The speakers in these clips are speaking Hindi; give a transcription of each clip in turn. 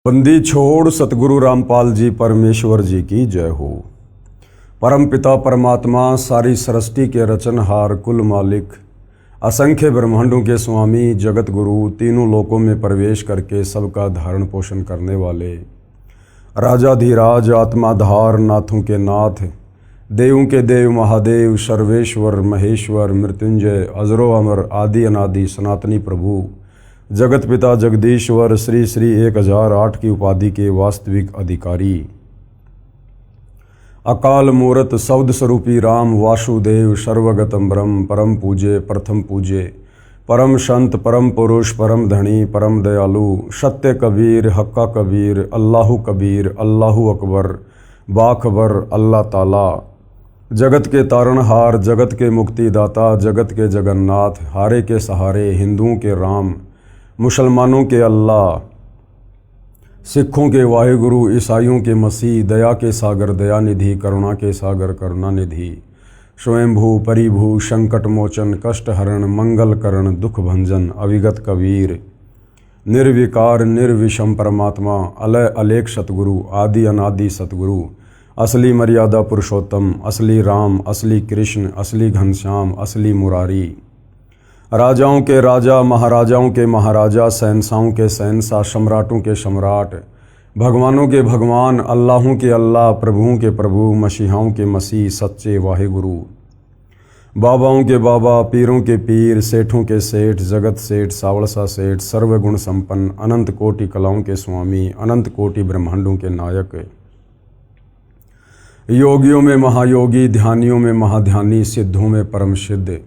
बंदी छोड़ सतगुरु रामपाल जी परमेश्वर जी की जय हो। परम पिता परमात्मा सारी सृष्टि के रचनहार कुल मालिक असंख्य ब्रह्मांडों के स्वामी जगत गुरु तीनों लोकों में प्रवेश करके सबका धारण पोषण करने वाले राजाधिराज आत्माधार नाथों के नाथ देवों के देव महादेव सर्वेश्वर महेश्वर मृत्युंजय अजरो अमर आदि अनादि सनातनी प्रभु जगत पिता जगदीश्वर श्री श्री 1008 की उपाधि के वास्तविक अधिकारी अकाल मूरत शब्द स्वरूपी राम वासुदेव सर्वगतम ब्रह्म परम पूज्य प्रथम पूज्य परम संत परम पुरुष परम धनी परम दयालु सत्य कबीर हक्का कबीर अल्लाहु अकबर बाखबर अल्लाह ताला जगत के तारणहार जगत के मुक्तिदाता जगत के जगन्नाथ हारे के सहारे हिंदुओं के राम मुसलमानों के अल्लाह सिखों के वाहिगुरु ईसाइयों के मसीह दया के सागर दयानिधि करुणा के सागर करुणानिधि स्वयंभू परिभू संकट मोचन कष्ट हरण मंगल करण दुख भंजन अविगत कबीर निर्विकार निर्विषम परमात्मा अलय अलेख सतगुरु आदि अनादि सतगुरु असली मर्यादा पुरुषोत्तम असली राम असली कृष्ण असली घनश्याम असली मुरारी राजाओं के राजा महाराजाओं के महाराजा शहंशाहों के शहंशाह सम्राटों के सम्राट भगवानों के भगवान अल्लाहों के अल्लाह प्रभुओं के प्रभु मसीहाओं के मसीह सच्चे वाहिगुरु बाबाओं के बाबा पीरों के पीर सेठों के सेठ जगत सेठ सावड़सा सेठ सर्वगुण संपन्न अनंत कोटि कलाओं के स्वामी अनंत कोटि ब्रह्मांडों के नायक योगियों में महायोगी ध्यानियों में महाध्यानी सिद्धों में परम सिद्ध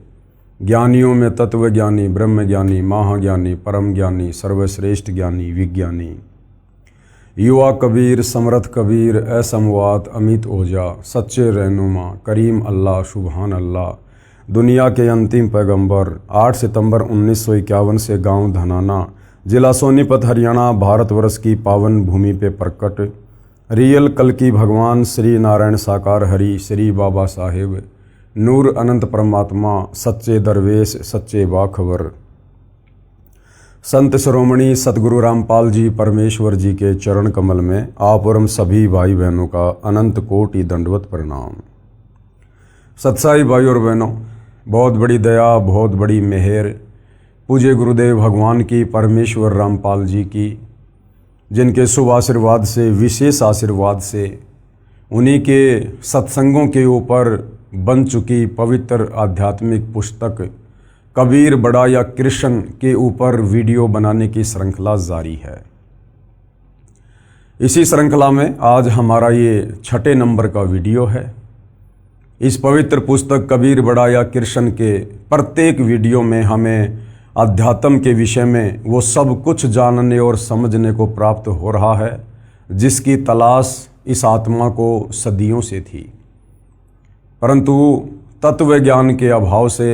ज्ञानियों में तत्व ज्ञानी ब्रह्म ज्ञानी महाज्ञानी परम ज्ञानी सर्वश्रेष्ठ ज्ञानी विज्ञानी युवा कबीर समर्थ कबीर असमवात अमित ओझा सच्चे रहनुमा करीम अल्लाह सुबहान अल्लाह दुनिया के अंतिम पैगंबर 8 सितंबर 1951 से गांव धनाना जिला सोनीपत हरियाणा भारतवर्ष की पावन भूमि पे प्रकट रियल कल की भगवान श्री नारायण साकार हरि श्री बाबा साहेब नूर अनंत परमात्मा सच्चे दरवेश सच्चे बाखबर संत शिरोमणि सतगुरु रामपाल जी परमेश्वर जी के चरण कमल में आप और हम सभी भाई बहनों का अनंत कोटि दंडवत प्रणाम। सत्साई भाई और बहनों, बहुत बड़ी दया बहुत बड़ी मेहर पूज्य गुरुदेव भगवान की परमेश्वर रामपाल जी की, जिनके शुभ आशीर्वाद से विशेष आशीर्वाद से उन्हीं के सत्संगों के ऊपर बन चुकी पवित्र आध्यात्मिक पुस्तक कबीर बड़ा या कृष्ण के ऊपर वीडियो बनाने की श्रृंखला जारी है। इसी श्रृंखला में आज हमारा ये 6 नंबर का वीडियो है। इस पवित्र पुस्तक कबीर बड़ा या कृष्ण के प्रत्येक वीडियो में हमें अध्यात्म के विषय में वो सब कुछ जानने और समझने को प्राप्त हो रहा है जिसकी तलाश इस आत्मा को सदियों से थी, परंतु तत्व ज्ञान के अभाव से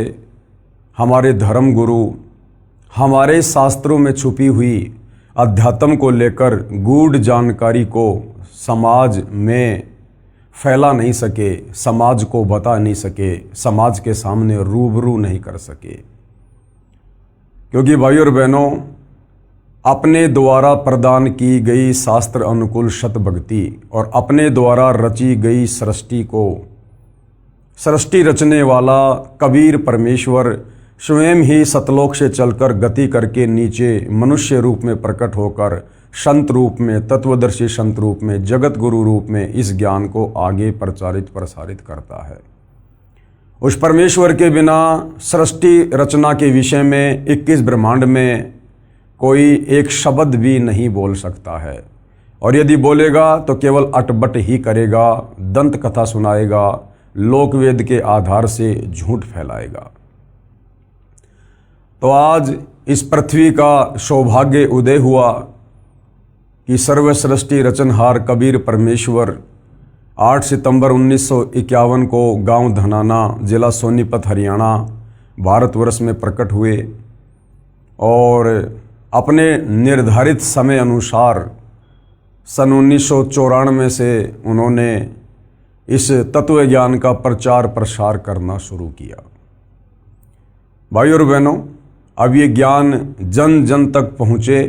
हमारे धर्म गुरु हमारे शास्त्रों में छुपी हुई अध्यात्म को लेकर गूढ़ जानकारी को समाज में फैला नहीं सके, समाज को बता नहीं सके, समाज के सामने रूबरू नहीं कर सके। क्योंकि भाई और बहनों, अपने द्वारा प्रदान की गई शास्त्र अनुकूल शत भक्ति और अपने द्वारा रची गई सृष्टि रचने वाला कबीर परमेश्वर स्वयं ही सतलोक से चलकर गति करके नीचे मनुष्य रूप में प्रकट होकर संत रूप में तत्वदर्शी संत रूप में जगत गुरु रूप में इस ज्ञान को आगे प्रसारित करता है। उस परमेश्वर के बिना सृष्टि रचना के विषय में 21 ब्रह्मांड में कोई एक शब्द भी नहीं बोल सकता है, और यदि बोलेगा तो केवल अटबट ही करेगा, दंत कथा सुनाएगा, लोकवेद के आधार से झूठ फैलाएगा। तो आज इस पृथ्वी का सौभाग्य उदय हुआ कि सर्व सृष्टि रचनहार कबीर परमेश्वर 8 सितंबर 1951 को गांव धनाना जिला सोनीपत हरियाणा भारतवर्ष में प्रकट हुए और अपने निर्धारित समय अनुसार सन 1994 से उन्होंने इस तत्व ज्ञान का प्रचार प्रसार करना शुरू किया। भाई और बहनों, अब ये ज्ञान जन जन तक पहुँचे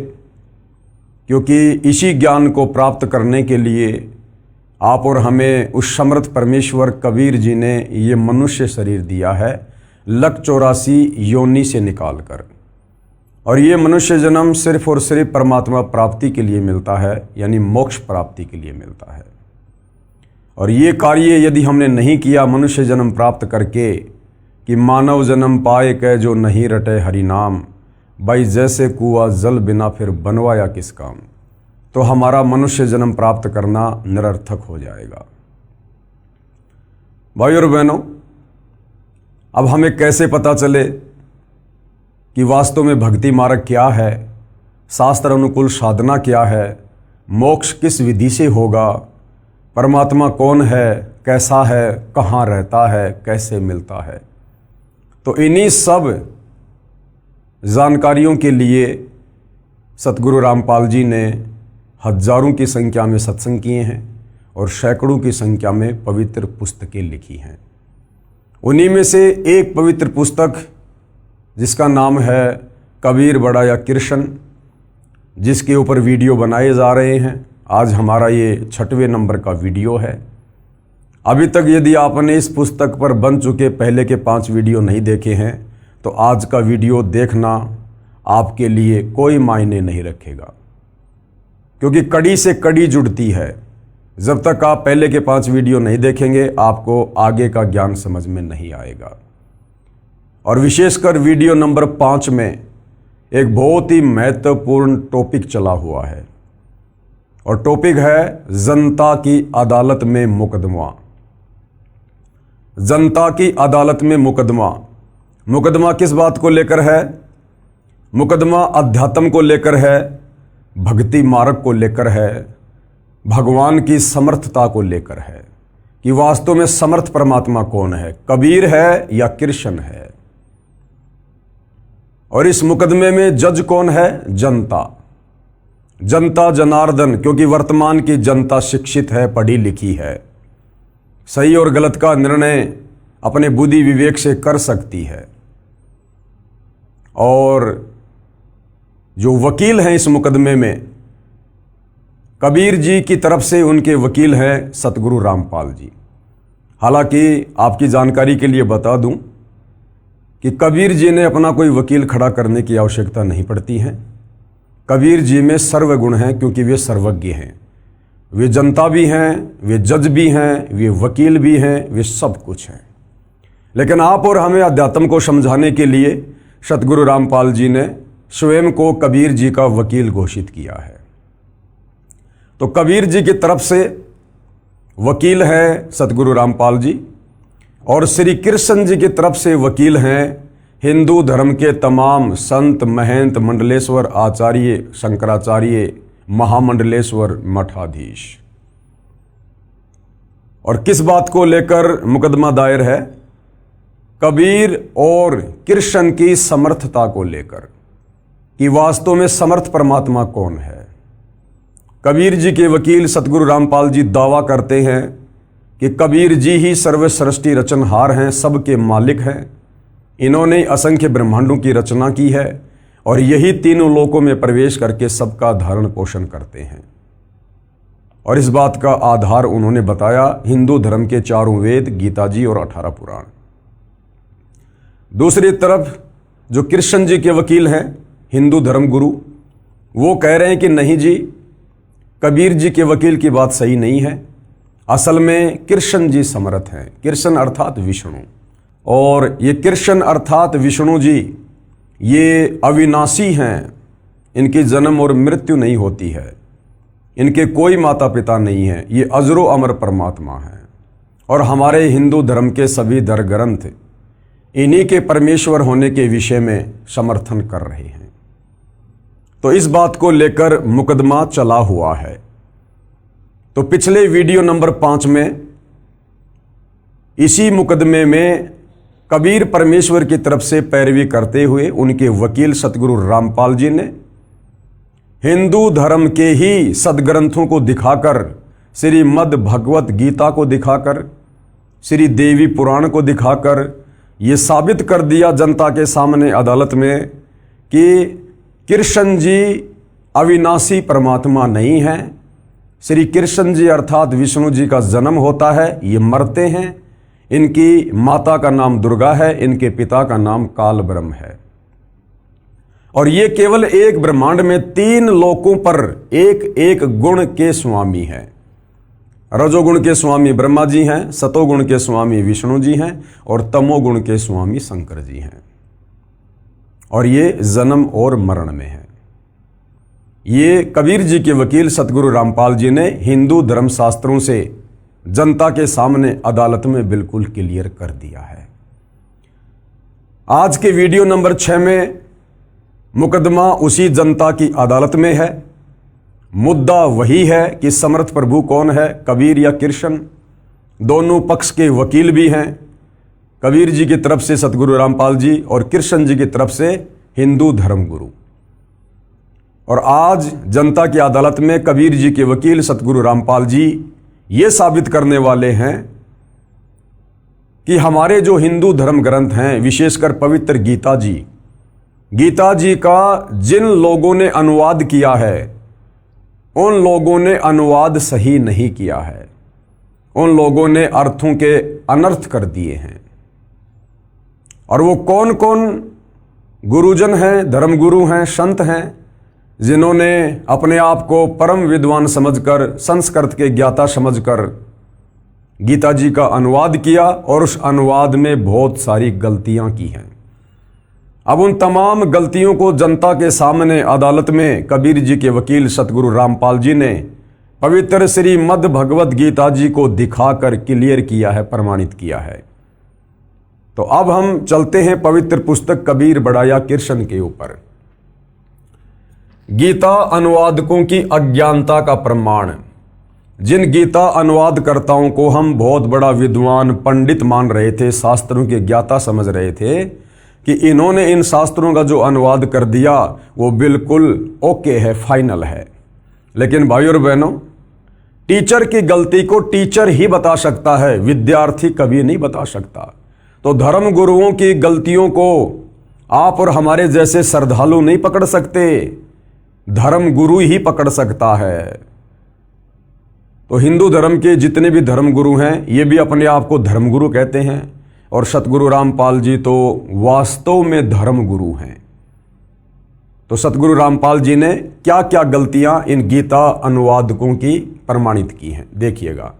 क्योंकि इसी ज्ञान को प्राप्त करने के लिए आप और हमें उस समर्थ परमेश्वर कबीर जी ने ये मनुष्य शरीर दिया है, लक 84 योनि से निकाल कर। और ये मनुष्य जन्म सिर्फ और सिर्फ परमात्मा प्राप्ति के लिए मिलता है, यानी मोक्ष प्राप्ति के लिए मिलता है। और ये कार्य यदि हमने नहीं किया मनुष्य जन्म प्राप्त करके कि मानव जन्म पाए कै जो नहीं रटे हरि नाम, भाई जैसे कुआ जल बिना फिर बनवाया किस काम, तो हमारा मनुष्य जन्म प्राप्त करना निरर्थक हो जाएगा। भाई और बहनों, अब हमें कैसे पता चले कि वास्तव में भक्ति मार्ग क्या है, शास्त्र अनुकूल साधना क्या है, मोक्ष किस विधि से होगा, परमात्मा कौन है, कैसा है, कहाँ रहता है, कैसे मिलता है। तो इन्हीं सब जानकारियों के लिए सतगुरु रामपाल जी ने हजारों की संख्या में सत्संग किए हैं और सैकड़ों की संख्या में पवित्र पुस्तकें लिखी हैं। उन्हीं में से एक पवित्र पुस्तक जिसका नाम है कबीर बड़ा या कृष्ण, जिसके ऊपर वीडियो बनाए जा रहे हैं। आज हमारा ये 6वें नंबर का वीडियो है। अभी तक यदि आपने इस पुस्तक पर बन चुके पहले के 5 वीडियो नहीं देखे हैं तो आज का वीडियो देखना आपके लिए कोई मायने नहीं रखेगा, क्योंकि कड़ी से कड़ी जुड़ती है। जब तक आप पहले के 5 वीडियो नहीं देखेंगे आपको आगे का ज्ञान समझ में नहीं आएगा। और विशेषकर वीडियो नंबर 5 में एक बहुत ही महत्वपूर्ण टॉपिक चला हुआ है, और टॉपिक है जनता की अदालत में मुकदमा। जनता की अदालत में मुकदमा। मुकदमा किस बात को लेकर है? मुकदमा अध्यात्म को लेकर है, भक्ति मार्ग को लेकर है, भगवान की समर्थता को लेकर है कि वास्तव में समर्थ परमात्मा कौन है, कबीर है या कृष्ण है। और इस मुकदमे में जज कौन है? जनता। जनता जनार्दन, क्योंकि वर्तमान की जनता शिक्षित है, पढ़ी लिखी है, सही और गलत का निर्णय अपने बुद्धि विवेक से कर सकती है। और जो वकील हैं इस मुकदमे में, कबीर जी की तरफ से उनके वकील हैं सतगुरु रामपाल जी। हालांकि आपकी जानकारी के लिए बता दूं कि कबीर जी ने अपना कोई वकील खड़ा करने की आवश्यकता नहीं पड़ती है। कबीर जी में सर्वगुण हैं, क्योंकि वे सर्वज्ञ हैं। वे जनता भी हैं, वे जज भी हैं, वे वकील भी हैं, वे सब कुछ हैं। लेकिन आप और हमें अध्यात्म को समझाने के लिए सतगुरु रामपाल जी ने स्वयं को कबीर जी का वकील घोषित किया है। तो कबीर जी की तरफ से वकील हैं सतगुरु रामपाल जी, और श्री कृष्ण जी की तरफ से वकील हैं हिंदू धर्म के तमाम संत, महंत, मंडलेश्वर, आचार्य, शंकराचार्य, महामंडलेश्वर, मठाधीश। और किस बात को लेकर मुकदमा दायर है? कबीर और कृष्ण की समर्थता को लेकर कि वास्तव में समर्थ परमात्मा कौन है। कबीर जी के वकील सतगुरु रामपाल जी दावा करते हैं कि कबीर जी ही सर्व सृष्टि रचनहार हैं, सबके मालिक हैं। इन्होंने असंख्य ब्रह्मांडों की रचना की है और यही तीनों लोकों में प्रवेश करके सबका धारण पोषण करते हैं। और इस बात का आधार उन्होंने बताया हिंदू धर्म के 4 वेद, गीता जी और 18 पुराण। दूसरी तरफ जो कृष्ण जी के वकील हैं हिंदू धर्म गुरु, वो कह रहे हैं कि नहीं जी, कबीर जी के वकील की बात सही नहीं है। असल में कृष्ण जी समर्थ हैं। कृष्ण अर्थात विष्णु, और ये कृष्ण अर्थात विष्णु जी ये अविनाशी हैं। इनकी जन्म और मृत्यु नहीं होती है, इनके कोई माता पिता नहीं है, ये अजरो अमर परमात्मा हैं। और हमारे हिंदू धर्म के सभी धर्म ग्रंथ इन्हीं के परमेश्वर होने के विषय में समर्थन कर रहे हैं। तो इस बात को लेकर मुकदमा चला हुआ है। तो पिछले वीडियो नंबर 5 में इसी मुकदमे में कबीर परमेश्वर की तरफ से पैरवी करते हुए उनके वकील सतगुरु रामपाल जी ने हिंदू धर्म के ही सदग्रंथों को दिखाकर, श्रीमद् भगवत गीता को दिखाकर, श्री देवी पुराण को दिखाकर ये साबित कर दिया जनता के सामने अदालत में कि कृष्ण जी अविनाशी परमात्मा नहीं है। श्री कृष्ण जी अर्थात विष्णु जी का जन्म होता है, ये मरते हैं। इनकी माता का नाम दुर्गा है, इनके पिता का नाम काल ब्रह्म है। और ये केवल एक ब्रह्मांड में 3 लोकों पर एक एक गुण के स्वामी हैं। रजोगुण के स्वामी ब्रह्मा जी हैं, सतोगुण के स्वामी विष्णु जी हैं और तमोगुण के स्वामी शंकर जी हैं। और ये जन्म और मरण में है। ये कबीर जी के वकील सतगुरु रामपाल जी ने हिंदू धर्मशास्त्रों से जनता के सामने अदालत में बिल्कुल क्लियर कर दिया है। आज के वीडियो नंबर 6 में मुकदमा उसी जनता की अदालत में है। मुद्दा वही है कि समर्थ प्रभु कौन है, कबीर या कृष्ण। दोनों पक्ष के वकील भी हैं, कबीर जी की तरफ से सतगुरु रामपाल जी और कृष्ण जी की तरफ से हिंदू धर्मगुरु। और आज जनता की अदालत में कबीर जी के वकील सतगुरु रामपाल जी ये साबित करने वाले हैं कि हमारे जो हिंदू धर्म ग्रंथ हैं, विशेषकर पवित्र गीता जी का जिन लोगों ने अनुवाद किया है, उन लोगों ने अनुवाद सही नहीं किया है। उन लोगों ने अर्थों के अनर्थ कर दिए हैं। और वो कौन कौन गुरुजन हैं, धर्मगुरु हैं, संत हैं, जिन्होंने अपने आप को परम विद्वान समझकर, संस्कृत के ज्ञाता समझकर गीता जी का अनुवाद किया और उस अनुवाद में बहुत सारी गलतियां की हैं। अब उन तमाम गलतियों को जनता के सामने अदालत में कबीर जी के वकील सतगुरु रामपाल जी ने पवित्र श्रीमद् भगवत गीता जी को दिखाकर क्लियर किया है, प्रमाणित किया है। तो अब हम चलते हैं पवित्र पुस्तक कबीर बढ़ाया कृष्ण के ऊपर। गीता अनुवादकों की अज्ञानता का प्रमाण। जिन गीता अनुवादकर्ताओं को हम बहुत बड़ा विद्वान पंडित मान रहे थे, शास्त्रों के ज्ञाता समझ रहे थे कि इन्होंने इन शास्त्रों का जो अनुवाद कर दिया वो बिल्कुल ओके है, फाइनल है। लेकिन भाइयों और बहनों, टीचर की गलती को टीचर ही बता सकता है, विद्यार्थी कभी नहीं बता सकता। तो धर्म गुरुओं की गलतियों को आप और हमारे जैसे श्रद्धालु नहीं पकड़ सकते, धर्म गुरु ही पकड़ सकता है। तो हिंदू धर्म के जितने भी धर्मगुरु हैं, ये भी अपने आप को धर्मगुरु कहते हैं। और सतगुरु रामपाल जी तो वास्तव में धर्मगुरु हैं। तो सतगुरु रामपाल जी ने क्या क्या गलतियां इन गीता अनुवादकों की प्रमाणित की हैं, देखिएगा।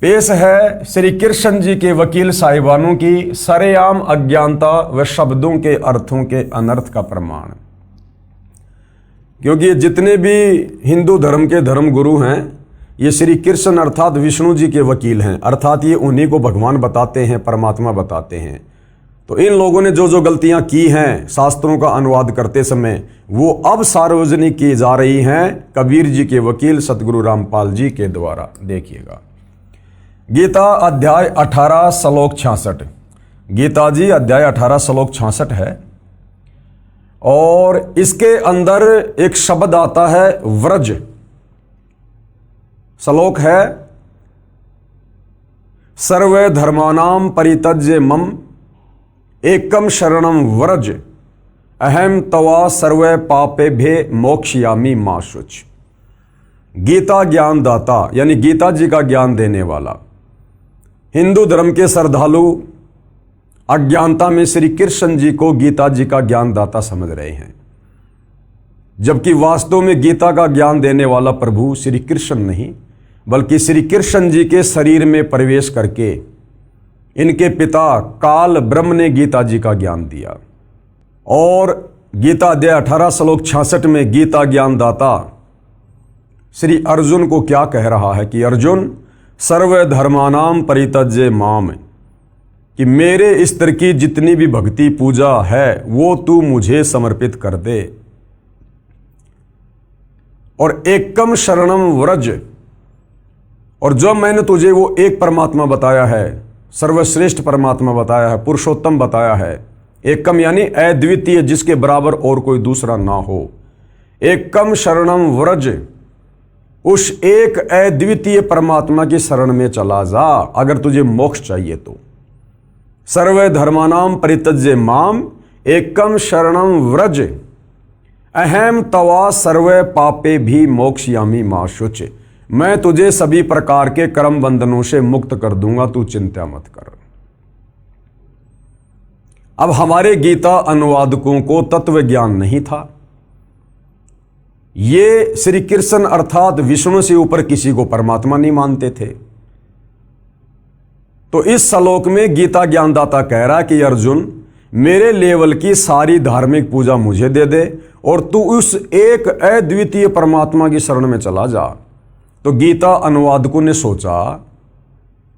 पेश है श्री कृष्ण जी के वकील साहिबानों की सरेआम अज्ञानता व शब्दों के अर्थों के अनर्थ का प्रमाण। क्योंकि जितने भी हिंदू धर्म के धर्मगुरु हैं, ये श्री कृष्ण अर्थात विष्णु जी के वकील हैं, अर्थात ये उन्हीं को भगवान बताते हैं, परमात्मा बताते हैं। तो इन लोगों ने जो जो गलतियां की हैं शास्त्रों का अनुवाद करते समय, वो अब सार्वजनिक की जा रही हैं कबीर जी के वकील सतगुरु रामपाल जी के द्वारा। देखिएगा, गीता अध्याय 18 श्लोक 66। गीता जी अध्याय 18 श्लोक 66 है। और इसके अंदर एक शब्द आता है व्रज। श्लोक है, सर्वे धर्मानाम परित्यज्य मम एकम शरणम व्रज अहम तवा सर्वे पापेभ्ये मोक्षयामि मा शुच। गीता ज्ञान दाता यानी गीता जी का ज्ञान देने वाला। हिंदू धर्म के श्रद्धालु अज्ञानता में श्री कृष्ण जी को गीता जी का ज्ञान दाता समझ रहे हैं, जबकि वास्तव में गीता का ज्ञान देने वाला प्रभु श्री कृष्ण नहीं, बल्कि श्री कृष्ण जी के शरीर में प्रवेश करके इनके पिता काल ब्रह्म ने गीता जी का ज्ञान दिया। और गीता अध्याय 18 श्लोक 66 में गीता ज्ञान दाता श्री अर्जुन को क्या कह रहा है कि अर्जुन सर्व धर्मानाम परित्यज्य माम, कि मेरे स्तर की जितनी भी भक्ति पूजा है वो तू मुझे समर्पित कर दे। और एकम शरणम व्रज, और जो मैंने तुझे वो एक परमात्मा बताया है, सर्वश्रेष्ठ परमात्मा बताया है, पुरुषोत्तम बताया है। एकम यानी अद्वितीय, जिसके बराबर और कोई दूसरा ना हो। एकम शरणम व्रज, उस एक अद्वितीय परमात्मा की शरण में चला जा अगर तुझे मोक्ष चाहिए तो। सर्वे धर्मानाम परित्यज्य माम एकम शरणम व्रज अहम तवा सर्वे पापे भी मोक्षयामी मां शुच, मैं तुझे सभी प्रकार के कर्म बंधनों से मुक्त कर दूंगा, तू चिंता मत कर। अब हमारे गीता अनुवादकों को तत्व ज्ञान नहीं था। ये श्री कृष्ण अर्थात विष्णु से ऊपर किसी को परमात्मा नहीं मानते थे। तो इस श्लोक में गीता ज्ञानदाता कह रहा कि अर्जुन, मेरे लेवल की सारी धार्मिक पूजा मुझे दे दे और तू उस एक अद्वितीय परमात्मा की शरण में चला जा। तो गीता अनुवादकों ने सोचा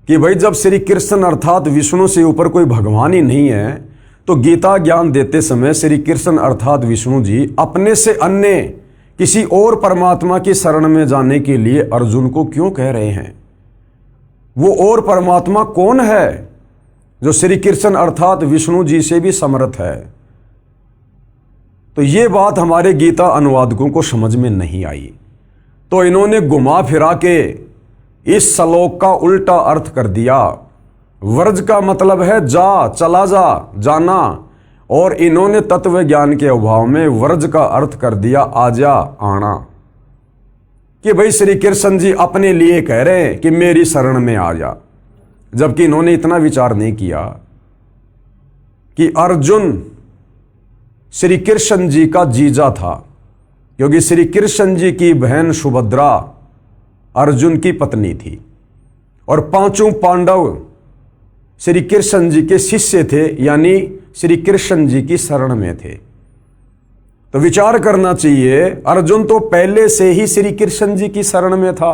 कि भाई जब श्री कृष्ण अर्थात विष्णु से ऊपर कोई भगवान ही नहीं है, तो गीता ज्ञान देते समय श्री कृष्ण अर्थात विष्णु जी अपने से अन्य किसी और परमात्मा की शरण में जाने के लिए अर्जुन को क्यों कह रहे हैं? वो और परमात्मा कौन है जो श्री कृष्ण अर्थात विष्णु जी से भी समर्थ है? तो ये बात हमारे गीता अनुवादकों को समझ में नहीं आई। तो इन्होंने घुमा फिरा के इस श्लोक का उल्टा अर्थ कर दिया। वर्ज का मतलब है जा, चला जा, जाना, और इन्होंने तत्व ज्ञान के अभाव में वर्ज का अर्थ कर दिया आजा, आना, कि भाई श्री कृष्ण जी अपने लिए कह रहे हैं कि मेरी शरण में आ जा। जबकि इन्होंने इतना विचार नहीं किया कि अर्जुन श्री कृष्ण जी का जीजा था, क्योंकि श्री कृष्ण जी की बहन सुभद्रा अर्जुन की पत्नी थी और पांचों पांडव श्री कृष्ण जी के शिष्य थे, यानी श्री कृष्ण जी की शरण में थे। तो विचार करना चाहिए, अर्जुन तो पहले से ही श्री कृष्ण जी की शरण में था,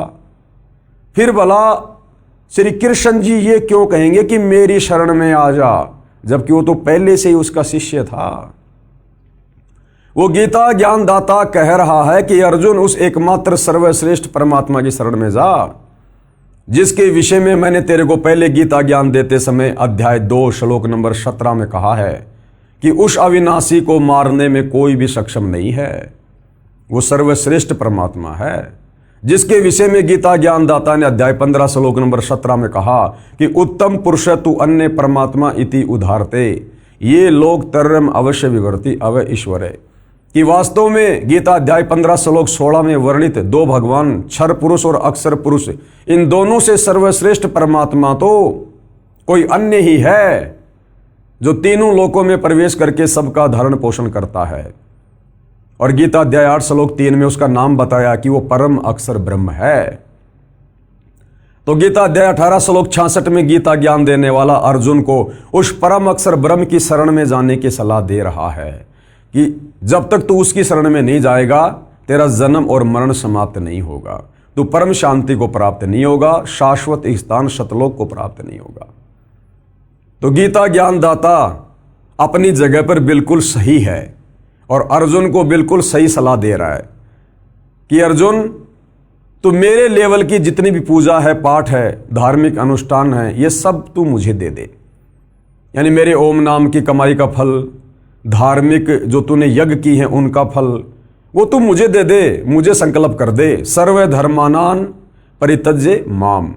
फिर भला श्री कृष्ण जी ये क्यों कहेंगे कि मेरी शरण में आ जा, जबकि वो तो पहले से ही उसका शिष्य था। वो गीता ज्ञानदाता कह रहा है कि अर्जुन उस एकमात्र सर्वश्रेष्ठ परमात्मा की शरण में जा, जिसके विषय में मैंने तेरे को पहले गीता ज्ञान देते समय अध्याय 2 श्लोक नंबर 17 में कहा है कि उस अविनाशी को मारने में कोई भी सक्षम नहीं है। वो सर्वश्रेष्ठ परमात्मा है, जिसके विषय में गीता ज्ञानदाता ने अध्याय 15 श्लोक नंबर 17 में कहा कि उत्तम पुरुष तु अन्य परमात्मा इति उदारते, ये लोग तरम अवश्य विवर्ति अव ईश्वरे, कि वास्तव में गीता अध्याय 15 श्लोक 16 में वर्णित दो भगवान क्षर पुरुष और अक्षर पुरुष, इन दोनों से सर्वश्रेष्ठ परमात्मा तो कोई अन्य ही है जो तीनों लोकों में प्रवेश करके सबका धारण पोषण करता है। और गीता अध्याय 8 श्लोक 3 में उसका नाम बताया कि वो परम अक्षर ब्रह्म है। तो गीता अध्याय 18 श्लोक 66 में गीता ज्ञान देने वाला अर्जुन को उस परम अक्षर ब्रह्म की शरण में जाने की सलाह दे रहा है कि जब तक तू उसकी शरण में नहीं जाएगा, तेरा जन्म और मरण समाप्त नहीं होगा, तू परम शांति को प्राप्त नहीं होगा, शाश्वत स्थान सतलोक को प्राप्त नहीं होगा। तो गीता ज्ञानदाता अपनी जगह पर बिल्कुल सही है और अर्जुन को बिल्कुल सही सलाह दे रहा है कि अर्जुन, तू मेरे लेवल की जितनी भी पूजा है, पाठ है, धार्मिक अनुष्ठान है, ये सब तू मुझे दे दे। यानी मेरे ओम नाम की कमाई का फल, धार्मिक जो तूने यज्ञ की है उनका फल, वो तू मुझे दे दे, मुझे संकल्प कर दे। सर्व धर्मानान परित्यज्य माम,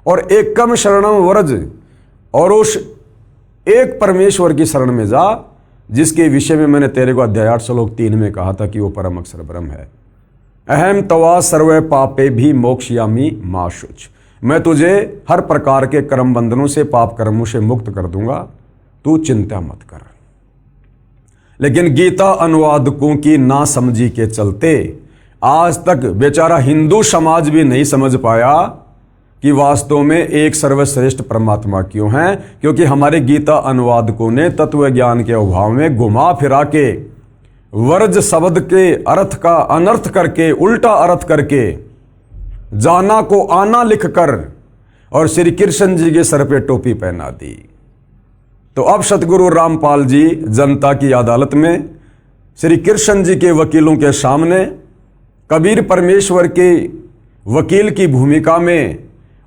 और एकम शरणम व्रज, और उस एक परमेश्वर की शरण में जा जिसके विषय में मैंने तेरे को अध्याय 8 श्लोक 3 में कहा था कि वो परम अक्षर ब्रह्म है। अहम तवा सर्व पापे भी मोक्षयामी मा शुच, मैं तुझे हर प्रकार के कर्म बंधनों से, पाप कर्मों से मुक्त कर दूंगा, तू चिंता मत कर। लेकिन गीता अनुवादकों की नासमझी के चलते आज तक बेचारा हिंदू समाज भी नहीं समझ पाया कि वास्तव में एक सर्वश्रेष्ठ परमात्मा क्यों है, क्योंकि हमारे गीता अनुवादकों ने तत्व ज्ञान के अभाव में घुमा फिरा के वर्ज शब्द के अर्थ का अनर्थ करके, उल्टा अर्थ करके, जाना को आना लिखकर और श्री कृष्ण जी के सर पे टोपी पहना दी। तो अब सतगुरु रामपाल जी जनता की अदालत में श्री कृष्ण जी के वकीलों के सामने कबीर परमेश्वर के वकील की भूमिका में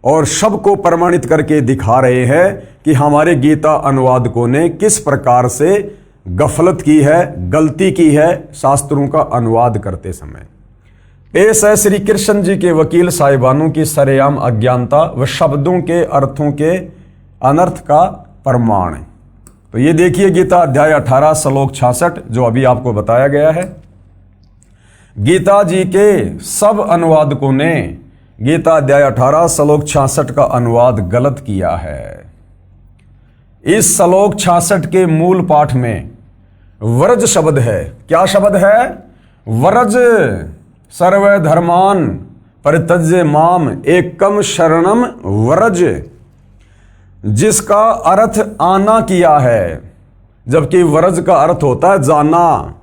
और सबको प्रमाणित करके दिखा रहे हैं कि हमारे गीता अनुवादकों ने किस प्रकार से गफलत की है, गलती की है शास्त्रों का अनुवाद करते समय। पेश है श्री कृष्ण जी के वकील साहिबानों की सरेआम अज्ञानता व शब्दों के अर्थों के अनर्थ का प्रमाण। तो ये देखिए गीता अध्याय 18 श्लोक 66 जो अभी आपको बताया गया है। गीता जी के सब अनुवादकों ने गीता अध्याय 18 श्लोक 66 का अनुवाद गलत किया है। इस श्लोक 66 के मूल पाठ में व्रज शब्द है। क्या शब्द है? व्रज। सर्व धर्मान परित्यज्य माम एकम शरणम व्रज, जिसका अर्थ आना किया है, जबकि व्रज का अर्थ होता है जाना,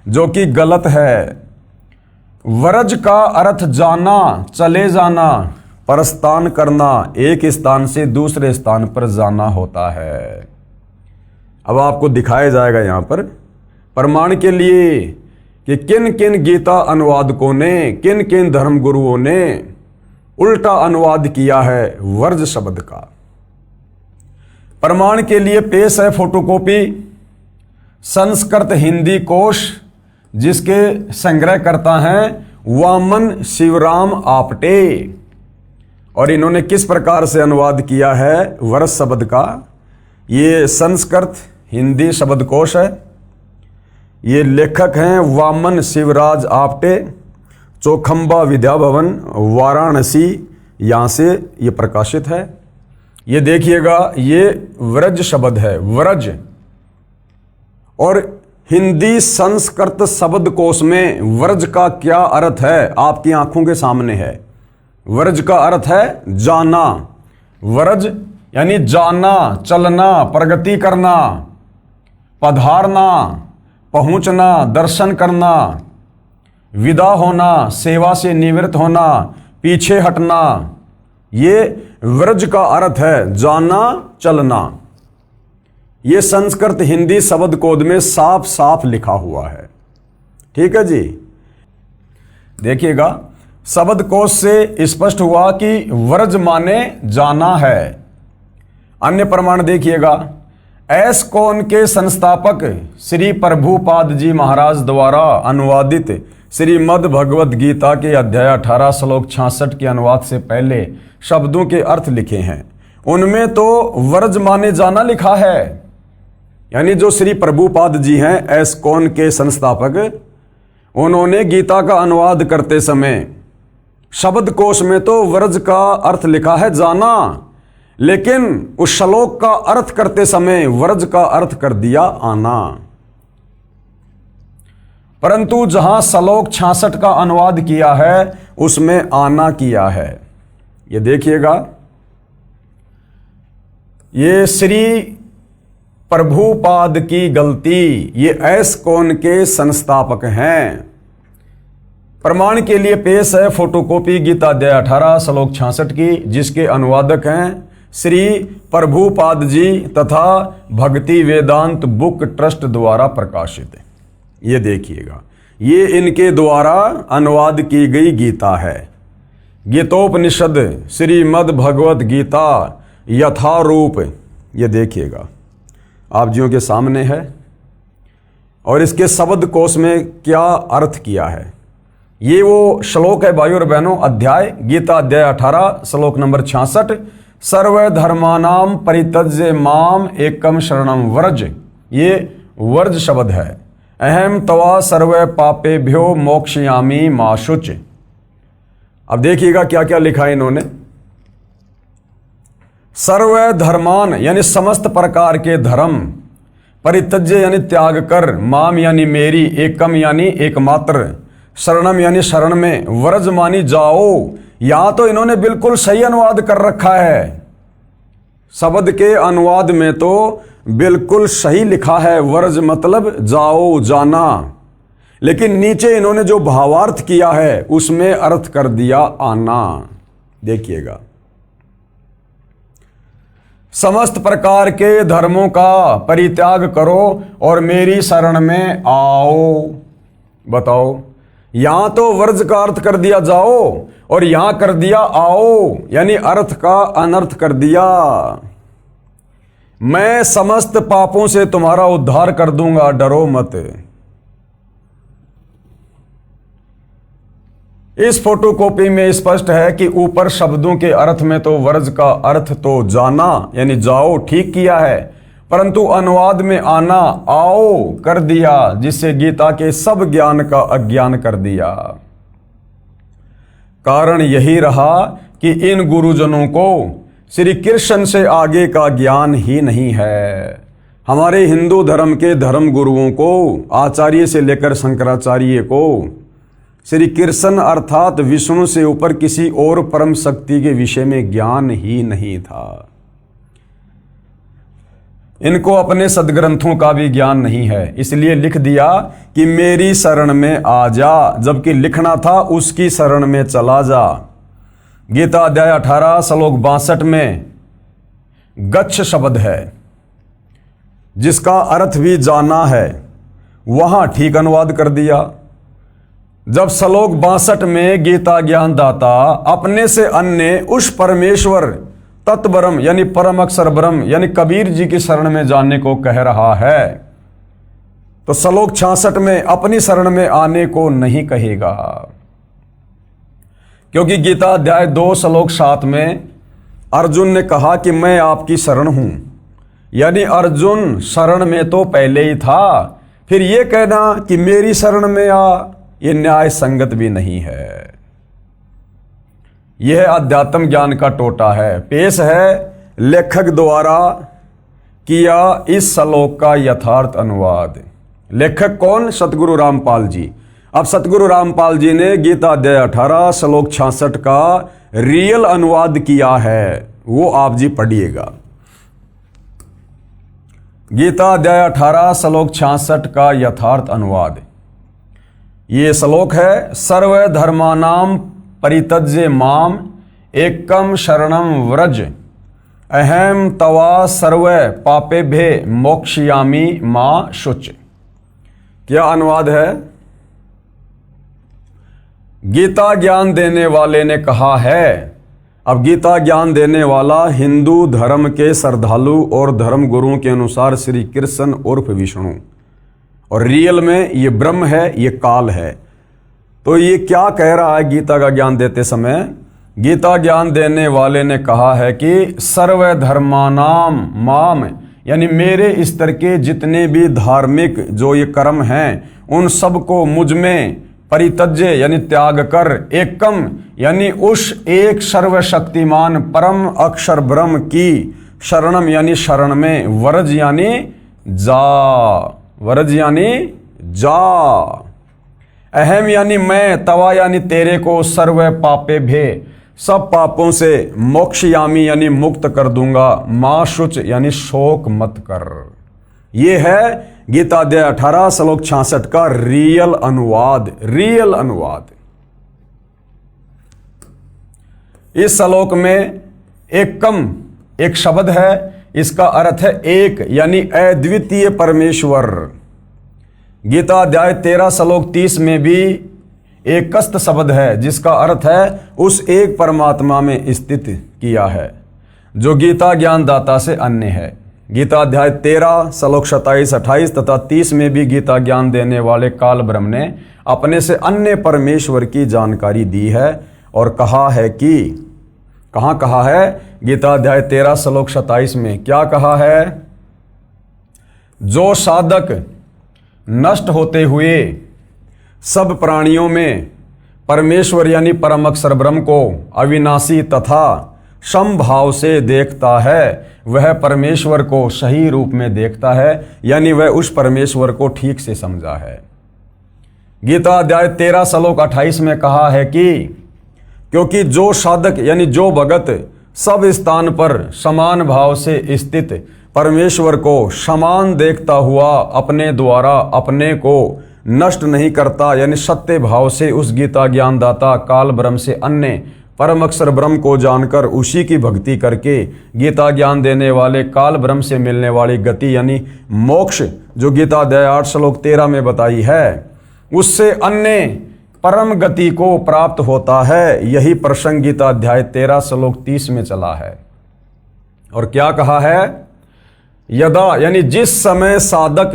जो कि गलत है। व्रज का अर्थ जाना, चले जाना, प्रस्थान करना, एक स्थान से दूसरे स्थान पर जाना होता है। अब आपको दिखाया जाएगा यहां पर प्रमाण के लिए कि किन किन गीता अनुवादकों ने, किन किन धर्मगुरुओं ने उल्टा अनुवाद किया है व्रज शब्द का। प्रमाण के लिए पेश है फोटोकॉपी संस्कृत हिंदी कोश, जिसके संग्रहकर्ता हैं वामन शिवराम आपटे, और इन्होंने किस प्रकार से अनुवाद किया है व्रज शब्द का। ये संस्कृत हिंदी शब्दकोश है। ये लेखक हैं वामन शिवराज आपटे, चौखंबा विद्या भवन वाराणसी, यहाँ से ये प्रकाशित है। ये देखिएगा, ये व्रज शब्द है, व्रज। और हिंदी संस्कृत शब्दकोश में व्रज का क्या अर्थ है आपकी आंखों के सामने है। व्रज का अर्थ है जाना। व्रज यानी जाना, चलना, प्रगति करना, पधारना, पहुंचना, दर्शन करना, विदा होना, सेवा से निवृत्त होना, पीछे हटना, ये व्रज का अर्थ है जाना, चलना। ये संस्कृत हिंदी शब्द कोश में साफ साफ लिखा हुआ है। ठीक है जी। देखिएगा, शब्द कोश से स्पष्ट हुआ कि व्रज माने जाना है। अन्य प्रमाण देखिएगा, एस्कॉन के संस्थापक श्री प्रभुपाद जी महाराज द्वारा अनुवादित श्रीमद् भगवद गीता के अध्याय 18 श्लोक 66 के अनुवाद से पहले शब्दों के अर्थ लिखे हैं। उनमें तो व्रज माने जाना लिखा है। यानी जो श्री प्रभुपाद जी हैं एस्कॉन के संस्थापक, उन्होंने गीता का अनुवाद करते समय शब्दकोश में तो व्रज का अर्थ लिखा है जाना, लेकिन उस श्लोक का अर्थ करते समय व्रज का अर्थ कर दिया आना। परंतु जहां श्लोक 66 का अनुवाद किया है उसमें आना किया है। ये देखिएगा, ये श्री प्रभुपाद की गलती, ये एस्कॉन के संस्थापक हैं। प्रमाण के लिए पेश है फोटोकॉपी गीता अध्याय 18 श्लोक 66 की, जिसके अनुवादक हैं श्री प्रभुपाद जी तथा भक्ति वेदांत बुक ट्रस्ट द्वारा प्रकाशित। ये देखिएगा, ये इनके द्वारा अनुवाद की गई गीता है। गीतोपनिषद श्रीमद् भगवत गीता यथारूप, ये देखिएगा आप जियों के सामने है। और इसके शब्द कोश में क्या अर्थ किया है, ये वो श्लोक है भाइयों और बहनों। अध्याय गीता अध्याय 18 श्लोक नंबर 66, सर्व धर्मानाम परित्यज्य माम एकम शरणम व्रज, ये वर्ज शब्द है। अहम तवा सर्व पापेभ्यो मोक्षयामी मा शुच। अब देखिएगा क्या क्या लिखा है इन्होंने। सर्व धर्मान यानी समस्त प्रकार के धर्म, परित्यज्य यानी त्याग कर, माम यानी मेरी, एकम यानी एकमात्र, शरणम यानी शरण में, व्रज मानी जाओ। यहां तो इन्होंने बिल्कुल सही अनुवाद कर रखा है। शब्द के अनुवाद में तो बिल्कुल सही लिखा है, व्रज मतलब जाओ, जाना। लेकिन नीचे इन्होंने जो भावार्थ किया है उसमें अर्थ कर दिया आना। देखिएगा, समस्त प्रकार के धर्मों का परित्याग करो और मेरी शरण में आओ। बताओ, यहां तो वर्ज का अर्थ कर दिया जाओ और यहां कर दिया आओ, यानी अर्थ का अनर्थ कर दिया। मैं समस्त पापों से तुम्हारा उद्धार कर दूंगा, डरो मत। इस फोटोकॉपी में स्पष्ट है कि ऊपर शब्दों के अर्थ में तो वर्ज का अर्थ तो जाना यानी जाओ ठीक किया है, परंतु अनुवाद में आना आओ कर दिया, जिससे गीता के सब ज्ञान का अज्ञान कर दिया। कारण यही रहा कि इन गुरुजनों को श्री कृष्ण से आगे का ज्ञान ही नहीं है। हमारे हिंदू धर्म के धर्म गुरुओं को, आचार्य से लेकर शंकराचार्य को, श्री कृष्ण अर्थात विष्णु से ऊपर किसी और परम शक्ति के विषय में ज्ञान ही नहीं था। इनको अपने सदग्रंथों का भी ज्ञान नहीं है, इसलिए लिख दिया कि मेरी शरण में आ जा, जबकि लिखना था उसकी शरण में चला जा। गीता अध्याय 18 श्लोक 62 में गच्छ शब्द है, जिसका अर्थ भी जाना है, वहां ठीक अनुवाद कर दिया। जब श्लोक 62 में गीता ज्ञान दाता अपने से अन्य उस परमेश्वर तत्ब्रह्म यानी परम अक्षर ब्रह्म यानी कबीर जी की शरण में जाने को कह रहा है, तो श्लोक 66 में अपनी शरण में आने को नहीं कहेगा। क्योंकि गीता अध्याय 2 श्लोक 7 में अर्जुन ने कहा कि मैं आपकी शरण हूं, यानी अर्जुन शरण में तो पहले ही था, फिर यह कहना कि मेरी शरण में आ, यह न्याय संगत भी नहीं है। यह अध्यात्म ज्ञान का टोटा है। पेश है लेखक द्वारा किया इस श्लोक का यथार्थ अनुवाद। लेखक कौन? सतगुरु रामपाल जी। अब सतगुरु रामपाल जी ने गीता अध्याय 18 श्लोक 66 का रियल अनुवाद किया है, वो आप जी पढ़िएगा। गीता अध्याय 18 श्लोक 66 का यथार्थ अनुवाद। ये श्लोक है, सर्व धर्मानाम परित्यज्य माम एकम शरणम व्रज अहम तवा सर्व पापेभ्य मोक्षयामि मां शुच। क्या अनुवाद है? गीता ज्ञान देने वाले ने कहा है। अब गीता ज्ञान देने वाला हिंदू धर्म के श्रद्धालु और धर्म गुरुओं के अनुसार श्री कृष्ण उर्फ विष्णु, और रियल में ये ब्रह्म है, ये काल है। तो ये क्या कह रहा है गीता का ज्ञान देते समय? गीता ज्ञान देने वाले ने कहा है कि सर्व धर्मानाम माम, यानी मेरे स्तर के जितने भी धार्मिक जो ये कर्म हैं, उन सबको मुझ में परित्यज्य यानी त्याग कर, एकम यानी उस एक सर्वशक्तिमान परम अक्षर ब्रह्म की शरणम यानी शरण में, वरज यानी जा, वरज यानी जा, अहम यानी मैं, तवा यानी तेरे को, सर्व पापे भे सब पापों से, मोक्षयामी यानी मुक्त कर दूंगा, मां शुच यानी शोक मत कर। ये है गीता अध्याय 18 श्लोक 66 का रियल अनुवाद। रियल अनुवाद। इस श्लोक में एकम एक शब्द है, इसका अर्थ है एक यानी अद्वितीय परमेश्वर। गीता अध्याय 13 श्लोक 30 में भी एकस्त शब्द है, जिसका अर्थ है उस एक परमात्मा में स्थित किया है, जो गीता ज्ञान दाता से अन्य है। गीता अध्याय 13 श्लोक 27, 28 तथा 30 में भी गीता ज्ञान देने वाले काल ब्रह्म ने अपने से अन्य परमेश्वर की जानकारी दी है और कहा है कि, कहाँ कहा है? गीता अध्याय 13 श्लोक 27 में क्या कहा है? जो साधक नष्ट होते हुए सब प्राणियों में परमेश्वर यानी परम अक्षर ब्रह्म को अविनाशी तथा समभाव से देखता है, वह परमेश्वर को सही रूप में देखता है, यानी वह उस परमेश्वर को ठीक से समझा है। गीता अध्याय 13 श्लोक 28 में कहा है कि क्योंकि जो साधक यानी जो भगत सब स्थान पर समान भाव से स्थित परमेश्वर को समान देखता हुआ अपने द्वारा अपने को नष्ट नहीं करता, यानी सत्य भाव से उस गीता ज्ञानदाता काल ब्रह्म से अन्य परम अक्षर ब्रह्म को जानकर उसी की भक्ति करके गीता ज्ञान देने वाले काल ब्रह्म से मिलने वाली गति यानी मोक्ष जो गीता अध्याय 8 श्लोक 13 में बताई है, उससे अन्य परम गति को प्राप्त होता है। यही प्रसंग गीता अध्याय 13 श्लोक 30 में चला है। और क्या कहा है? यदा यानी जिस समय साधक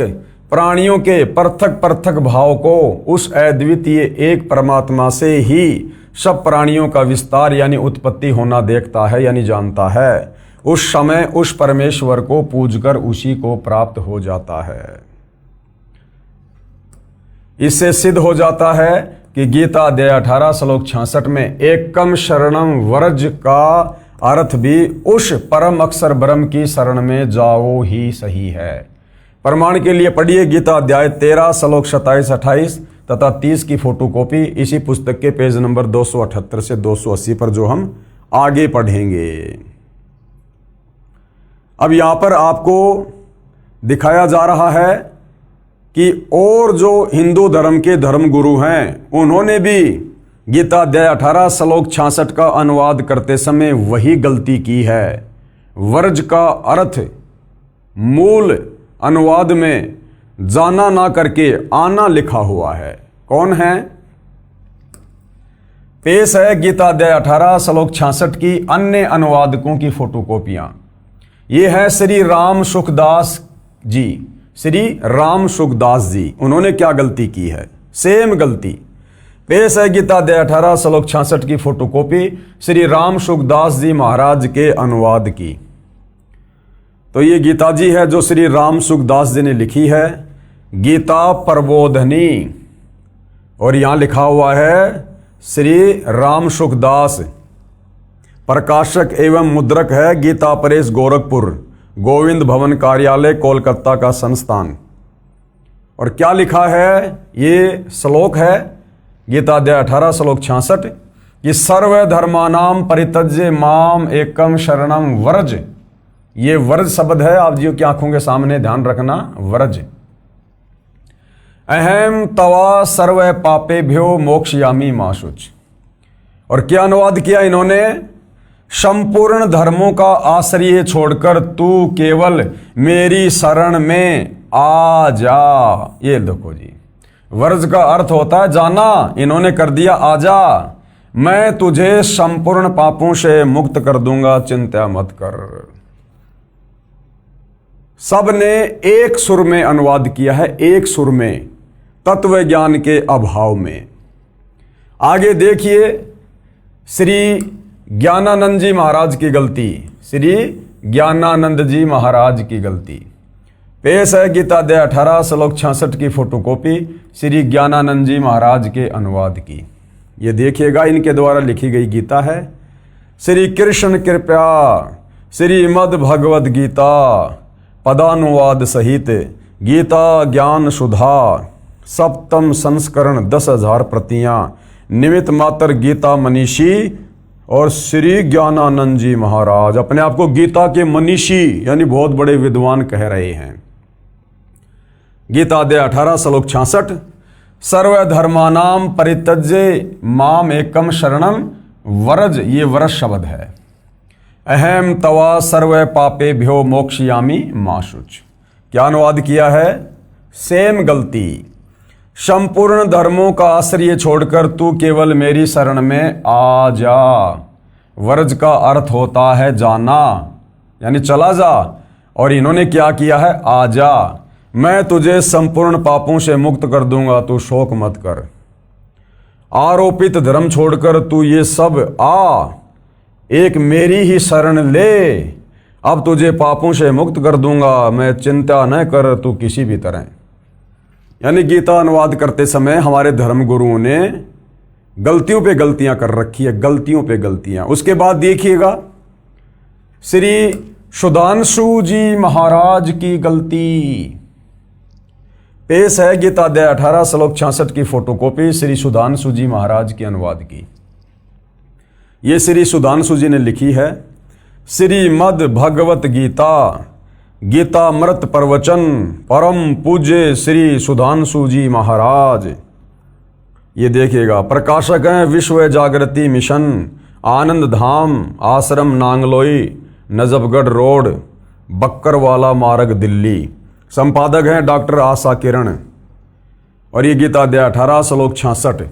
प्राणियों के पृथक पृथक भाव को उस अद्वितीय एक परमात्मा से ही सब प्राणियों का विस्तार यानी उत्पत्ति होना देखता है यानी जानता है, उस समय उस परमेश्वर को पूजकर उसी को प्राप्त हो जाता है। इससे सिद्ध हो जाता है कि गीता अध्याय 18 श्लोक 66 में एकम शरणम व्रज का अर्थ भी उस परम अक्षर ब्रह्म की शरण में जाओ ही सही है। प्रमाण के लिए पढ़िए गीता अध्याय 13 श्लोक 27-28 तथा 30 की फोटोकॉपी इसी पुस्तक के पेज नंबर 278 से 280 पर, जो हम आगे पढ़ेंगे। अब यहां पर आपको दिखाया जा रहा है कि और जो हिंदू धर्म के धर्मगुरु हैं उन्होंने भी गीता अध्याय 18 श्लोक 66 का अनुवाद करते समय वही गलती की है। वर्ज का अर्थ मूल अनुवाद में जाना ना करके आना लिखा हुआ है। कौन है? पेश है गीता अध्याय 18 श्लोक 66 की अन्य अनुवादकों की फोटोकॉपियां। ये है श्री राम सुखदास जी। श्री राम सुखदास जी, उन्होंने क्या गलती की है? सेम गलती। पेश है गीता अध्याय 18 श्लोक 66 की फोटोकॉपी श्री राम सुखदास जी महाराज के अनुवाद की। तो ये गीता जी है जो श्री राम सुखदास जी ने लिखी है, गीता प्रबोधनी, और यहां लिखा हुआ है श्री राम सुखदास। प्रकाशक एवं मुद्रक है गीता प्रेस गोरखपुर, गोविंद भवन कार्यालय कोलकाता का संस्थान। और क्या लिखा है? ये श्लोक है गीता अध्याय 18 श्लोक 66 कि सर्व धर्मानाम परित्यज्य माम एकम शरणम व्रज। ये व्रज शब्द है, आप जी की आंखों के सामने ध्यान रखना, व्रज। अहम तवा सर्व पापेभ्यो मोक्षयामी माशुच। और क्या अनुवाद किया इन्होंने? संपूर्ण धर्मों का आश्रय छोड़कर तू केवल मेरी शरण में आ जा। ये देखो जी, वर्ज का अर्थ होता है जाना, इन्होंने कर दिया आजा। मैं तुझे संपूर्ण पापों से मुक्त कर दूंगा, चिंता मत कर। सब ने एक सुर में अनुवाद किया है, एक सुर में, तत्व ज्ञान के अभाव में। आगे देखिए श्री ज्ञानानंद जी महाराज की गलती। श्री ज्ञानानंद जी महाराज की गलती। पेश है गीता अध्याय 18 श्लोक 66 की फोटोकॉपी श्री ज्ञानानंद जी महाराज के अनुवाद की। ये देखिएगा, इनके द्वारा लिखी गई गीता है। श्री कृष्ण कृपया श्रीमद् भगवद गीता पदानुवाद सहित गीता ज्ञान सुधा सप्तम संस्करण 10,000 प्रतियां निमित्त मात्र गीता मनीषी और श्री ज्ञानानंद जी महाराज अपने आप को गीता के मनीषी यानी बहुत बड़े विद्वान कह रहे हैं। गीता अध्याय 18 श्लोक 66 सर्वधर्मानाम परित्यज्य माम एकम शरणम व्रज। ये व्रज शब्द है। अहम तवा सर्व पापेभ्यो मोक्षयामी माशुच। क्या अनुवाद किया है? सेम गलती। संपूर्ण धर्मों का आश्रय छोड़कर तू केवल मेरी शरण में आ जा। वर्ज का अर्थ होता है जाना, यानी चला जा। और इन्होंने क्या किया है? आ जा, मैं तुझे संपूर्ण पापों से मुक्त कर दूंगा, तू शोक मत कर। आरोपित धर्म छोड़कर तू ये सब आ, एक मेरी ही शरण ले, अब तुझे पापों से मुक्त कर दूंगा, मैं चिंता न कर तू किसी भी तरह। यानी गीता अनुवाद करते समय हमारे धर्म गुरुओं ने गलतियों पे गलतियां कर रखी है, गलतियों पे गलतियां। उसके बाद देखिएगा श्री सुधांशु जी महाराज की गलती। पेश है गीता अध्याय 18 श्लोक 66 की फोटोकॉपी श्री सुधांशु जी महाराज के अनुवाद की। ये श्री सुधांशु जी ने लिखी है श्रीमद् भगवत गीता गीतामृत प्रवचन परम पूज्य श्री सुधांशु जी महाराज। ये देखिएगा, प्रकाशक हैं विश्व जागृति मिशन, आनंद धाम, आश्रम नांगलोई, नजफगढ़ रोड, बक्करवाला मार्ग, दिल्ली। संपादक हैं डॉक्टर आशा किरण। और ये गीता अध्याय 18 श्लोक 66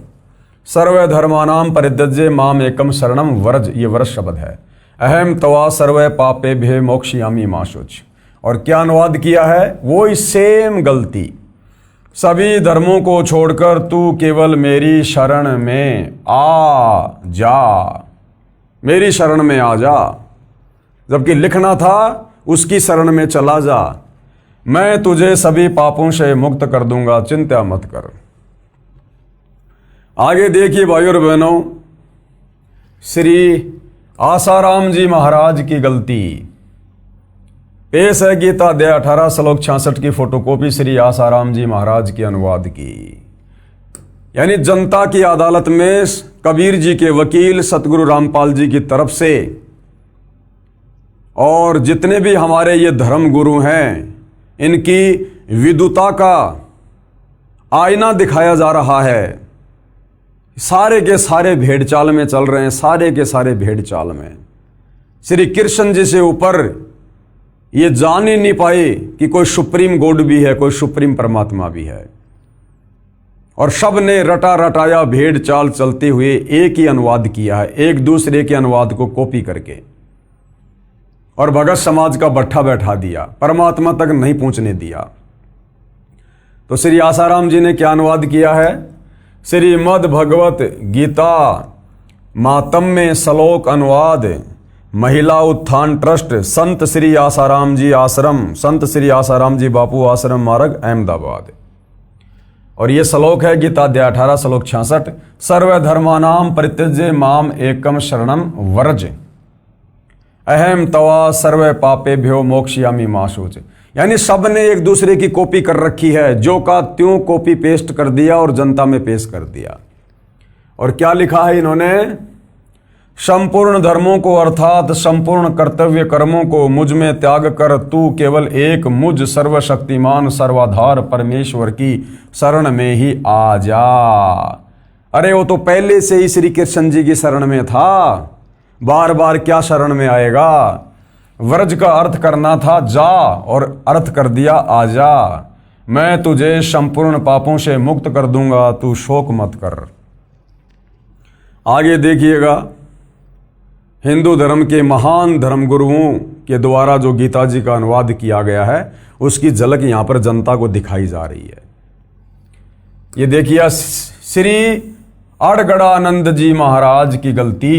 सर्वधर्मानाम परित्यज्य माम एकम शरणम व्रज। ये व्रज शब्द है। अहम तवा सर्व पापेभ्यो मोक्षयामी माशुच। और क्या अनुवाद किया है? वो ही सेम गलती। सभी धर्मों को छोड़कर तू केवल मेरी शरण में आ जा, मेरी शरण में आ जा। जबकि लिखना था उसकी शरण में चला जा, मैं तुझे सभी पापों से मुक्त कर दूंगा, चिंता मत कर। आगे देखिए भाइयों और बहनों, श्री आसाराम जी महाराज की गलती। पेश है गीता अध्याय 18 श्लोक 66 की फोटोकॉपी श्री आसाराम जी महाराज के अनुवाद की। यानी जनता की अदालत में कबीर जी के वकील सतगुरु रामपाल जी की तरफ से और जितने भी हमारे ये धर्म गुरु हैं, इनकी विद्वता का आईना दिखाया जा रहा है। सारे के सारे भेड़ चाल में चल रहे हैं, सारे के सारे भेड़ चाल में। श्री कृष्ण जी से ऊपर ये जान ही नहीं पाए कि कोई सुप्रीम गॉड भी है, कोई सुप्रीम परमात्मा भी है। और सब ने रटा रटाया भेड़ चाल चलते हुए एक ही अनुवाद किया है, एक दूसरे के अनुवाद को कॉपी करके, और भगत समाज का भट्ठा बैठा दिया, परमात्मा तक नहीं पहुंचने दिया। तो श्री आसाराम जी ने क्या अनुवाद किया है? श्रीमद् भगवत गीता मातम्य श्लोक अनुवाद, महिला उत्थान ट्रस्ट, संत श्री आसाराम जी आश्रम, संत श्री आसाराम जी बापू आश्रम मार्ग, अहमदाबाद। और ये श्लोक है गीता अध्याय 18 श्लोक 66, सर्वधर्मानाम परित्यज्य माम एकम शरणम व्रज, अहम तवा सर्व पापेभ्यो मोक्षयामि मा शुच। यानी सब ने एक दूसरे की कॉपी कर रखी है, जो का त्यों कॉपी पेस्ट कर दिया और जनता में पेश कर दिया। और क्या लिखा है इन्होंने? संपूर्ण धर्मों को अर्थात संपूर्ण कर्तव्य कर्मों को मुझ में त्याग कर तू केवल एक मुझ सर्वशक्तिमान सर्वाधार परमेश्वर की शरण में ही आ जा। अरे वो तो पहले से ही श्री कृष्ण जी की शरण में था, बार बार क्या शरण में आएगा? व्रज का अर्थ करना था जा, और अर्थ कर दिया आ जा। मैं तुझे संपूर्ण पापों से मुक्त कर दूंगा, तू शोक मत कर। आगे देखिएगा, हिंदू धर्म के महान धर्मगुरुओं के द्वारा जो गीता जी का अनुवाद किया गया है, उसकी झलक यहां पर जनता को दिखाई जा रही है। ये देखिए, श्री अड़गड़ानंद जी महाराज की गलती।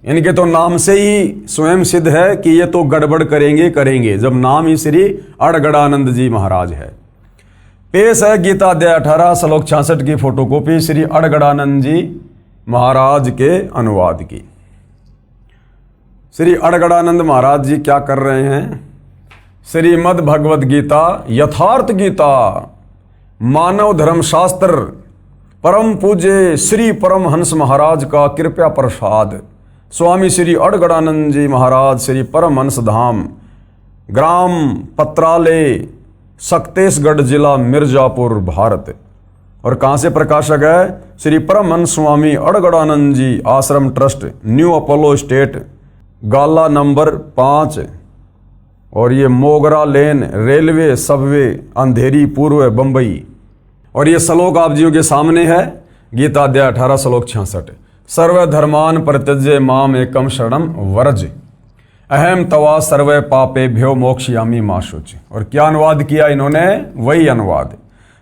इनके तो नाम से ही स्वयं सिद्ध है कि ये तो गड़बड़ करेंगे, जब नाम ही श्री अड़गड़ानंद जी महाराज है। पेश है गीता अध्याय 18 श्लोक 66 की फोटोकॉपी श्री अड़गड़ानंद जी महाराज के अनुवाद की। श्री अड़गड़ानंद महाराज जी क्या कर रहे हैं? श्रीमद् भगवद गीता यथार्थ गीता मानव धर्मशास्त्र परम पूज्य श्री परमहंस महाराज का कृपया प्रसाद, स्वामी श्री अड़गड़ानंद जी महाराज, श्री परमहंस धाम, ग्राम पत्रालय, सक्तेशगढ़ जिला, मिर्जापुर, भारत। और कहाँ से प्रकाशक है? श्री परमहंस स्वामी अड़गड़ानंद जी आश्रम ट्रस्ट, न्यू अपोलो स्टेट, गाला नंबर 5, और ये मोगरा लेन, रेलवे सबवे, अंधेरी पूर्व, बंबई। और ये श्लोक आप जियों के सामने है, गीता अध्याय 18 श्लोक 66, सर्वधर्मान परित्यज्य माम एकम शरणम व्रज, अहम तवा सर्व पापेभ्यो मोक्षयामि मा शुच। और क्या अनुवाद किया इन्होंने? वही अनुवाद,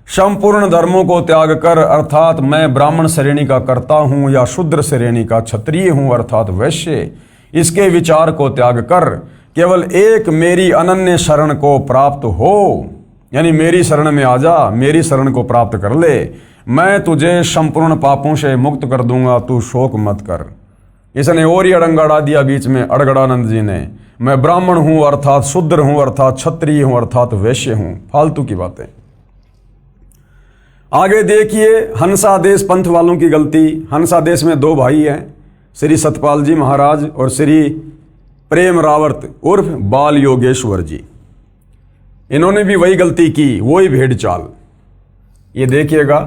संपूर्ण धर्मों को त्याग कर, अर्थात मैं ब्राह्मण श्रेणी का करता हूं या शूद्र श्रेणी का क्षत्रिय हूं अर्थात वैश्य, इसके विचार को त्याग कर केवल एक मेरी अनन्य शरण को प्राप्त हो, यानी मेरी शरण में आ जा, मेरी शरण को प्राप्त कर ले, मैं तुझे संपूर्ण पापों से मुक्त कर दूंगा, तू शोक मत कर। इसने और ही अड़ंगा अड़ा दिया बीच में अड़गड़ानंद जी ने, मैं ब्राह्मण हूं अर्थात शूद्र हूं अर्थात क्षत्रिय हूं अर्थात वैश्य हूं, फालतू की बातें। आगे देखिए, हंसादेश पंथ वालों की गलती। हंसादेश में दो भाई हैं, श्री सतपाल जी महाराज और श्री प्रेम रावर्त उर्फ बाल योगेश्वर जी। इन्होंने भी वही गलती की, वही भेड़ चाल। ये देखिएगा,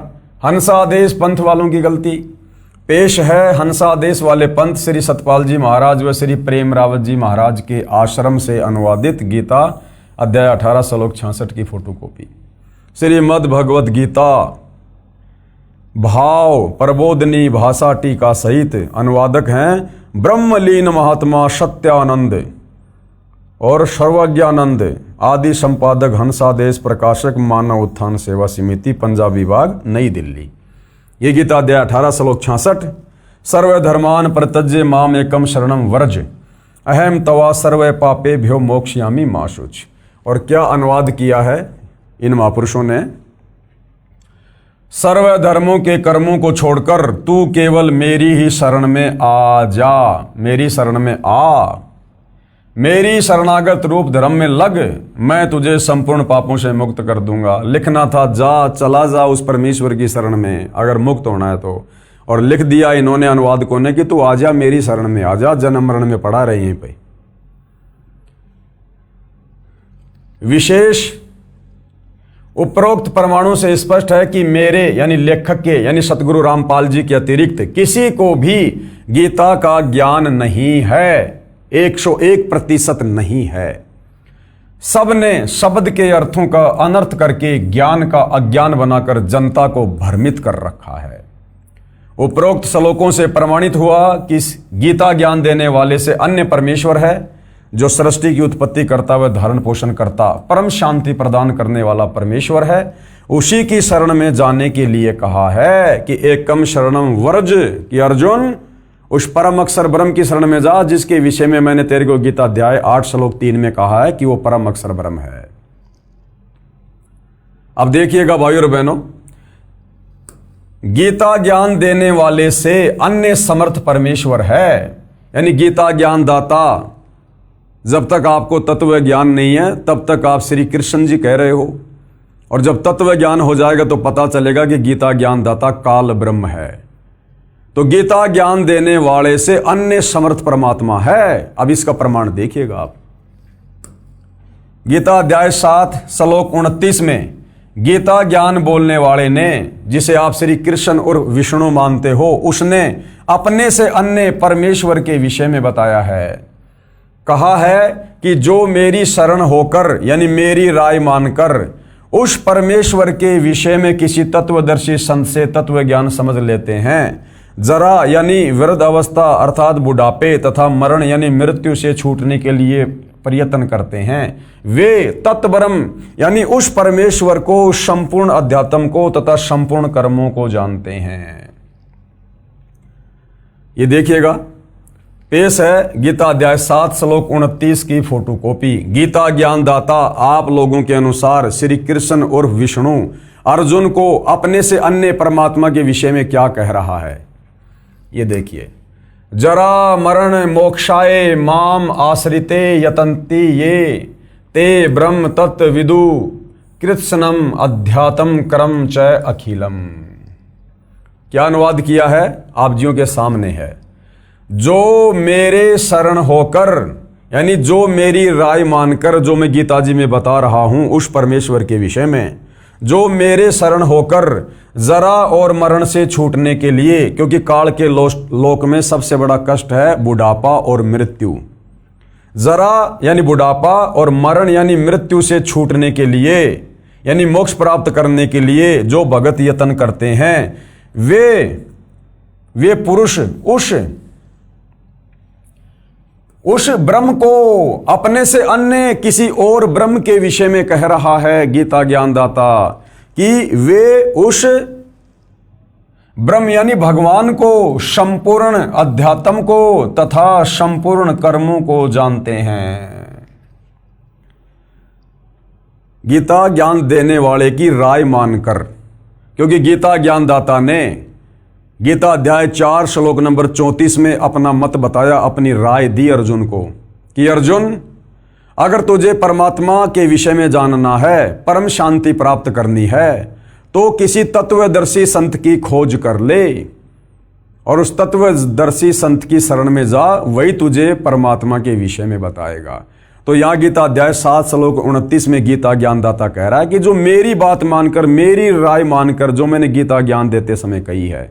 हंसादेश पंथ वालों की गलती। पेश है हंसादेश वाले पंथ श्री सतपाल जी महाराज व श्री प्रेम रावत जी महाराज के आश्रम से अनुवादित गीता अध्याय 18 श्लोक 66 की फोटोकॉपी। श्रीमद् भगवद गीता भाव प्रबोधनी भाषा टीका सहित। अनुवादक हैं ब्रह्मलीन महात्मा सत्यानंद और सर्वज्ञानंद। आदि संपादक हंसादेश, प्रकाशक मानव उत्थान सेवा समिति, पंजाब विभाग, नई दिल्ली। ये गीता अध्याय 18 श्लोक 66, सर्वधर्मान परित्यज्य माम एकम शरणम व्रज, अहम तवा सर्व पापे भ्यो मोक्षयामी मा शुच। और क्या अनुवाद किया है इन महापुरुषों ने? सर्व धर्मों के कर्मों को छोड़कर तू केवल मेरी ही शरण में आ जा, मेरी शरण में आ, मेरी शरणागत रूप धर्म में लग, मैं तुझे संपूर्ण पापों से मुक्त कर दूंगा। लिखना था जा, चला जा उस परमेश्वर की शरण में अगर मुक्त होना है तो, और लिख दिया इन्होंने अनुवादकों ने कि तू आ जा मेरी शरण में, आ जा, जन्म मरण में पड़ा रहे यहीं पे। विशेष उपरोक्त प्रमाणों से स्पष्ट है कि मेरे यानी लेखक के यानी सतगुरु रामपाल जी के अतिरिक्त किसी को भी गीता का ज्ञान नहीं है, 101% नहीं है। सबने शब्द के अर्थों का अनर्थ करके ज्ञान का अज्ञान बनाकर जनता को भ्रमित कर रखा है। उपरोक्त श्लोकों से प्रमाणित हुआ कि गीता ज्ञान देने वाले से अन्य परमेश्वर है, जो सृष्टि की उत्पत्ति करता व धारण पोषण करता परम शांति प्रदान करने वाला परमेश्वर है। उसी की शरण में जाने के लिए कहा है कि एकम शरणम व्रज, कि अर्जुन उस परम अक्षर ब्रह्म की शरण में जा, जिसके विषय में मैंने तेरे को गीता अध्याय 8 श्लोक 3 में कहा है कि वो परम अक्षर ब्रह्म है। अब देखिएगा भाइयों और बहनों, गीता ज्ञान देने वाले से अन्य समर्थ परमेश्वर है, यानी गीता ज्ञान दाता। जब तक आपको तत्व ज्ञान नहीं है तब तक आप श्री कृष्ण जी कह रहे हो, और जब तत्व ज्ञान हो जाएगा तो पता चलेगा कि गीता ज्ञान दाता काल ब्रह्म है। तो गीता ज्ञान देने वाले से अन्य समर्थ परमात्मा है। अब इसका प्रमाण देखिएगा आप। गीता अध्याय 7 श्लोक 29 में गीता ज्ञान बोलने वाले ने, जिसे आप श्री कृष्ण और विष्णु मानते हो, उसने अपने से अन्य परमेश्वर के विषय में बताया है। कहा है कि जो मेरी शरण होकर यानी मेरी राय मानकर उस परमेश्वर के विषय में किसी तत्वदर्शी संत से तत्व ज्ञान समझ लेते हैं, जरा यानी वृद्ध अवस्था अर्थात बुढ़ापे तथा मरण यानी मृत्यु से छूटने के लिए प्रयत्न करते हैं, वे तत्ब्रह्म यानी उस परमेश्वर को, संपूर्ण अध्यात्म को तथा संपूर्ण कर्मों को जानते हैं। ये देखिएगा, पेश है गीता अध्याय 7 श्लोक 29 की फोटोकॉपी। गीता ज्ञान दाता आप लोगों के अनुसार श्री कृष्ण और विष्णु अर्जुन को अपने से अन्य परमात्मा के विषय में क्या कह रहा है। ये देखिए, जरा मरण मोक्षाय माम आश्रिते यतन्ति ये ते ब्रह्म तत्व विदु कृत्स्नम अध्यात्म करम च अखिलम। क्या अनुवाद किया है आप जियों के सामने है। जो मेरे शरण होकर यानी जो मेरी राय मानकर, जो मैं गीता जी में बता रहा हूं उस परमेश्वर के विषय में, जो मेरे शरण होकर जरा और मरण से छूटने के लिए, क्योंकि काल के लोक में सबसे बड़ा कष्ट है बुढ़ापा और मृत्यु। जरा यानी बुढ़ापा और मरण यानी मृत्यु से छूटने के लिए यानी मोक्ष प्राप्त करने के लिए जो भगत यत्न करते हैं, वे पुरुष उस ब्रह्म को अपने से अन्य किसी और ब्रह्म के विषय में कह रहा है गीता ज्ञानदाता, कि वे उस ब्रह्म यानी भगवान को, संपूर्ण अध्यात्म को तथा संपूर्ण कर्मों को जानते हैं। गीता ज्ञान देने वाले की राय मानकर, क्योंकि गीता ज्ञानदाता ने गीता अध्याय 4 श्लोक नंबर 34 में अपना मत बताया, अपनी राय दी अर्जुन को कि अर्जुन, अगर तुझे परमात्मा के विषय में जानना है, परम शांति प्राप्त करनी है, तो किसी तत्वदर्शी संत की खोज कर ले और उस तत्वदर्शी संत की शरण में जा, वही तुझे परमात्मा के विषय में बताएगा। तो यहाँ गीता अध्याय 7 श्लोक 29 में गीता ज्ञानदाता कह रहा है कि जो मेरी बात मानकर, मेरी राय मानकर, जो मैंने गीता ज्ञान देते समय कही है,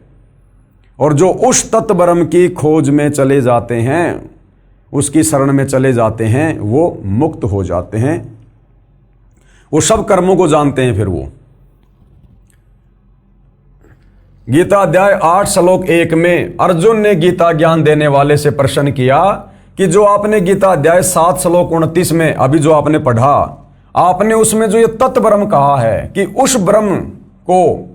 और जो उस तत्व ब्रह्म की खोज में चले जाते हैं, उसकी शरण में चले जाते हैं, वो मुक्त हो जाते हैं, वो सब कर्मों को जानते हैं। फिर वो गीता अध्याय 8 श्लोक 1 में अर्जुन ने गीता ज्ञान देने वाले से प्रश्न किया कि जो आपने गीता अध्याय 7 श्लोक 29 में अभी जो आपने पढ़ा, आपने उसमें जो ये तत्व ब्रह्म कहा है कि उस ब्रह्म को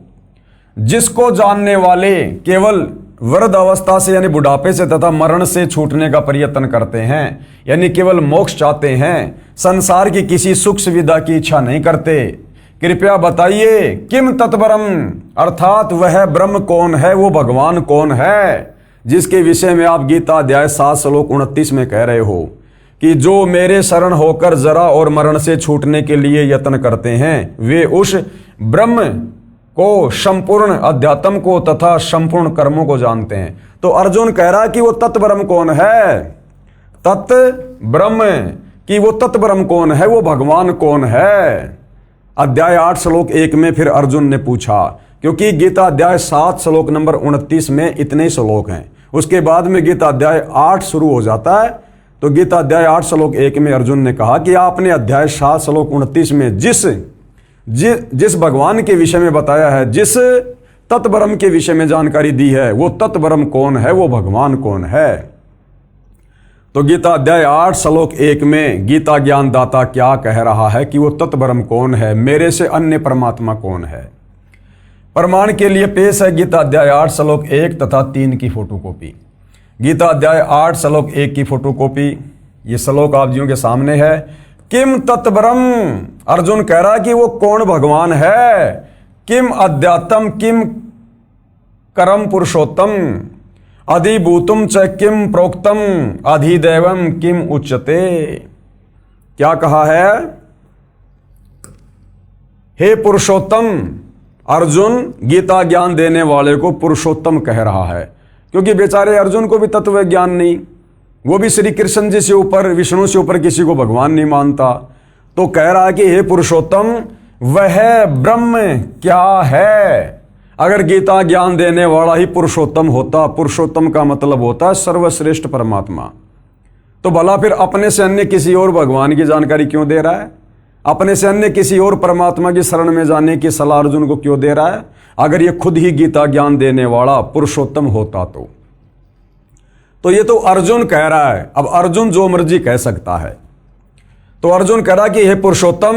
जिसको जानने वाले केवल वृद्ध अवस्था से यानी बुढ़ापे से तथा मरण से छूटने का प्रयत्न करते हैं, यानी केवल मोक्ष चाहते हैं, संसार की किसी सुख सुविधा की इच्छा नहीं करते, कृपया बताइए किम तत्परम, अर्थात वह ब्रह्म कौन है, वो भगवान कौन है, जिसके विषय में आप गीता अध्याय 7 श्लोक 29 में कह रहे हो कि जो मेरे शरण होकर जरा और मरण से छूटने के लिए यत्न करते हैं, वे उस ब्रह्म को, संपूर्ण अध्यात्म को तथा संपूर्ण कर्मों को जानते हैं। तो अर्जुन कह रहा है कि वो तत्व ब्रह्म कौन है, तत्व ब्रह्म, कि वो तत्व ब्रह्म कौन है, वो भगवान कौन है। अध्याय 8 श्लोक 1 में फिर अर्जुन ने पूछा, क्योंकि गीता अध्याय 7 श्लोक नंबर 29 में इतने श्लोक हैं, उसके बाद में गीता अध्याय 8 शुरू हो जाता है। तो गीता अध्याय 8 श्लोक 1 में अर्जुन ने कहा कि आपने अध्याय 7 श्लोक 29 में जिस भगवान के विषय में बताया है, जिस तत्ब्रह्म के विषय में जानकारी दी है, वो तत्ब्रह्म कौन है, वो भगवान कौन है। तो गीता अध्याय 8 श्लोक 1 में गीता ज्ञानदाता क्या कह रहा है कि वो तत्ब्रह्म कौन है, मेरे से अन्य परमात्मा कौन है। प्रमाण के लिए पेश है गीता अध्याय 8 श्लोक 1 तथा 3 की फोटोकॉपी। गीता अध्याय 8 श्लोक 1 की फोटोकॉपी, ये श्लोक आप जियों के सामने है। किम तत्ब्रह्म, अर्जुन कह रहा है कि वो कौन भगवान है। किम अध्यात्म, किम करम पुरुषोत्तम, अधिभूतम च किम प्रोक्तम, अधिदैवम किम उच्यते। क्या कहा है, हे पुरुषोत्तम। अर्जुन गीता ज्ञान देने वाले को पुरुषोत्तम कह रहा है, क्योंकि बेचारे अर्जुन को भी तत्व ज्ञान नहीं, वो भी श्री कृष्ण जी से ऊपर, विष्णु से ऊपर किसी को भगवान नहीं मानता। तो कह रहा है कि हे पुरुषोत्तम, वह ब्रह्म क्या है। अगर गीता ज्ञान देने वाला ही पुरुषोत्तम होता, पुरुषोत्तम का मतलब होता है सर्वश्रेष्ठ परमात्मा, तो भला फिर अपने से अन्य किसी और भगवान की जानकारी क्यों दे रहा है, अपने से अन्य किसी और परमात्मा की शरण में जाने की सलाह अर्जुन को क्यों दे रहा है, अगर ये खुद ही गीता ज्ञान देने वाला पुरुषोत्तम होता तो ये तो अर्जुन कह रहा है। अब अर्जुन जो मर्जी कह सकता है। तो अर्जुन कह रहा कि हे पुरुषोत्तम,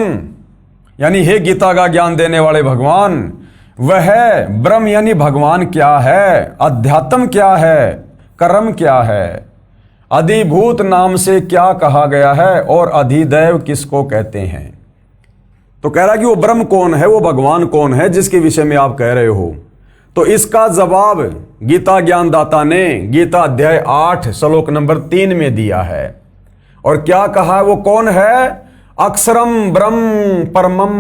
यानी हे गीता का ज्ञान देने वाले भगवान, वह ब्रह्म यानी भगवान क्या है, अध्यात्म क्या है, कर्म क्या है, अधिभूत नाम से क्या कहा गया है, और अधिदैव किसको कहते हैं। तो कह रहा कि वो ब्रह्म कौन है, वो भगवान कौन है, जिसके विषय में आप कह रहे हो। तो इसका जवाब गीता ज्ञानदाता ने गीता अध्याय 8 श्लोक नंबर 3 में दिया है। और क्या कहा है, वो कौन है, अक्षरम ब्रह्म परमम,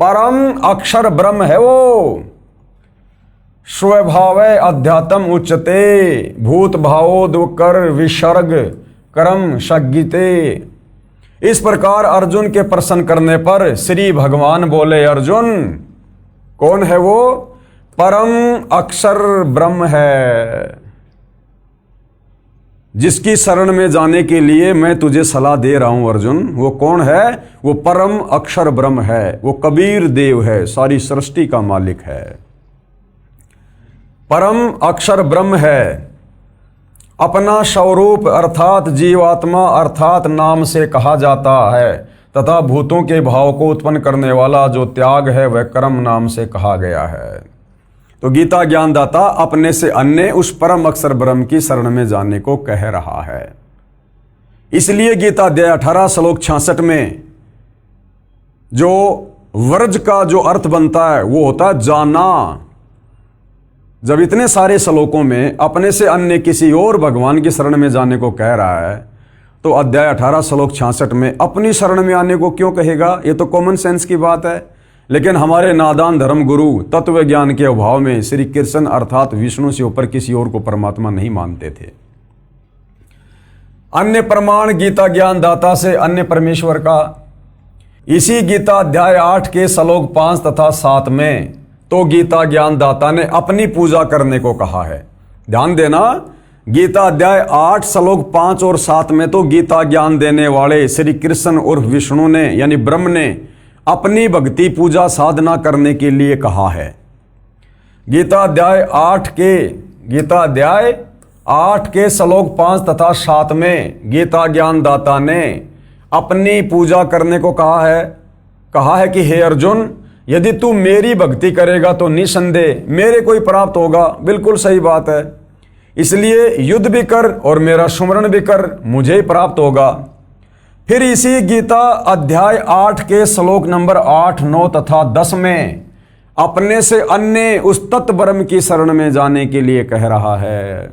परम अक्षर ब्रह्म है वो। स्वभाव अध्यात्म उच्चते, भूत भावोद्कर विसर्ग कर्म सज्ञिते। इस प्रकार अर्जुन के प्रश्न करने पर श्री भगवान बोले, अर्जुन कौन है वो, परम अक्षर ब्रह्म है, जिसकी शरण में जाने के लिए मैं तुझे सलाह दे रहा हूं अर्जुन। वो कौन है, वो परम अक्षर ब्रह्म है, वो कबीर देव है, सारी सृष्टि का मालिक है। परम अक्षर ब्रह्म है, अपना स्वरूप अर्थात जीवात्मा अर्थात नाम से कहा जाता है, तथा भूतों के भाव को उत्पन्न करने वाला जो त्याग है वह कर्म नाम से कहा गया है। तो गीता ज्ञानदाता अपने से अन्य उस परम अक्षर ब्रह्म की शरण में जाने को कह रहा है। इसलिए गीता अध्याय 18 श्लोक 66 में जो वर्ज का जो अर्थ बनता है वो होता है जाना। जब इतने सारे श्लोकों में अपने से अन्य किसी और भगवान की शरण में जाने को कह रहा है, तो अध्याय 18 श्लोक 66 में अपनी शरण में आने को क्यों कहेगा। ये तो कॉमन सेंस की बात है। लेकिन हमारे नादान धर्म गुरु तत्व ज्ञान के अभाव में श्री कृष्ण अर्थात विष्णु से ऊपर किसी और को परमात्मा नहीं मानते थे। अन्य प्रमाण गीता ज्ञानदाता से अन्य परमेश्वर का, इसी गीता अध्याय 8 के श्लोक 5 तथा 7 में तो गीता ज्ञानदाता ने अपनी पूजा करने को कहा है। ध्यान देना, गीता अध्याय 8 श्लोक 5 और 7 में तो गीता ज्ञान देने वाले श्री कृष्ण और विष्णु ने यानी ब्रह्म ने अपनी भक्ति पूजा साधना करने के लिए कहा है। गीता अध्याय 8 के श्लोक 5 तथा 7 में गीता ज्ञानदाता ने अपनी पूजा करने को कहा है कि हे अर्जुन, यदि तू मेरी भक्ति करेगा तो निसंदेह मेरे को ही प्राप्त होगा। बिल्कुल सही बात है। इसलिए युद्ध भी कर और मेरा सुमरण भी कर, मुझे ही प्राप्त होगा। फिर इसी गीता अध्याय 8 के श्लोक नंबर 8, 9 तथा 10 में अपने से अन्य उस तत्व ब्रह्म की शरण में जाने के लिए कह रहा है।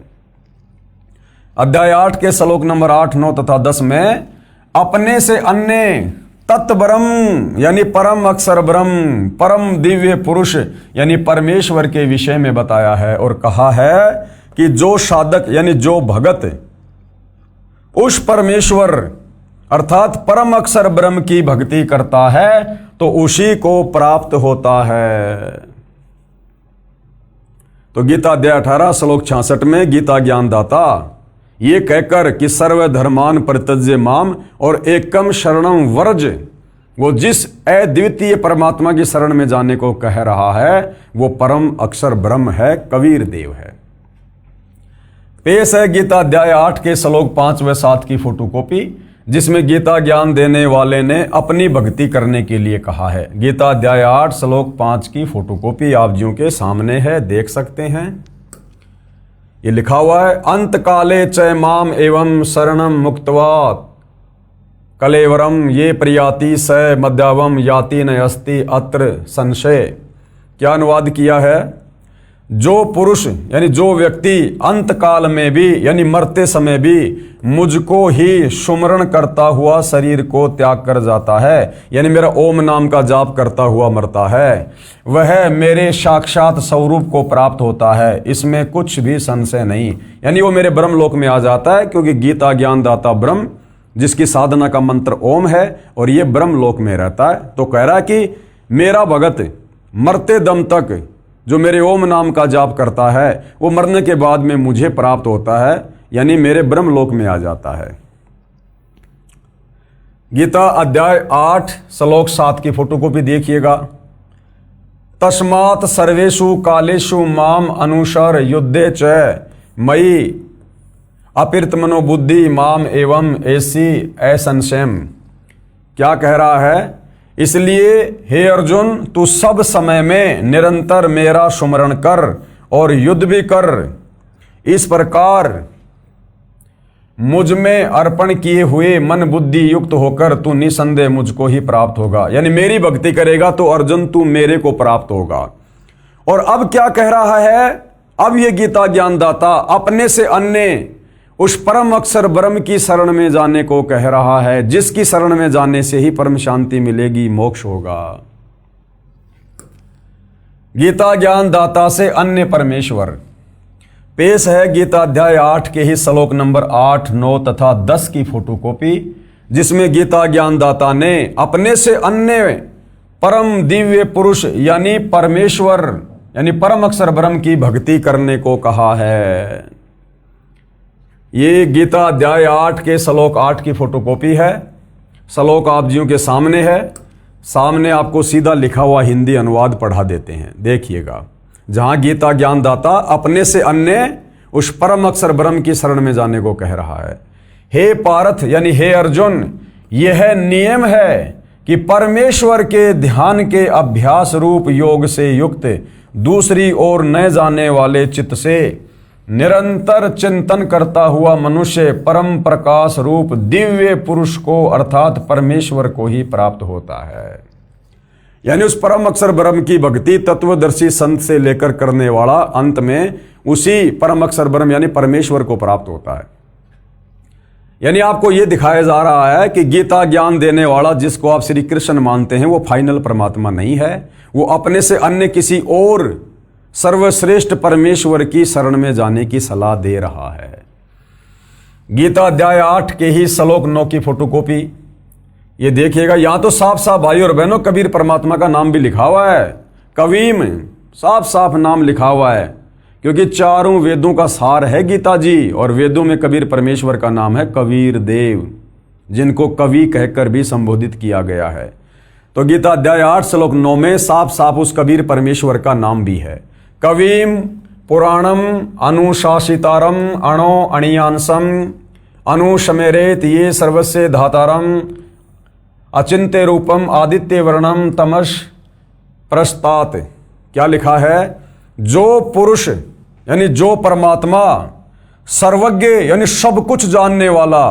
अध्याय 8 के श्लोक नंबर 8, 9 तथा 10 में अपने से अन्य तत्व ब्रह्म यानी परम अक्षर ब्रह्म, परम दिव्य पुरुष यानी परमेश्वर के विषय में बताया है और कहा है कि जो साधक यानी जो भगत उस परमेश्वर अर्थात परम अक्षर ब्रह्म की भक्ति करता है तो उसी को प्राप्त होता है। तो गीता अध्याय 18 श्लोक 66 में गीता ज्ञानदाता ये कहकर कि सर्वधर्मान परित्यज्य माम और एकम शरणम वर्ज, वो जिस अद्वितीय परमात्मा की शरण में जाने को कह रहा है वो परम अक्षर ब्रह्म है, कबीर देव है। पेश है गीता अध्याय 8 के श्लोक 5 व 7 की फोटोकॉपी, जिसमें गीता ज्ञान देने वाले ने अपनी भक्ति करने के लिए कहा है। गीता अध्याय 8 श्लोक 5 की फोटोकॉपी आप जियों के सामने है, देख सकते हैं। ये लिखा हुआ है, अंत काले च माम एवं शरणम मुक्त्वा कलेवरम ये प्रयाति स मध्यावम याति न अस्ति अत्र संशय। क्या अनुवाद किया है? जो पुरुष यानी जो व्यक्ति अंत काल में भी यानी मरते समय भी मुझको ही सुमरण करता हुआ शरीर को त्याग कर जाता है, यानी मेरा ओम नाम का जाप करता हुआ मरता है, वह मेरे साक्षात स्वरूप को प्राप्त होता है, इसमें कुछ भी संशय नहीं। यानी वो मेरे ब्रह्मलोक में आ जाता है, क्योंकि गीता ज्ञानदाता ब्रह्म जिसकी साधना का मंत्र ओम है और ये ब्रह्मलोक में रहता है। तो कह रहा है कि मेरा भगत मरते दम तक जो मेरे ओम नाम का जाप करता है वो मरने के बाद में मुझे प्राप्त होता है, यानी मेरे ब्रह्मलोक में आ जाता है। गीता अध्याय 8 श्लोक 7 की फोटोकॉपी देखिएगा। तस्मात् सर्वेषु कालेषु माम अनुसर युद्धे च मयि अपिर्त मनोबुद्धि माम एवं ऐसी असंशयम। क्या कह रहा है? इसलिए हे अर्जुन, तू सब समय में निरंतर मेरा सुमरण कर और युद्ध भी कर। इस प्रकार मुझ में अर्पण किए हुए मन बुद्धि युक्त होकर तू निसंदेह मुझको ही प्राप्त होगा। यानी मेरी भक्ति करेगा तो अर्जुन तू मेरे को प्राप्त होगा। और अब क्या कह रहा है? अब ये गीता ज्ञानदाता अपने से अन्य उस परम अक्षर ब्रह्म की शरण में जाने को कह रहा है, जिसकी शरण में जाने से ही परम शांति मिलेगी, मोक्ष होगा। गीता ज्ञानदाता से अन्य परमेश्वर। पेश है गीता अध्याय 8 के ही श्लोक नंबर 8, 9 तथा 10 की फोटोकॉपी, जिसमें गीता ज्ञानदाता ने अपने से अन्य परम दिव्य पुरुष यानी परमेश्वर यानी परम अक्षर ब्रह्म की भक्ति करने को कहा है। ये गीता अध्याय 8 के श्लोक 8 की फोटोकॉपी है। श्लोक आप जियों के सामने है। सामने आपको सीधा लिखा हुआ हिंदी अनुवाद पढ़ा देते हैं, देखिएगा। जहां गीता ज्ञानदाता अपने से अन्य उस परम अक्षर ब्रह्म की शरण में जाने को कह रहा है। हे पार्थ यानी हे अर्जुन, यह नियम है कि परमेश्वर के ध्यान के अभ्यास रूप योग से युक्त दूसरी ओर न जाने वाले चित्त से निरंतर चिंतन करता हुआ मनुष्य परम प्रकाश रूप दिव्य पुरुष को अर्थात परमेश्वर को ही प्राप्त होता है। यानी उस परम अक्षर ब्रह्म की भक्ति तत्वदर्शी संत से लेकर करने वाला अंत में उसी परम अक्षर ब्रह्म यानी परमेश्वर को प्राप्त होता है। यानी आपको यह दिखाया जा रहा है कि गीता ज्ञान देने वाला जिसको आप श्री कृष्ण मानते हैं वो फाइनल परमात्मा नहीं है, वो अपने से अन्य किसी और सर्वश्रेष्ठ परमेश्वर की शरण में जाने की सलाह दे रहा है। गीता अध्याय 8 के ही श्लोक 9 की फोटोकॉपी ये देखिएगा। यहां तो साफ साफ भाई और बहनों कबीर परमात्मा का नाम भी लिखा हुआ है। कवीम साफ साफ नाम लिखा हुआ है, क्योंकि चारों वेदों का सार है गीता जी, और वेदों में कबीर परमेश्वर का नाम है कबीर देव, जिनको कवि कहकर भी संबोधित किया गया है। तो गीता अध्याय 8 श्लोक 9 में साफ साफ उस कबीर परमेश्वर का नाम भी है। कवीम पुराणम अनुशासितारम अणो अणियांसम अनुशमेरेत ये सर्वस्य धातारम अचिंत्य रूपम आदित्य वर्णम तमस प्रस्तात। क्या लिखा है? जो पुरुष यानी जो परमात्मा सर्वज्ञ यानी सब कुछ जानने वाला।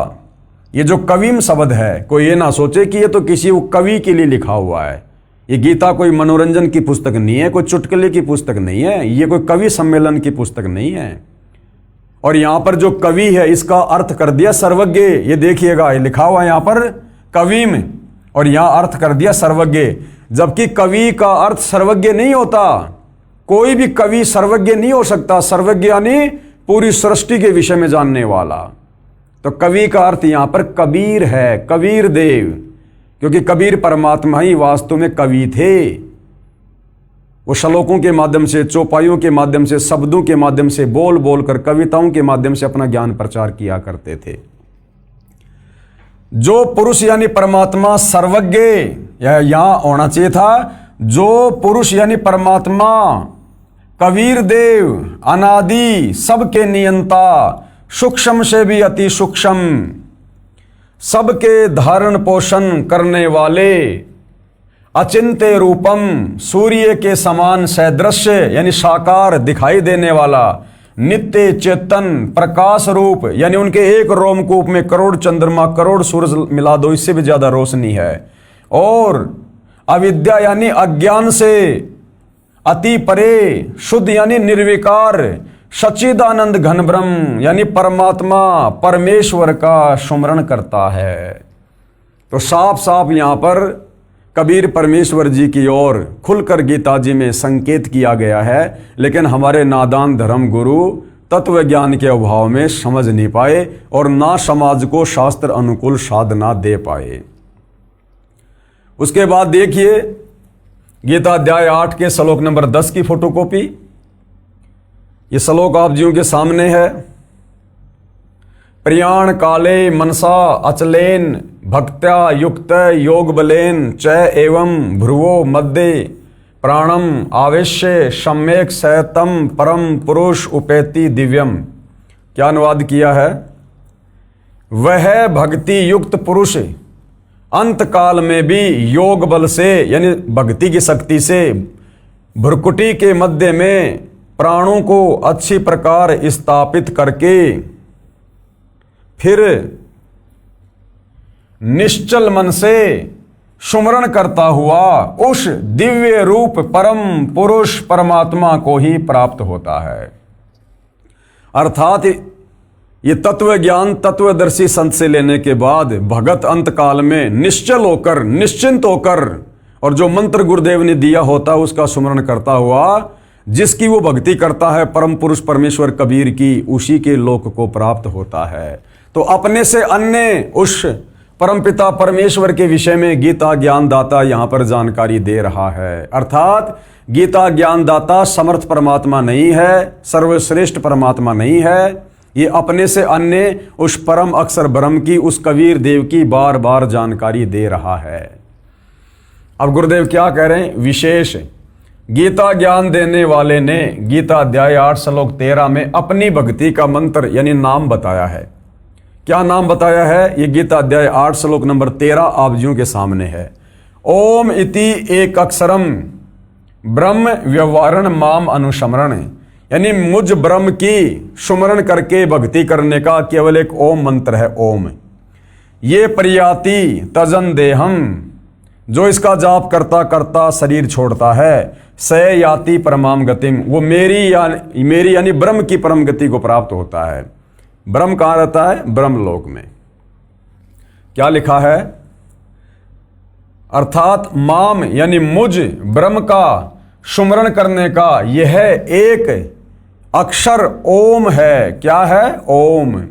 ये जो कवीम शब्द है, कोई ये ना सोचे कि ये तो किसी कवि के लिए लिखा हुआ है। ये गीता कोई मनोरंजन की पुस्तक नहीं है, कोई चुटकुले की पुस्तक नहीं है, ये कोई कवि सम्मेलन की पुस्तक नहीं है। और यहां पर जो कवि है इसका अर्थ कर दिया सर्वज्ञ। ये देखिएगा, ये लिखा हुआ है यहां पर कवीम, और यहां अर्थ कर दिया सर्वज्ञ, जबकि कवि का अर्थ सर्वज्ञ नहीं होता। कोई भी कवि सर्वज्ञ नहीं हो सकता। सर्वज्ञ यानी पूरी सृष्टि के विषय में जानने वाला। तो कवि का अर्थ यहां पर कबीर है, कबीर देव, क्योंकि कबीर परमात्मा ही वास्तव में कवि थे। वो श्लोकों के माध्यम से, चौपाइयों के माध्यम से, शब्दों के माध्यम से, बोल बोल कर, कविताओं के माध्यम से अपना ज्ञान प्रचार किया करते थे। जो पुरुष यानी परमात्मा सर्वज्ञ, यहां होना चाहिए था, जो पुरुष यानी परमात्मा कबीर देव, अनादि, सबके नियंता, सूक्ष्म से भी अति सूक्ष्म, सबके धारण पोषण करने वाले, अचिंत्य रूपम, सूर्य के समान सदृश्य यानी साकार दिखाई देने वाला, नित्य चेतन, प्रकाश रूप यानी उनके एक रोमकूप में करोड़ चंद्रमा, करोड़ सूरज मिला दो, इससे भी ज्यादा रोशनी है। और अविद्या यानी अज्ञान से अति परे, शुद्ध यानी निर्विकार, सच्चिदानंद घन ब्रह्म यानी परमात्मा परमेश्वर का सुमरण करता है। तो साफ साफ यहां पर कबीर परमेश्वर जी की ओर खुलकर गीता जी में संकेत किया गया है, लेकिन हमारे नादान धर्म गुरु तत्व ज्ञान के अभाव में समझ नहीं पाए और ना समाज को शास्त्र अनुकूल साधना दे पाए। उसके बाद देखिए गीता अध्याय 8 के श्लोक नंबर 10 की फोटोकॉपी। ये श्लोक आप जियों के सामने है। प्रियाण काले मनसा अचलेन भक्त्या युक्त योग बलेन च एवं भ्रुवो मध्य प्राणम आवेश्य सम्यक सतम परम पुरुष उपेति दिव्यम। क्या अनुवाद किया है? वह भक्ति युक्त पुरुष अंत काल में भी योग बल से यानी भक्ति की शक्ति से भ्रुकुटी के मध्य में प्राणों को अच्छी प्रकार स्थापित करके फिर निश्चल मन से सुमरण करता हुआ उस दिव्य रूप परम पुरुष परमात्मा को ही प्राप्त होता है। अर्थात ये तत्व ज्ञान तत्वदर्शी संत से लेने के बाद भगत अंत काल में निश्चल होकर, निश्चिंत होकर, और जो मंत्र गुरुदेव ने दिया होता है उसका सुमरण करता हुआ, जिसकी वो भक्ति करता है परम पुरुष परमेश्वर कबीर की, उसी के लोक को प्राप्त होता है। तो अपने से अन्य उस परमपिता परमेश्वर के विषय में गीता ज्ञानदाता यहां पर जानकारी दे रहा है। अर्थात गीता ज्ञानदाता समर्थ परमात्मा नहीं है, सर्वश्रेष्ठ परमात्मा नहीं है, ये अपने से अन्य उस परम अक्षर ब्रह्म की, उस कबीर देव की बार बार जानकारी दे रहा है। अब गुरुदेव क्या कह रहे हैं? विशेष गीता ज्ञान देने वाले ने गीता अध्याय 8 श्लोक 13 में अपनी भक्ति का मंत्र यानी नाम बताया है। क्या नाम बताया है? ये गीता अध्याय 8 श्लोक नंबर 13 आप जियों के सामने है। ओम इति एक अक्षरम ब्रह्म व्यवहारण माम अनुस्मरण, यानी मुझ ब्रह्म की सुमरण करके भक्ति करने का केवल एक ओम मंत्र है, ओम। ये प्रयाति तजन देहम, जो इसका जाप करता करता शरीर छोड़ता है, स याति परमाम गतिम, वो मेरी यानी ब्रह्म की परम गति को प्राप्त होता है। ब्रह्म कहाँ रहता है? ब्रह्मलोक में। क्या लिखा है? अर्थात माम यानी मुझ ब्रह्म का सुमरण करने का यह एक अक्षर ओम है। क्या है? ओम।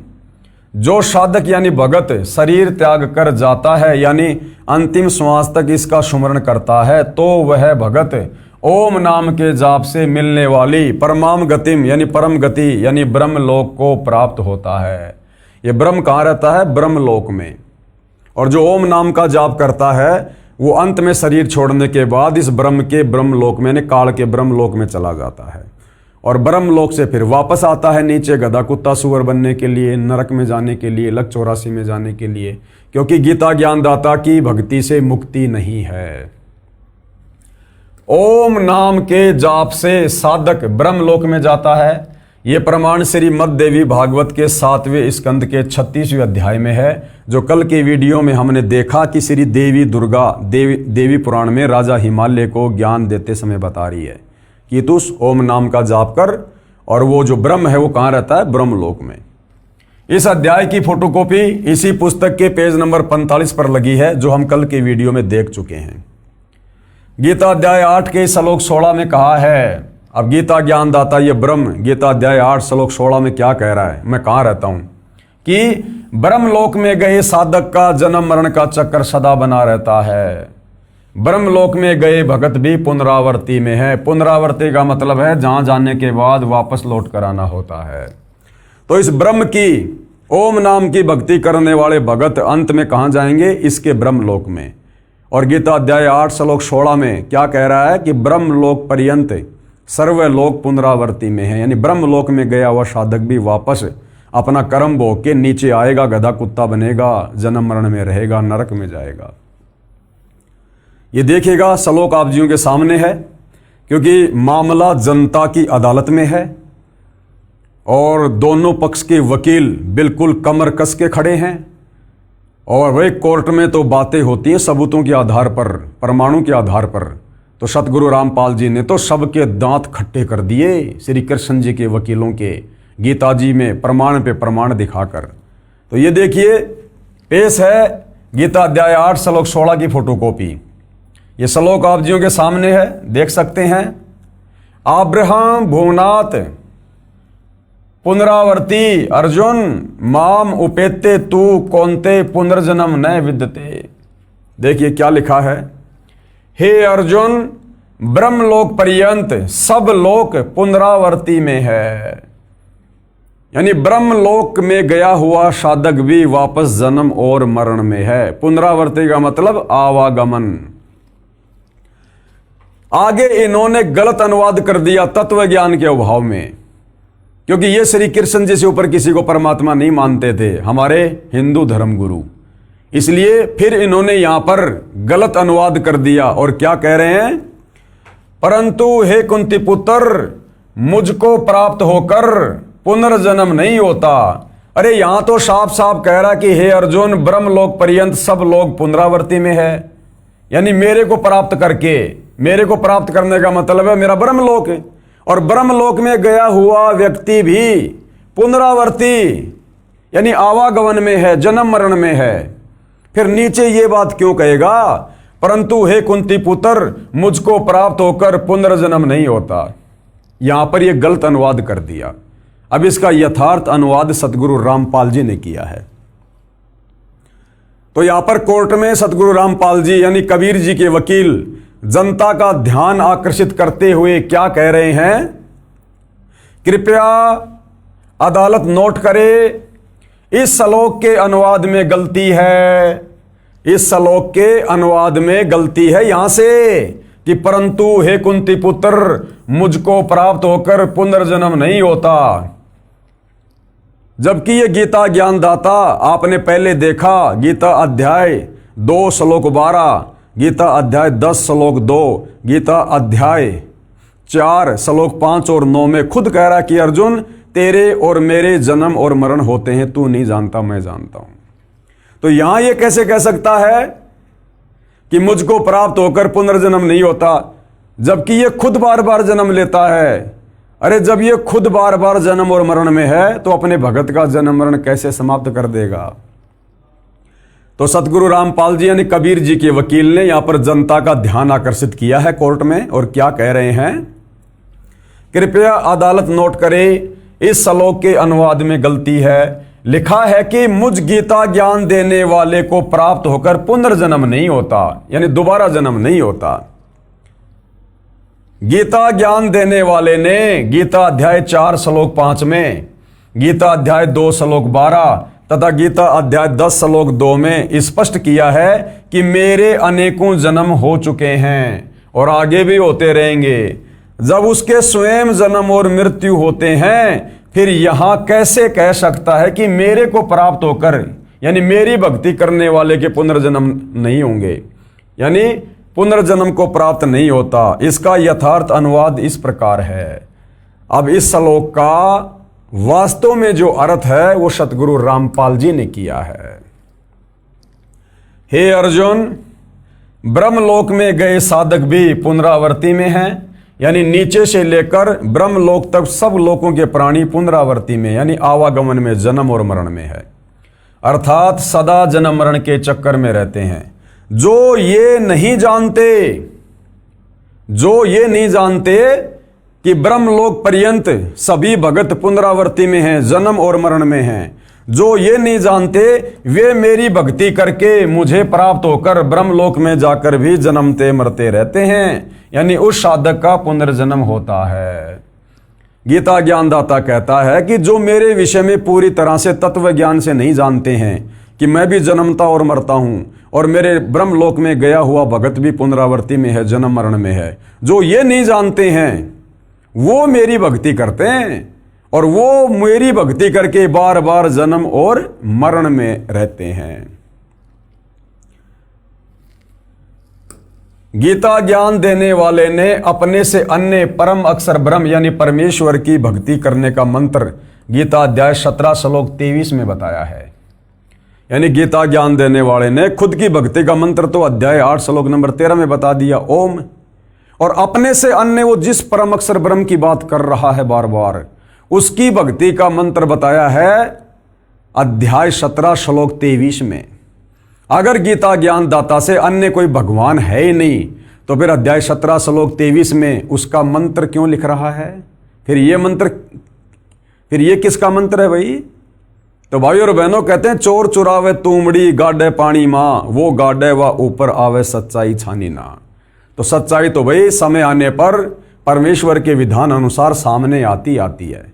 जो साधक यानी भगत शरीर त्याग कर जाता है यानी अंतिम श्वास तक इसका सुमरण करता है, तो वह भगत ओम नाम के जाप से मिलने वाली परमाम गतिम यानी परम गति यानी ब्रह्मलोक को प्राप्त होता है। ये ब्रह्म कहाँ रहता है? ब्रह्मलोक में। और जो ओम नाम का जाप करता है वो अंत में शरीर छोड़ने के बाद इस ब्रह्म के ब्रह्मलोक में यानी काल के ब्रह्मलोक में चला जाता है, और ब्रह्मलोक से फिर वापस आता है नीचे गधा कुत्ता सुअर बनने के लिए, नरक में जाने के लिए, लक 84 में जाने के लिए, क्योंकि गीता ज्ञानदाता की भक्ति से मुक्ति नहीं है। ओम नाम के जाप से साधक ब्रह्मलोक में जाता है, ये प्रमाण श्रीमद् देवी भागवत के 7वें स्कंद के 36वें अध्याय में है, जो कल की वीडियो में हमने देखा कि श्री देवी दुर्गा देवी पुराण में राजा हिमालय को ज्ञान देते समय बता रही है कि तू उस ओम नाम का जाप कर, और वो जो ब्रह्म है वो कहाँ रहता है? ब्रह्मलोक में। इस अध्याय की फोटोकॉपी इसी पुस्तक के पेज नंबर 45 पर लगी है, जो हम कल की वीडियो में देख चुके हैं। गीता अध्याय 8 के श्लोक 16 में कहा है, अब गीता ज्ञान दाता ये ब्रह्म गीता अध्याय 8 श्लोक 16 में क्या कह रहा है? मैं कहाँ रहता हूं कि ब्रह्मलोक में गए साधक का जन्म मरण का चक्कर सदा बना रहता है। ब्रह्मलोक में गए भगत भी पुनरावर्ती में है। पुनरावर्ती का मतलब है जहां जाने के बाद वापस लौट कर आना होता है। तो इस ब्रह्म की ओम नाम की भक्ति करने वाले भगत अंत में कहां जाएंगे? इसके ब्रह्मलोक में। और गीता अध्याय 8 श्लोक 16 में क्या कह रहा है कि ब्रह्मलोक पर्यंत सर्वलोक पुनरावर्ती में है, यानी ब्रह्मलोक में गया हुआ साधक भी वापस अपना कर्म भोग के नीचे आएगा, गधा कुत्ता बनेगा, जन्म मरण में रहेगा, नरक में जाएगा। ये देखिएगा श्लोक आप जियों के सामने है, क्योंकि मामला जनता की अदालत में है और दोनों पक्ष के वकील बिल्कुल कमर कस के खड़े हैं। और वही कोर्ट में तो बातें होती हैं सबूतों के आधार पर, परमाणु के आधार पर। तो सतगुरु रामपाल जी ने तो सबके दांत खट्टे कर दिए श्री कृष्ण जी के वकीलों के, गीता जी में प्रमाण पे प्रमाण दिखाकर। तो ये देखिए पेश है गीता अध्याय 8 श्लोक 16 की फोटोकॉपी। ये श्लोक आप जियों के सामने है, देख सकते हैं। आब्रहम भुवनाथ पुनरावर्ती अर्जुन माम उपेते तू कौनते पुनर्जन्म न विद्यते। देखिए क्या लिखा है, हे अर्जुन ब्रह्मलोक पर्यंत सब लोक पुनरावर्ती में है, यानी ब्रह्मलोक में गया हुआ साधक भी वापस जन्म और मरण में है। पुनरावर्ती का मतलब आवागमन। आगे इन्होंने गलत अनुवाद कर दिया तत्व ज्ञान के अभाव में, क्योंकि ये श्री कृष्ण जी से ऊपर किसी को परमात्मा नहीं मानते थे, हमारे हिंदू धर्म गुरु। इसलिए फिर इन्होंने यहां पर गलत अनुवाद कर दिया और क्या कह रहे हैं, परंतु हे कुंती पुत्र मुझको प्राप्त होकर पुनर्जन्म नहीं होता। अरे यहां तो साफ साफ कह रहा कि हे अर्जुन ब्रह्मलोक पर्यंत सब लोग पुनरावर्ती में है, यानी मेरे को प्राप्त करके, मेरे को प्राप्त करने का मतलब है मेरा ब्रह्मलोक है। और ब्रह्मलोक में गया हुआ व्यक्ति भी पुनरावर्ती यानी आवागमन में है, जन्म मरण में है। फिर नीचे ये बात क्यों कहेगा, परंतु हे कुंती पुत्र मुझको प्राप्त होकर पुनर्जन्म नहीं होता। यहां पर यह गलत अनुवाद कर दिया। अब इसका यथार्थ अनुवाद सतगुरु रामपाल जी ने किया है। तो यहां पर कोर्ट में सतगुरु रामपाल जी यानी कबीर जी के वकील जनता का ध्यान आकर्षित करते हुए क्या कह रहे हैं, कृपया अदालत नोट करे, इस श्लोक के अनुवाद में गलती है। इस श्लोक के अनुवाद में गलती है यहां से कि परंतु हे कुंती पुत्र मुझको प्राप्त होकर पुनर्जन्म नहीं होता। जबकि ये गीता ज्ञानदाता आपने पहले देखा, गीता अध्याय 2 श्लोक 12, गीता अध्याय 10 श्लोक 2, गीता अध्याय 4 श्लोक 5 और 9 में खुद कह रहा कि अर्जुन तेरे और मेरे जन्म और मरण होते हैं, तू नहीं जानता मैं जानता हूं। तो यहां ये कैसे कह सकता है कि मुझको प्राप्त होकर पुनर्जन्म नहीं होता, जबकि ये खुद बार बार जन्म लेता है। अरे जब ये खुद बार बार जन्म और मरण में है तो अपने भगत का जन्म मरण कैसे समाप्त कर देगा। तो सतगुरु रामपाल जी यानी कबीर जी के वकील ने यहां पर जनता का ध्यान आकर्षित किया है कोर्ट में, और क्या कह रहे हैं, कृपया अदालत नोट करे, इस श्लोक के अनुवाद में गलती है। लिखा है कि मुझ गीता ज्ञान देने वाले को प्राप्त होकर पुनर्जन्म नहीं होता, यानी दोबारा जन्म नहीं होता। गीता ज्ञान देने वाले ने गीता अध्याय 4 श्लोक 5 में, गीता अध्याय 2 श्लोक 12 तथा गीता अध्याय 10 श्लोक 2 में स्पष्ट किया है कि मेरे अनेकों जन्म हो चुके हैं और आगे भी होते रहेंगे। जब उसके स्वयं जन्म और मृत्यु होते हैं, फिर यहां कैसे कह सकता है कि मेरे को प्राप्त होकर, यानी मेरी भक्ति करने वाले के पुनर्जन्म नहीं होंगे, यानी पुनर्जन्म को प्राप्त नहीं होता। इसका यथार्थ अनुवाद इस प्रकार है। अब इस श्लोक का वास्तव में जो अर्थ है वो सतगुरु रामपाल जी ने किया है। हे अर्जुन, ब्रह्मलोक में गए साधक भी पुनरावृत्ति में हैं, यानी नीचे से लेकर ब्रह्मलोक तक सब लोकों के प्राणी पुनरावृत्ति में यानी आवागमन में, जन्म और मरण में है, अर्थात सदा जन्म मरण के चक्कर में रहते हैं। जो ये नहीं जानते कि ब्रह्मलोक पर्यंत सभी भगत पुनरावृत्ति में हैं, जन्म और मरण में हैं, जो ये नहीं जानते वे मेरी भक्ति करके मुझे प्राप्त होकर ब्रह्मलोक में जाकर भी जन्मते मरते रहते हैं, यानी उस साधक का पुनर्जन्म होता है। गीता ज्ञानदाता कहता है कि जो मेरे विषय में पूरी तरह से तत्व ज्ञान से नहीं जानते हैं कि मैं भी जन्मता और मरता हूं और मेरे ब्रह्मलोक में गया हुआ भगत भी पुनरावृत्ति में है, जन्म मरण में है, जो ये नहीं जानते हैं वो मेरी भक्ति करते हैं और वो मेरी भक्ति करके बार बार जन्म और मरण में रहते हैं। गीता ज्ञान देने वाले ने अपने से अन्य परम अक्षर ब्रह्म यानी परमेश्वर की भक्ति करने का मंत्र गीता अध्याय 17 श्लोक 23 में बताया है। यानी गीता ज्ञान देने वाले ने खुद की भक्ति का मंत्र तो अध्याय 8 श्लोक नंबर 13 में बता दिया, ओम, और अपने से अन्य वो जिस परम अक्षर ब्रह्म की बात कर रहा है बार बार, उसकी भक्ति का मंत्र बताया है अध्याय 17 श्लोक 23 में। अगर गीता ज्ञान दाता से अन्य कोई भगवान है ही नहीं तो फिर अध्याय 17 श्लोक 23 में उसका मंत्र क्यों लिख रहा है? फिर ये किसका मंत्र है भाई? तो भाई और बहनों कहते हैं, चोर चुरावे तूमड़ी गाडे पानी मां, वो गाडे व ऊपर आवे सच्चाई छानी ना। तो सच्चाई तो भाई समय आने पर परमेश्वर के विधान अनुसार सामने आती है।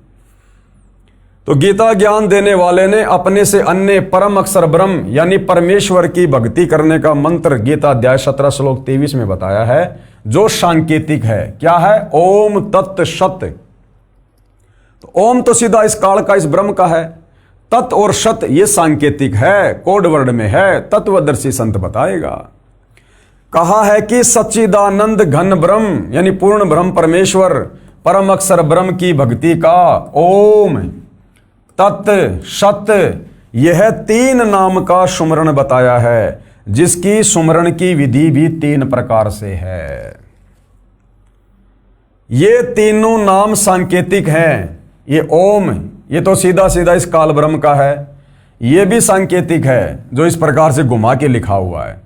तो गीता ज्ञान देने वाले ने अपने से अन्य परम अक्षर ब्रह्म यानी परमेश्वर की भक्ति करने का मंत्र गीता अध्याय 17 श्लोक 23 में बताया है, जो सांकेतिक है। क्या है? ओम तत् सत। तो ओम तो सीधा इस काल का, इस ब्रह्म का है। तत् और सत ये सांकेतिक है, कोड वर्ड में है, तत्वदर्शी संत बताएगा। कहा है कि सच्चिदानंद घन ब्रह्म यानी पूर्ण ब्रह्म परमेश्वर परम अक्षर ब्रह्म की भक्ति का ओम तत् सत यह 3 नाम का सुमरण बताया है, जिसकी सुमरण की विधि भी 3 प्रकार से है। ये तीनों नाम सांकेतिक हैं। ये ओम ये तो सीधा सीधा इस काल ब्रह्म का है, ये भी सांकेतिक है जो इस प्रकार से घुमा के लिखा हुआ है।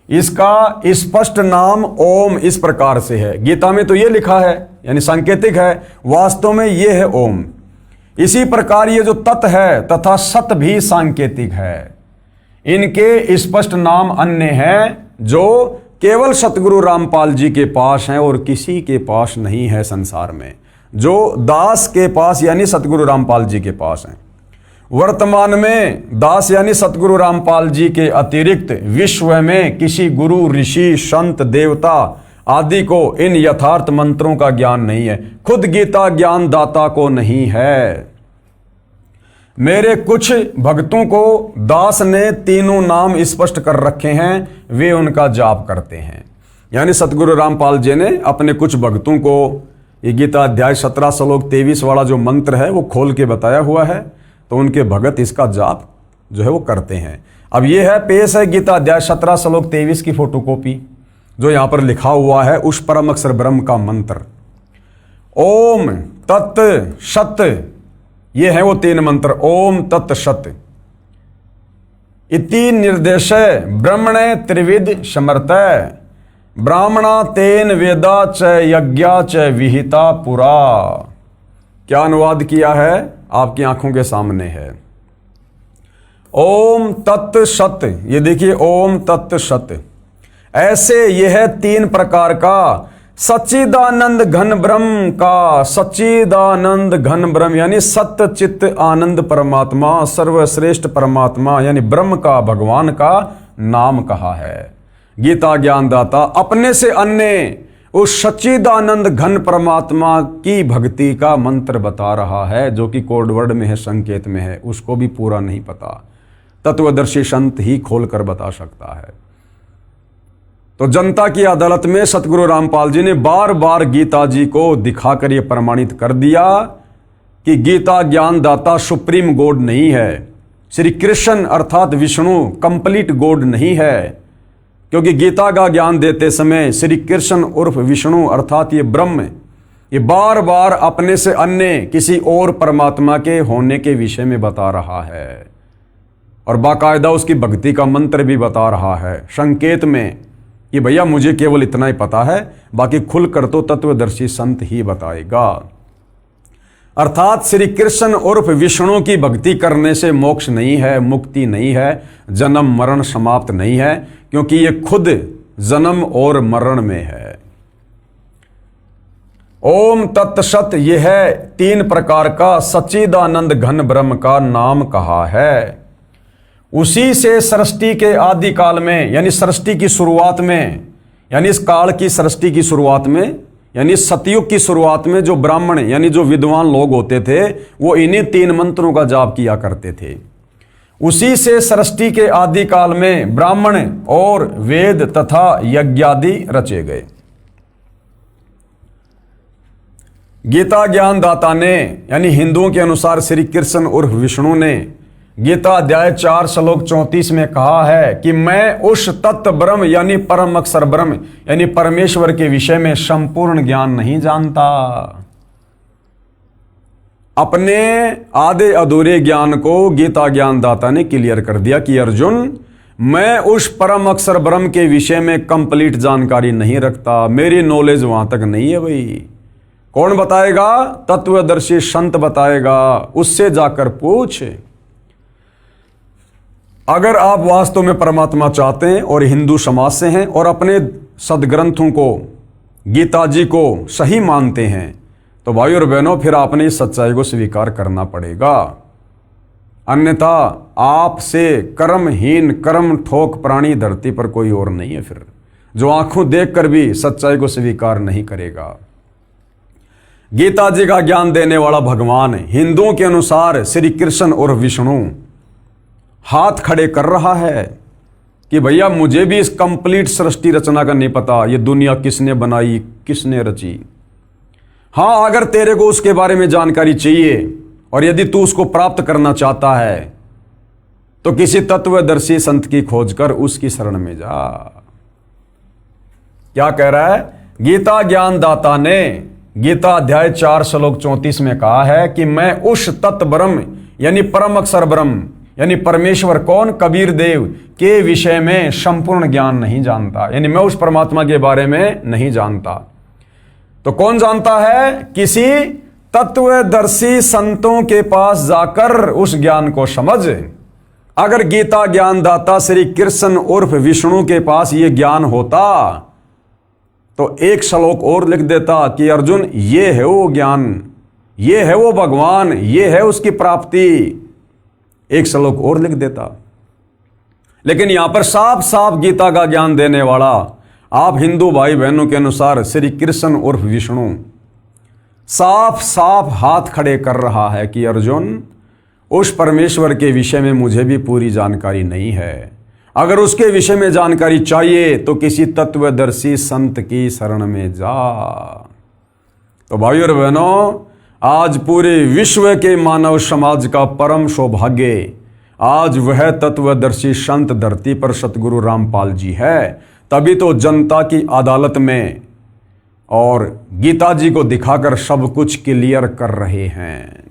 इसका स्पष्ट नाम ओम इस प्रकार से है, गीता में तो ये लिखा है यानी सांकेतिक है, वास्तव में ये है ओम। इसी प्रकार ये जो तत् है तथा सत भी सांकेतिक है। इनके स्पष्ट नाम अन्य हैं जो केवल सतगुरु रामपाल जी के पास हैं और किसी के पास नहीं है संसार में, जो दास के पास यानी सतगुरु रामपाल जी के पास हैं। वर्तमान में दास यानी सतगुरु रामपाल जी के अतिरिक्त विश्व में किसी गुरु ऋषि संत देवता आदि को इन यथार्थ मंत्रों का ज्ञान नहीं है, खुद गीता ज्ञान दाता को नहीं है। मेरे कुछ भक्तों को दास ने तीनों नाम स्पष्ट कर रखे हैं, वे उनका जाप करते हैं। यानी सतगुरु रामपाल जी ने अपने कुछ भक्तों को ये गीता अध्याय 17 श्लोक 23 वाला जो मंत्र है वो खोल के बताया हुआ है, तो उनके भगत इसका जाप जो है वो करते हैं। अब ये है पेश है गीता अध्याय 17 श्लोक 23 की फोटोकॉपी, जो यहां पर लिखा हुआ है उस परम अक्षर ब्रह्म का मंत्र ओम तत् सत। ये है वो 3 मंत्र ओम तत् सत। इति निर्देश ब्रह्मणे त्रिविध समर्थ ब्राह्मणा तेन वेदा च यज्ञा च विहिता पुरा। क्या अनुवाद किया है आपकी आंखों के सामने है। ओम तत् सत, ये देखिए ओम तत् सत। ऐसे यह 3 प्रकार का सच्चिदानंद घन ब्रह्म का, सच्चिदानंद घन ब्रह्म यानी सत्य चित्त आनंद परमात्मा सर्वश्रेष्ठ परमात्मा यानी ब्रह्म का, भगवान का नाम कहा है। गीता ज्ञानदाता अपने से अन्य उस सच्चिदानंद घन परमात्मा की भक्ति का मंत्र बता रहा है, जो कि कोड वर्ड में है, संकेत में है, उसको भी पूरा नहीं पता। तत्वदर्शी संत ही खोलकर बता सकता है। तो जनता की अदालत में सतगुरु रामपाल जी ने बार बार गीता जी को दिखाकर यह प्रमाणित कर दिया कि गीता ज्ञानदाता सुप्रीम गॉड नहीं है, श्री कृष्ण अर्थात विष्णु कंप्लीट गॉड नहीं है, क्योंकि गीता का ज्ञान देते समय श्री कृष्ण उर्फ विष्णु अर्थात ये ब्रह्म ये बार बार अपने से अन्य किसी और परमात्मा के होने के विषय में बता रहा है और बाकायदा उसकी भक्ति का मंत्र भी बता रहा है संकेत में कि भैया मुझे केवल इतना ही पता है, बाकी खुलकर तो तत्वदर्शी संत ही बताएगा। अर्थात श्री कृष्ण उर्फ विष्णु की भक्ति करने से मोक्ष नहीं है, मुक्ति नहीं है, जन्म मरण समाप्त नहीं है, क्योंकि ये खुद जन्म और मरण में है। ओम तत्सत यह है 3 प्रकार का सच्चिदानंद घन ब्रह्म का नाम कहा है। उसी से सृष्टि के आदि काल में यानी सृष्टि की शुरुआत में, यानी इस काल की सृष्टि की शुरुआत में, यानी सतयुग की शुरुआत में जो ब्राह्मण यानी जो विद्वान लोग होते थे वो इन्हीं 3 मंत्रों का जाप किया करते थे। उसी से सृष्टि के आदि काल में ब्राह्मण और वेद तथा यज्ञादि रचे गए। गीता ज्ञानदाता ने यानी हिंदुओं के अनुसार श्री कृष्ण उर्फ विष्णु ने गीता अध्याय 4 श्लोक 34 में कहा है कि मैं उस तत्व ब्रह्म यानी परम अक्षर ब्रह्म यानी परमेश्वर के विषय में संपूर्ण ज्ञान नहीं जानता। अपने आधे अधूरे ज्ञान को गीता ज्ञानदाता ने क्लियर कर दिया कि अर्जुन मैं उस परम अक्षर ब्रह्म के विषय में कंप्लीट जानकारी नहीं रखता, मेरी नॉलेज वहां तक नहीं है। भाई कौन बताएगा? तत्वदर्शी संत बताएगा, उससे जाकर पूछ। अगर आप वास्तव में परमात्मा चाहते हैं और हिंदू समाज से हैं और अपने सदग्रंथों को गीता जी को सही मानते हैं तो भाई और बहनों फिर आपने इस सच्चाई को स्वीकार करना पड़ेगा, अन्यथा आपसे कर्महीन कर्म ठोक प्राणी धरती पर कोई और नहीं है फिर, जो आंखों देखकर भी सच्चाई को स्वीकार नहीं करेगा। गीता जी का ज्ञान देने वाला भगवान हिंदुओं के अनुसार श्री कृष्ण और विष्णु हाथ खड़े कर रहा है कि भैया मुझे भी इस कंप्लीट सृष्टि रचना का नहीं पता, ये दुनिया किसने बनाई किसने रची। हाँ, अगर तेरे को उसके बारे में जानकारी चाहिए और यदि तू उसको प्राप्त करना चाहता है तो किसी तत्वदर्शी संत की खोज कर उसकी शरण में जा। क्या कह रहा है? गीता ज्ञानदाता ने गीता अध्याय 4 श्लोक 34 में कहा है कि मैं उस तत्व ब्रह्म यानी परम अक्षर ब्रह्म यानी परमेश्वर कौन? कबीर देव के विषय में संपूर्ण ज्ञान नहीं जानता, यानी मैं उस परमात्मा के बारे में नहीं जानता। तो कौन जानता है? किसी तत्वदर्शी संतों के पास जाकर उस ज्ञान को समझ। अगर गीता ज्ञानदाता श्री कृष्ण उर्फ विष्णु के पास यह ज्ञान होता तो एक श्लोक और लिख देता कि अर्जुन ये है वो ज्ञान, ये है वो भगवान, ये है उसकी प्राप्ति। एक श्लोक और लिख देता। लेकिन यहां पर साफ साफ गीता का ज्ञान देने वाला आप हिंदू भाई बहनों के अनुसार श्री कृष्ण उर्फ विष्णु साफ साफ हाथ खड़े कर रहा है कि अर्जुन उस परमेश्वर के विषय में मुझे भी पूरी जानकारी नहीं है, अगर उसके विषय में जानकारी चाहिए तो किसी तत्वदर्शी संत की शरण में जा। तो भाई और बहनों, आज पूरे विश्व के मानव समाज का परम सौभाग्य आज वह तत्वदर्शी संत धरती पर सतगुरु रामपाल जी है। तभी तो जनता की अदालत में और गीता जी को दिखाकर सब कुछ क्लियर कर रहे हैं।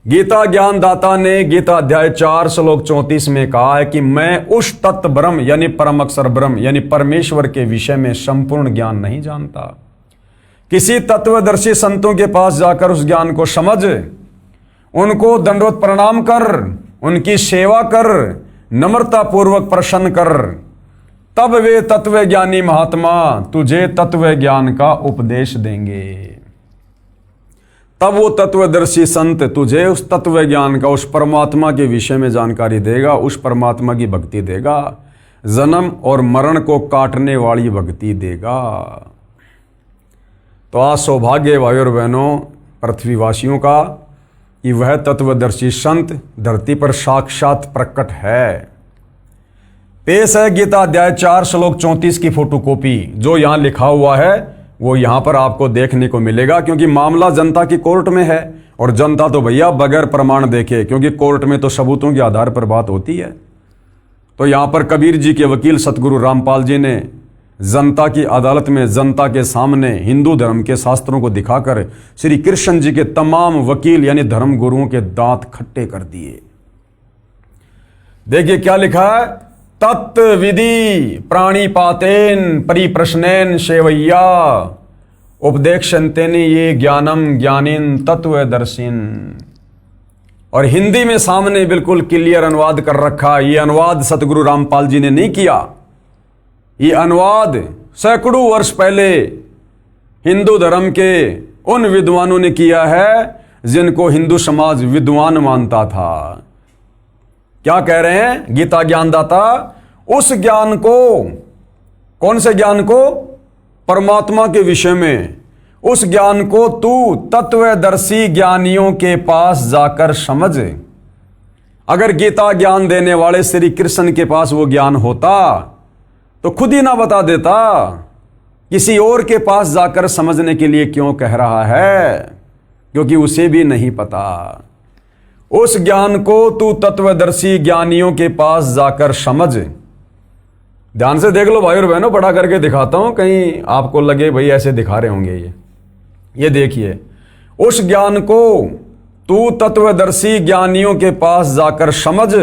गीता ज्ञानदाता ने गीता अध्याय 4 श्लोक 34 में कहा है कि मैं उस तत्व ब्रह्म यानी परम अक्षर ब्रह्म यानी परमेश्वर के विषय में संपूर्ण ज्ञान नहीं जानता। किसी तत्वदर्शी संतों के पास जाकर उस ज्ञान को समझ, उनको दंडवत प्रणाम कर, उनकी सेवा कर, नम्रता पूर्वक प्रसन्न कर, तब वे तत्व ज्ञानी महात्मा तुझे तत्व ज्ञान का उपदेश देंगे। तब वो तत्वदर्शी संत तुझे उस तत्व ज्ञान का, उस परमात्मा के विषय में जानकारी देगा, उस परमात्मा की भक्ति देगा, जन्म और मरण को काटने वाली भक्ति देगा। तो आज सौभाग्य भाई और बहनों पृथ्वीवासियों का कि वह तत्वदर्शी संत धरती पर साक्षात प्रकट है। पेश है गीता अध्याय 4 श्लोक 34 की फोटोकॉपी, जो यहां लिखा हुआ है वो यहाँ पर आपको देखने को मिलेगा, क्योंकि मामला जनता की कोर्ट में है और जनता तो भैया बगैर प्रमाण देखे, क्योंकि कोर्ट में तो सबूतों के आधार पर बात होती है। तो यहाँ पर कबीर जी के वकील सतगुरु रामपाल जी ने जनता की अदालत में जनता के सामने हिंदू धर्म के शास्त्रों को दिखाकर श्री कृष्ण जी के तमाम वकील यानी धर्म गुरुओं के दांत खट्टे कर दिए। देखिए क्या लिखा है, तत्व विधि प्राणिपातेन परिप्रश्नेन सेवैया उपदेक्षन्तेन ये ज्ञानम ज्ञानिन तत्वदर्शिन। और हिंदी में सामने बिल्कुल क्लियर अनुवाद कर रखा। ये अनुवाद सतगुरु रामपाल जी ने नहीं किया, ये अनुवाद सैकड़ों वर्ष पहले हिंदू धर्म के उन विद्वानों ने किया है जिनको हिंदू समाज विद्वान मानता था। क्या कह रहे हैं गीता ज्ञानदाता, उस ज्ञान को, कौन से ज्ञान को, परमात्मा के विषय में, उस ज्ञान को तू तत्वदर्शी ज्ञानियों के पास जाकर समझ। अगर गीता ज्ञान देने वाले श्री कृष्ण के पास वो ज्ञान होता तो खुद ही ना बता देता, किसी और के पास जाकर समझने के लिए क्यों कह रहा है, क्योंकि उसे भी नहीं पता। उस ज्ञान को तू तत्वदर्शी ज्ञानियों के पास जाकर समझ। ध्यान से देख लो भाई और बहनों, बड़ा करके दिखाता हूं, कहीं आपको लगे भाई ऐसे दिखा रहे होंगे। ये देखिए, उस ज्ञान को तू तत्वदर्शी ज्ञानियों के पास जाकर समझ,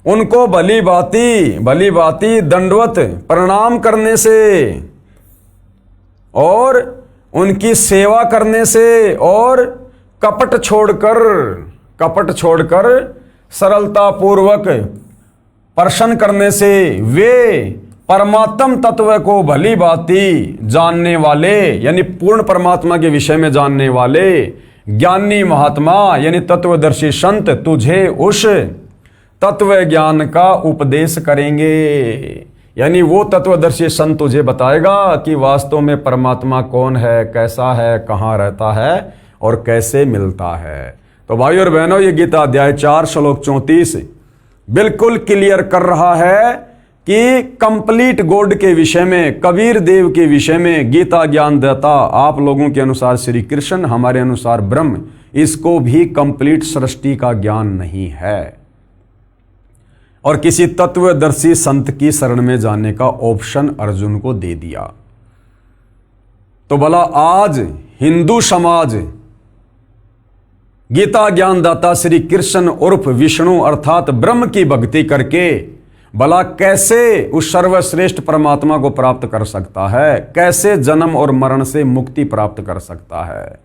उनको भली भांति दंडवत प्रणाम करने से और उनकी सेवा करने से और कपट छोड़कर सरलता पूर्वक प्रश्न करने से वे परमात्म तत्व को भली भांति जानने वाले यानी पूर्ण परमात्मा के विषय में जानने वाले ज्ञानी महात्मा यानी तत्वदर्शी संत तुझे उस तत्व ज्ञान का उपदेश करेंगे। यानी वो तत्वदर्शी संत तुझे बताएगा कि वास्तव में परमात्मा कौन है, कैसा है, कहाँ रहता है और कैसे मिलता है। तो भाई और बहनों, ये गीता अध्याय 4 श्लोक 34 बिल्कुल क्लियर कर रहा है कि कंप्लीट गॉड के विषय में, कबीर देव के विषय में गीता ज्ञान देता आप लोगों के अनुसार श्री कृष्ण, हमारे अनुसार ब्रह्म, इसको भी कंप्लीट सृष्टि का ज्ञान नहीं है। और किसी तत्वदर्शी संत की शरण में जाने का ऑप्शन अर्जुन को दे दिया। तो भला आज हिंदू समाज गीता ज्ञानदाता श्री कृष्ण उर्फ विष्णु अर्थात ब्रह्म की भक्ति करके भला कैसे उस सर्वश्रेष्ठ परमात्मा को प्राप्त कर सकता है, कैसे जन्म और मरण से मुक्ति प्राप्त कर सकता है।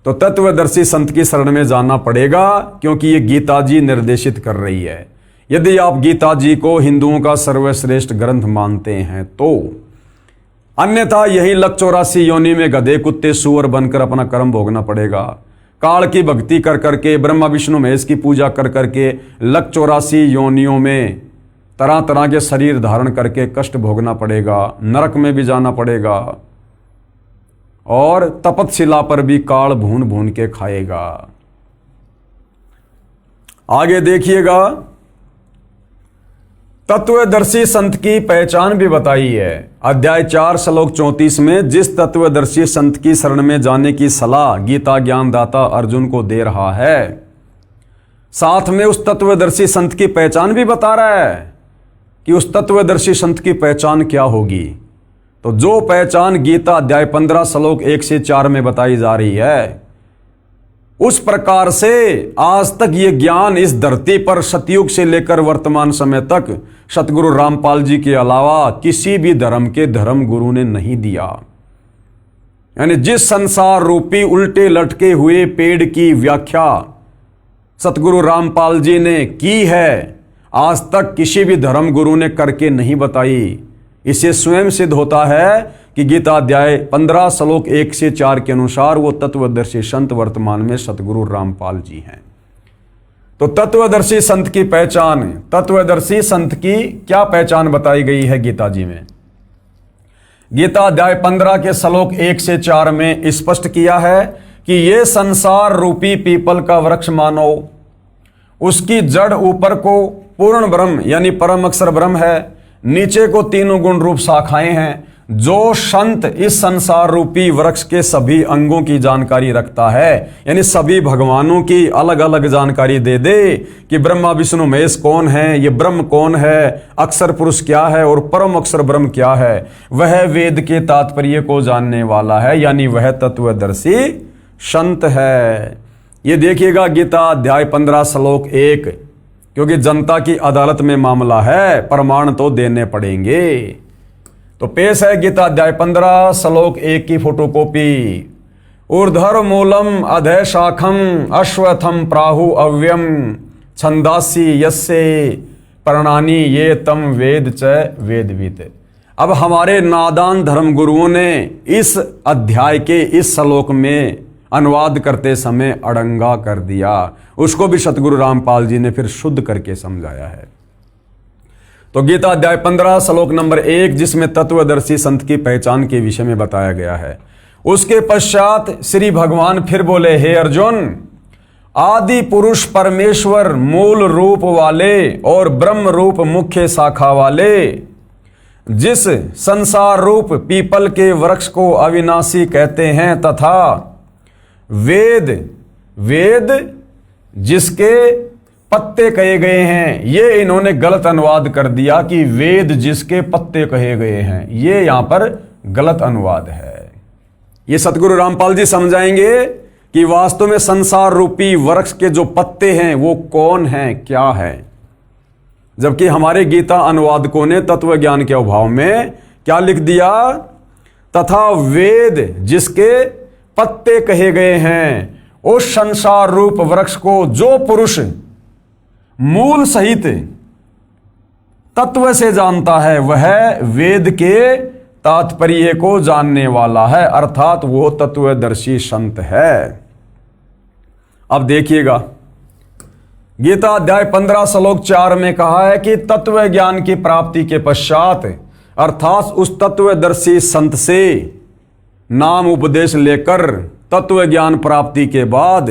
तो तत्वदर्शी संत की शरण में जाना पड़ेगा, क्योंकि ये गीता जी निर्देशित कर रही है। यदि आप गीता जी को हिंदुओं का सर्वश्रेष्ठ ग्रंथ मानते हैं तो, अन्यथा यही लक 84 योनि में गधे कुत्ते सूअर बनकर अपना कर्म भोगना पड़ेगा। काल की भक्ति कर करके, ब्रह्मा विष्णु महेश की पूजा कर करके लक 84 योनियों में तरह तरह के शरीर धारण करके कष्ट भोगना पड़ेगा, नरक में भी जाना पड़ेगा और तपतशिला पर भी काल भून भून के खाएगा। आगे देखिएगा, तत्वदर्शी संत की पहचान भी बताई है। अध्याय 4 श्लोक 34 में जिस तत्वदर्शी संत की शरण में जाने की सलाह गीता ज्ञानदाता अर्जुन को दे रहा है, साथ में उस तत्वदर्शी संत की पहचान भी बता रहा है कि उस तत्वदर्शी संत की पहचान क्या होगी। तो जो पहचान गीता अध्याय 15 श्लोक 1 से 4 में बताई जा रही है, उस प्रकार से आज तक ये ज्ञान इस धरती पर सतयुग से लेकर वर्तमान समय तक सतगुरु रामपाल जी के अलावा किसी भी धर्म के धर्म गुरु ने नहीं दिया। यानी जिस संसार रूपी उल्टे लटके हुए पेड़ की व्याख्या सतगुरु रामपाल जी ने की है, आज तक किसी भी धर्म गुरु ने करके नहीं बताई। इसे स्वयं सिद्ध होता है कि गीता अध्याय 15 श्लोक 1 से 4 के अनुसार वो तत्वदर्शी संत वर्तमान में सतगुरु रामपाल जी हैं। तो तत्वदर्शी संत की पहचान, तत्वदर्शी संत की क्या पहचान बताई गई है गीता जी में? गीता अध्याय 15 के श्लोक 1 से 4 में स्पष्ट किया है कि ये संसार रूपी पीपल का वृक्ष मानो, उसकी जड़ ऊपर को पूर्ण ब्रह्म यानी परम अक्षर ब्रह्म है, नीचे को तीनों गुण रूप शाखाएं हैं, जो संत इस संसार रूपी वृक्ष के सभी अंगों की जानकारी रखता है, यानी सभी भगवानों की अलग अलग जानकारी दे दे कि ब्रह्मा विष्णु महेश कौन है, ये ब्रह्म कौन है, अक्षर पुरुष क्या है और परम अक्षर ब्रह्म क्या है, वह वेद के तात्पर्य को जानने वाला है, यानी वह तत्वदर्शी संत है। ये देखिएगा गीता अध्याय 15 श्लोक 1, क्योंकि जनता की अदालत में मामला है, प्रमाण तो देने पड़ेंगे। तो पेश है गीता अध्याय 15 श्लोक 1 की फोटोकॉपी। ऊर्ध्वर मूलम अधः शाखम अश्वत्थम प्राहु अव्यम छंदासी यस्य प्रणानी ये तम वेद च वेदविद। अब हमारे नादान धर्म गुरुओं ने इस अध्याय के इस श्लोक में अनुवाद करते समय अड़ंगा कर दिया, उसको भी सतगुरु रामपाल जी ने फिर शुद्ध करके समझाया है। तो गीता अध्याय 15 श्लोक नंबर 1, जिसमें तत्वदर्शी संत की पहचान के विषय में बताया गया है, उसके पश्चात श्री भगवान फिर बोले, हे अर्जुन, आदि पुरुष परमेश्वर मूल रूप वाले और ब्रह्म रूप मुख्य शाखा वाले, जिस संसार रूप पीपल के वृक्ष को अविनाशी कहते हैं, तथा वेद जिसके पत्ते कहे गए हैं, ये इन्होंने गलत अनुवाद कर दिया कि वेद जिसके पत्ते कहे गए हैं, ये यहां पर गलत अनुवाद है। ये सतगुरु रामपाल जी समझाएंगे कि वास्तव में संसार रूपी वृक्ष के जो पत्ते हैं वो कौन हैं, क्या है। जबकि हमारे गीता अनुवादकों ने तत्व ज्ञान के अभाव में क्या लिख दिया, तथा वेद जिसके पत्ते कहे गए हैं, उस संसार रूप वृक्ष को जो पुरुष मूल सहित तत्व से जानता है, वह वेद के तात्पर्य को जानने वाला है, अर्थात वो तत्वदर्शी संत है। अब देखिएगा गीता अध्याय 15 श्लोक 4 में कहा है कि तत्व ज्ञान की प्राप्ति के पश्चात, अर्थात उस तत्वदर्शी संत से नाम उपदेश लेकर तत्व ज्ञान प्राप्ति के बाद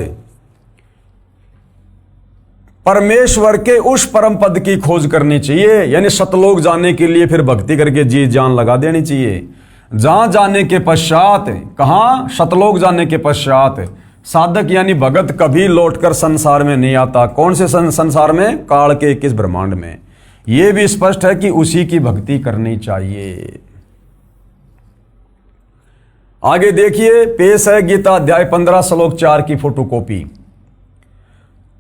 परमेश्वर के उस परम पद की खोज करनी चाहिए, यानी सतलोक जाने के लिए फिर भक्ति करके जी जान लगा देनी चाहिए। जहां जाने के पश्चात, कहां, सतलोक जाने के पश्चात साधक यानी भगत कभी लौटकर संसार में नहीं आता। कौन से संसार में? काल के 21 ब्रह्मांड में। यह भी स्पष्ट है कि उसी की भक्ति करनी चाहिए। आगे देखिए, पेश है गीता अध्याय 15 श्लोक 4 की फोटोकॉपी।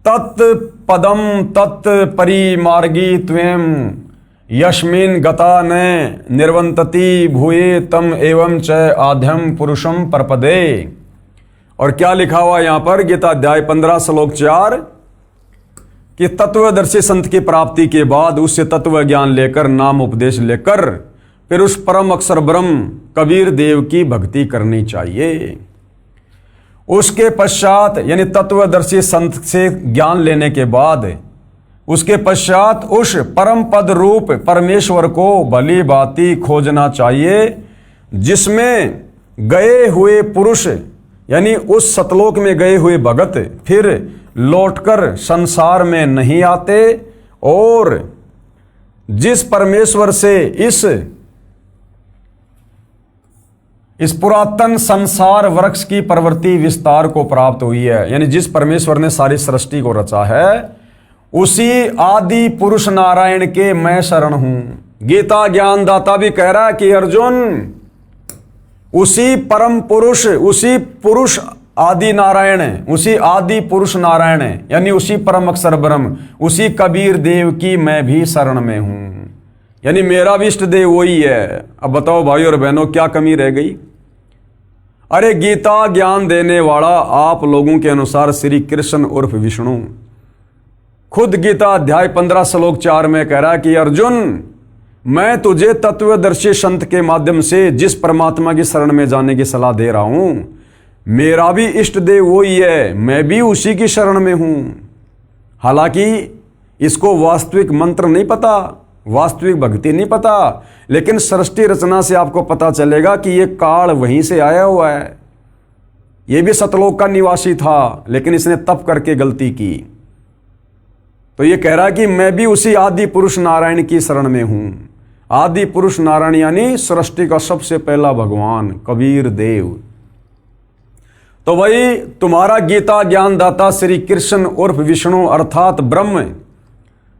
तत् पदम तत् परिमार्गी त्वं यस्मिन् गता न निर्वंतति भूये तम एवं च आद्यम पुरुषम परपदे। और क्या लिखा हुआ यहां पर गीता अध्याय 15 श्लोक 4 कि तत्वदर्शी संत की प्राप्ति के बाद उससे तत्व ज्ञान लेकर, नाम उपदेश लेकर, फिर उस परम अक्षर ब्रह्म कबीर देव की भक्ति करनी चाहिए। उसके पश्चात यानी तत्वदर्शी संत से ज्ञान लेने के बाद उसके पश्चात उस परम पद रूप परमेश्वर को भली भांति खोजना चाहिए, जिसमें गए हुए पुरुष यानी उस सतलोक में गए हुए भगत फिर लौटकर संसार में नहीं आते, और जिस परमेश्वर से इस पुरातन संसार वृक्ष की प्रवृत्ति विस्तार को प्राप्त हुई है, यानी जिस परमेश्वर ने सारी सृष्टि को रचा है, उसी आदि पुरुष नारायण के मैं शरण हूं। गीता ज्ञानदाता भी कह रहा है कि अर्जुन, उसी परम पुरुष, उसी पुरुष आदि नारायण, उसी आदि पुरुष नारायण यानी उसी परम अक्षर ब्रह्म, उसी कबीर देव की मैं भी शरण में हूं, यानी मेरा भी इष्ट देव वही है। अब बताओ भाई और बहनों, क्या कमी रह गई? अरे गीता ज्ञान देने वाला आप लोगों के अनुसार श्री कृष्ण उर्फ विष्णु खुद गीता अध्याय 15 श्लोक 4 में कह रहा है कि अर्जुन, मैं तुझे तत्वदर्शी संत के माध्यम से जिस परमात्मा की शरण में जाने की सलाह दे रहा हूं, मेरा भी इष्ट देव वही है, मैं भी उसी की शरण में हूं। हालांकि इसको वास्तविक मंत्र नहीं पता, वास्तविक भक्ति नहीं पता, लेकिन सृष्टि रचना से आपको पता चलेगा कि यह काल वहीं से आया हुआ है। यह भी सतलोक का निवासी था, लेकिन इसने तप करके गलती की। तो यह कह रहा है कि मैं भी उसी आदि पुरुष नारायण की शरण में हूं। आदि पुरुष नारायण यानी सृष्टि का सबसे पहला भगवान कबीर देव। तो वही तुम्हारा गीता ज्ञानदाता श्री कृष्ण उर्फ विष्णु अर्थात ब्रह्म,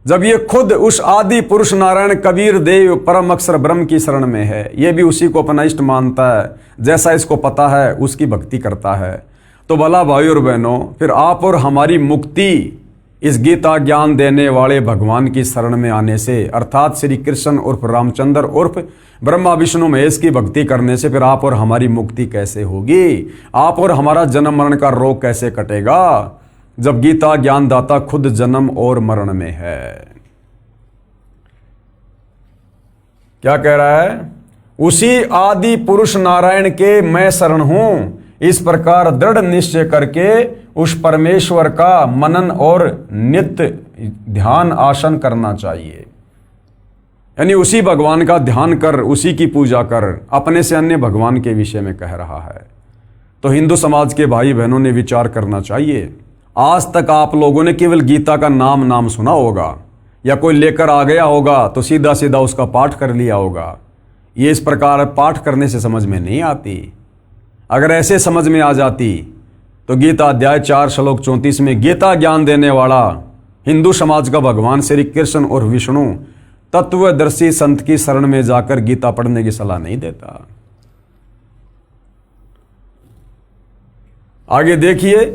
जब ये खुद उस आदि पुरुष नारायण कबीर देव परम अक्षर ब्रह्म की शरण में है, ये भी उसी को अपना इष्ट मानता है, जैसा इसको पता है उसकी भक्ति करता है, तो भला भाई और बहनों, फिर आप और हमारी मुक्ति इस गीता ज्ञान देने वाले भगवान की शरण में आने से, अर्थात श्री कृष्ण उर्फ रामचंद्र उर्फ ब्रह्मा विष्णु महेश की भक्ति करने से फिर आप और हमारी मुक्ति कैसे होगी? आप और हमारा जन्म मरण का रोग कैसे कटेगा, जब गीता ज्ञानदाता खुद जन्म और मरण में है? क्या कह रहा है? उसी आदि पुरुष नारायण के मैं शरण हूं, इस प्रकार दृढ़ निश्चय करके उस परमेश्वर का मनन और नित्य ध्यान आसन करना चाहिए। यानी उसी भगवान का ध्यान कर, उसी की पूजा कर, अपने से अन्य भगवान के विषय में कह रहा है। तो हिंदू समाज के भाई बहनों ने विचार करना चाहिए। आज तक आप लोगों ने केवल गीता का नाम सुना होगा, या कोई लेकर आ गया होगा तो सीधा सीधा उसका पाठ कर लिया होगा। ये इस प्रकार पाठ करने से समझ में नहीं आती। अगर ऐसे समझ में आ जाती तो गीता अध्याय 4 श्लोक 34 में गीता ज्ञान देने वाला हिंदू समाज का भगवान श्री कृष्ण और विष्णु तत्वदर्शी संत की शरण में जाकर गीता पढ़ने की सलाह नहीं देता। आगे देखिए,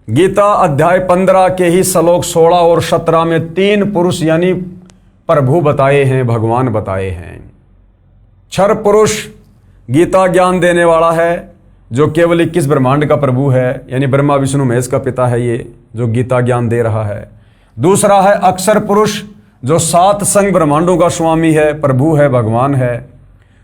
गीता अध्याय 15 के ही श्लोक 16 और 17 में 3 पुरुष यानी प्रभु बताए हैं, भगवान बताए हैं। क्षर पुरुष गीता ज्ञान देने वाला है, जो केवल 21 ब्रह्मांड का प्रभु है, यानी ब्रह्मा विष्णु महेश का पिता है ये, जो गीता ज्ञान दे रहा है। दूसरा है अक्षर पुरुष, जो 7 संग ब्रह्मांडों का स्वामी है, प्रभु है, भगवान है।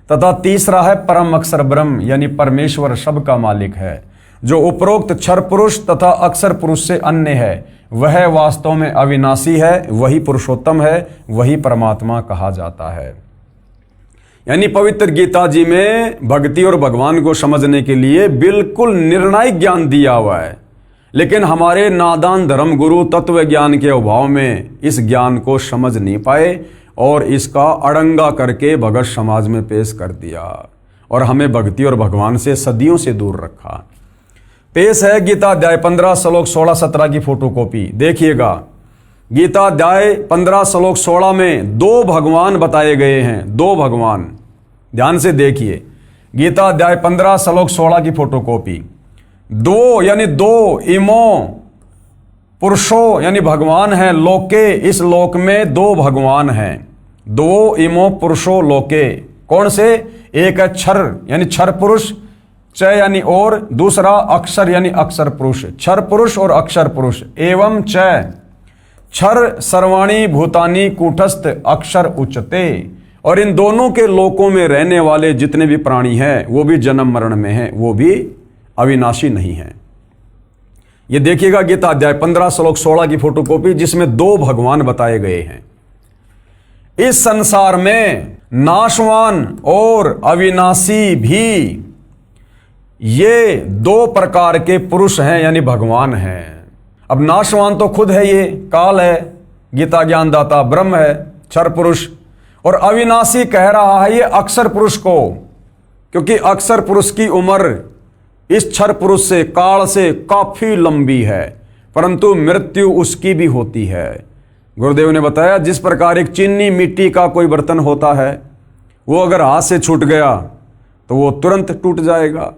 तथा तीसरा है परम अक्षर ब्रह्म, यानी परमेश्वर सबका मालिक है, जो उपरोक्त क्षर पुरुष तथा अक्षर पुरुष से अन्य है। वह वास्तव में अविनाशी है, वही पुरुषोत्तम है, वही परमात्मा कहा जाता है। यानी पवित्र गीता जी में भक्ति और भगवान को समझने के लिए बिल्कुल निर्णायक ज्ञान दिया हुआ है, लेकिन हमारे नादान धर्म गुरु तत्व ज्ञान के अभाव में इस ज्ञान को समझ नहीं पाए और इसका अड़ंगा करके भगत समाज में पेश कर दिया और हमें भक्ति और भगवान से सदियों से दूर रखा। पेश है गीता अध्याय 15 श्लोक 16-17 की फोटोकॉपी, देखिएगा। गीता अध्याय 15 श्लोक 16 में 2 भगवान बताए गए हैं, 2 भगवान, ध्यान से देखिए। गीता अध्याय 15 श्लोक 16 की फोटोकॉपी। 2 यानी 2 इमो पुरुषो यानी भगवान है लोके, इस लोक में 2 भगवान हैं। 2 इमो पुरुषो लोके, कौन से? एक है क्षर यानी क्षर पुरुष, च यानी और, दूसरा अक्षर यानी अक्षर पुरुष। क्षर पुरुष और अक्षर पुरुष। एवं च क्षर सर्वाणी भूतानी कूटस्थ अक्षर उच्चते, और इन दोनों के लोकों में रहने वाले जितने भी प्राणी हैं वो भी जन्म मरण में हैं, वो भी अविनाशी नहीं हैं। ये देखिएगा गीता अध्याय 15 श्लोक 16 की फोटोकॉपी, जिसमें 2 भगवान बताए गए हैं। इस संसार में नाशवान और अविनाशी भी ये 2 प्रकार के पुरुष हैं, यानी भगवान हैं। अब नाशवान तो खुद है, ये काल है, गीता ज्ञानदाता ब्रह्म है, क्षर पुरुष, और अविनाशी कह रहा है ये अक्षर पुरुष को, क्योंकि अक्षर पुरुष की उम्र इस क्षर पुरुष से, काल से काफी लंबी है, परंतु मृत्यु उसकी भी होती है। गुरुदेव ने बताया जिस प्रकार एक चीनी मिट्टी का कोई बर्तन होता है, वो अगर हाथ से छूट गया तो वो तुरंत टूट जाएगा,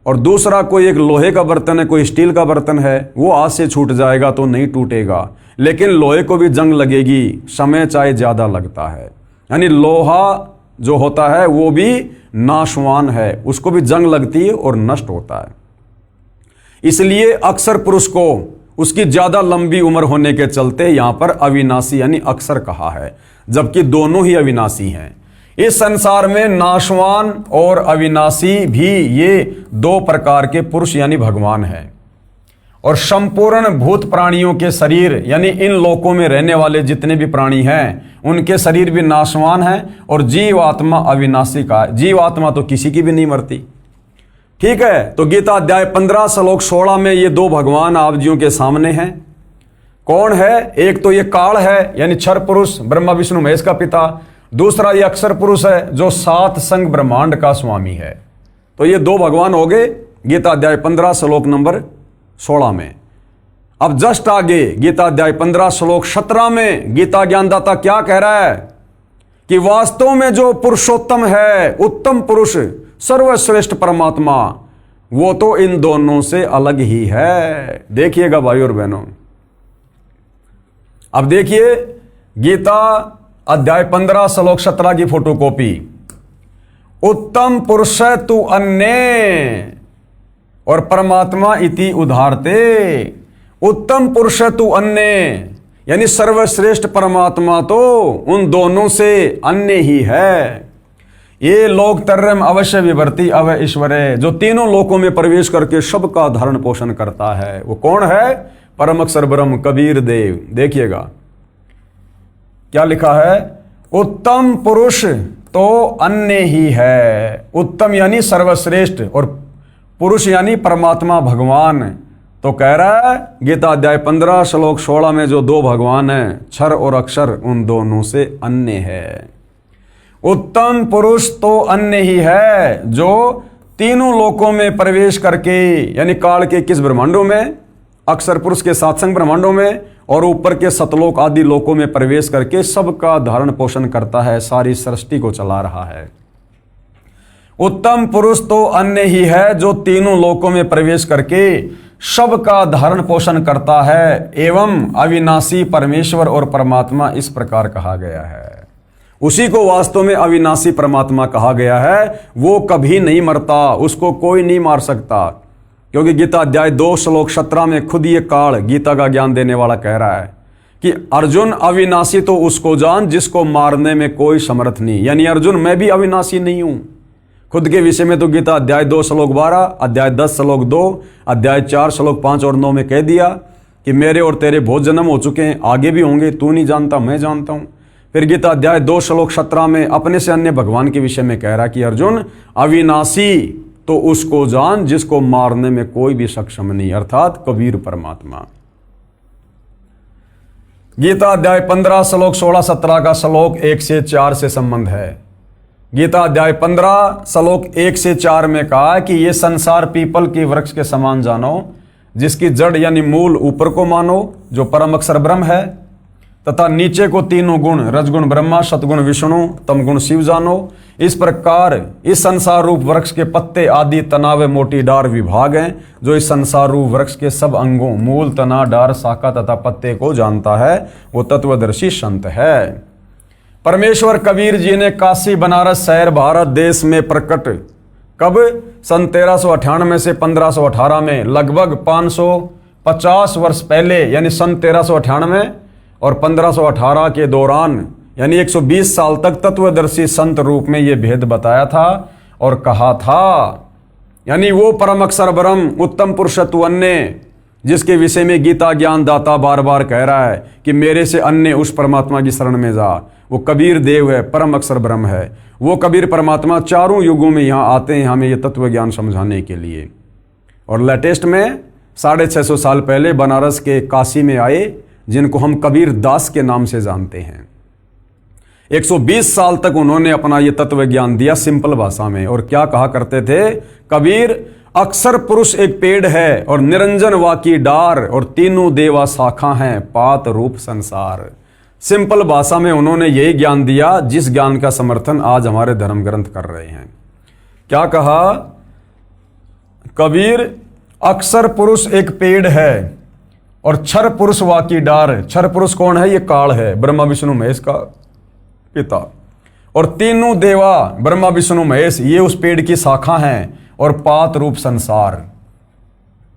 और दूसरा कोई एक लोहे का बर्तन है, कोई स्टील का बर्तन है, वो हाथ से छूट जाएगा तो नहीं टूटेगा, लेकिन लोहे को भी जंग लगेगी, समय चाहे ज्यादा लगता है। यानी लोहा जो होता है वो भी नाशवान है, उसको भी जंग लगती है और नष्ट होता है। इसलिए अक्षर पुरुष को उसकी ज्यादा लंबी उम्र होने के चलते यहां पर अविनाशी यानी अक्षर कहा है, जबकि दोनों ही अविनाशी हैं। इस संसार में नाशवान और अविनाशी भी ये 2 प्रकार के पुरुष यानी भगवान हैं। और संपूर्ण भूत प्राणियों के शरीर यानी इन लोकों में रहने वाले जितने भी प्राणी हैं उनके शरीर भी नाशवान हैं, और जीवात्मा अविनाशी का है। जीवात्मा तो किसी की भी नहीं मरती, ठीक है। तो गीता अध्याय 15 श्लोक 16 में ये 2 भगवान आप जियों के सामने हैं। कौन है? एक तो ये काल है यानी क्षर पुरुष, ब्रह्मा विष्णु महेश का पिता। दूसरा ये अक्षर पुरुष है जो सात संग ब्रह्मांड का स्वामी है। तो ये दो भगवान हो गए गीता अध्याय 15 श्लोक नंबर 16 में। अब जस्ट आगे गीता अध्याय 15 श्लोक 17 में गीता ज्ञानदाता क्या कह रहा है कि वास्तव में जो पुरुषोत्तम है, उत्तम पुरुष, सर्वश्रेष्ठ परमात्मा, वो तो इन दोनों से अलग ही है। देखिएगा भाई और बहनों, अब देखिए गीता अध्याय 15 श्लोक 17 की फोटोकॉपी। उत्तम पुरुष तु अन्य और परमात्मा इति उदाहरते। उत्तम पुरुष तु अन्य यानी सर्वश्रेष्ठ परमात्मा तो उन दोनों से अन्य ही है। ये लोक तरम अवश्य विवर्ती अव ईश्वरे, जो तीनों लोकों में प्रवेश करके सबका धारण पोषण करता है, वो कौन है? परम अक्षर ब्रह्म कबीर देव। देखिएगा क्या लिखा है, उत्तम पुरुष तो अन्य ही है। उत्तम यानी सर्वश्रेष्ठ और पुरुष यानी परमात्मा भगवान। तो कह रहा है गीता अध्याय 15 श्लोक 16 में जो दो भगवान हैं, क्षर और अक्षर, उन दोनों से अन्य है। उत्तम पुरुष तो अन्य ही है जो तीनों लोकों में प्रवेश करके, यानी काल के किस ब्रह्मांडों में? अक्षर पुरुष के सात्संग ब्रह्मांडों में और ऊपर के सतलोक आदि लोकों में प्रवेश करके सबका धारण पोषण करता है, सारी सृष्टि को चला रहा है। उत्तम पुरुष तो अन्य ही है जो तीनों लोकों में प्रवेश करके सबका धारण पोषण करता है, एवं अविनाशी परमेश्वर और परमात्मा इस प्रकार कहा गया है। उसी को वास्तव में अविनाशी परमात्मा कहा गया है। वो कभी नहीं मरता, उसको कोई नहीं मार सकता, क्योंकि गीता अध्याय 2 श्लोक 17 में खुद ये काल गीता का ज्ञान देने वाला कह रहा है कि अर्जुन अविनाशी तो उसको जान जिसको मारने में कोई समर्थ नहीं। यानी अर्जुन मैं भी अविनाशी नहीं हूं। खुद के विषय में तो गीता अध्याय 2 श्लोक 12, अध्याय 10 श्लोक 2, अध्याय 4 श्लोक 5 और 9 में कह दिया कि मेरे और तेरे बहुत जन्म हो चुके हैं, आगे भी होंगे, तू नहीं जानता मैं जानता हूं। फिर गीता अध्याय 2 श्लोक 17 में अपने से अन्य भगवान के विषय में कह रहा कि अर्जुन अविनाशी तो उसको जान जिसको मारने में कोई भी सक्षम नहीं, अर्थात कबीर परमात्मा। गीता अध्याय 15 श्लोक 16-17 का श्लोक 1 से 4 से संबंध है। गीता अध्याय 15 श्लोक 1 से 4 में कहा कि ये संसार पीपल के वृक्ष के समान जानो, जिसकी जड़ यानी मूल ऊपर को मानो जो परम अक्षर ब्रह्म है, तथा नीचे को तीनों गुण रजगुण ब्रह्मा, सतगुण विष्णु, तमगुण शिव जानो। इस प्रकार इस संसार रूप वृक्ष के पत्ते आदि तना व मोटी डार विभाग हैं, जो इस संसार रूप वृक्ष के सब अंगों मूल, तना, डार, शाखा तथा पत्ते को जानता है, वो तत्वदर्शी संत है। परमेश्वर कबीर जी ने काशी बनारस शहर भारत देश में प्रकट कब? सन 1398 से 1518 में, लगभग 550 वर्ष पहले, यानी सन 1398 और 1518 के दौरान, यानी 120 साल तक तत्वदर्शी संत रूप में यह भेद बताया था और कहा था। यानी वो परम अक्षर ब्रह्म उत्तम पुरुषत्व अन्य, जिसके विषय में गीता ज्ञान दाता बार बार कह रहा है कि मेरे से अन्य उस परमात्मा की शरण में जा, वो कबीर देव है, परम अक्षर ब्रह्म है। वो कबीर परमात्मा चारों युगों में यहाँ आते हैं हमें ये तत्व ज्ञान समझाने के लिए। और लेटेस्ट में 650 साल पहले बनारस के काशी में आए, जिनको हम कबीर दास के नाम से जानते हैं। 120 साल तक उन्होंने अपना ये तत्व ज्ञान दिया सिंपल भाषा में। और क्या कहा करते थे? कबीर अक्षर पुरुष एक पेड़ है और निरंजन वाकी डार, और तीनों देवा शाखा हैं, पात रूप संसार। सिंपल भाषा में उन्होंने यही ज्ञान दिया जिस ज्ञान का समर्थन आज हमारे धर्म ग्रंथ कर रहे हैं। क्या कहा? कबीर अक्षर पुरुष एक पेड़ है और क्षर पुरुष वाकी डार। क्षर पुरुष कौन है? ये काल है, ब्रह्मा विष्णु महेश का पिता। और तीनों देवा ब्रह्मा विष्णु महेश ये उस पेड़ की शाखा हैं, और पात रूप संसार।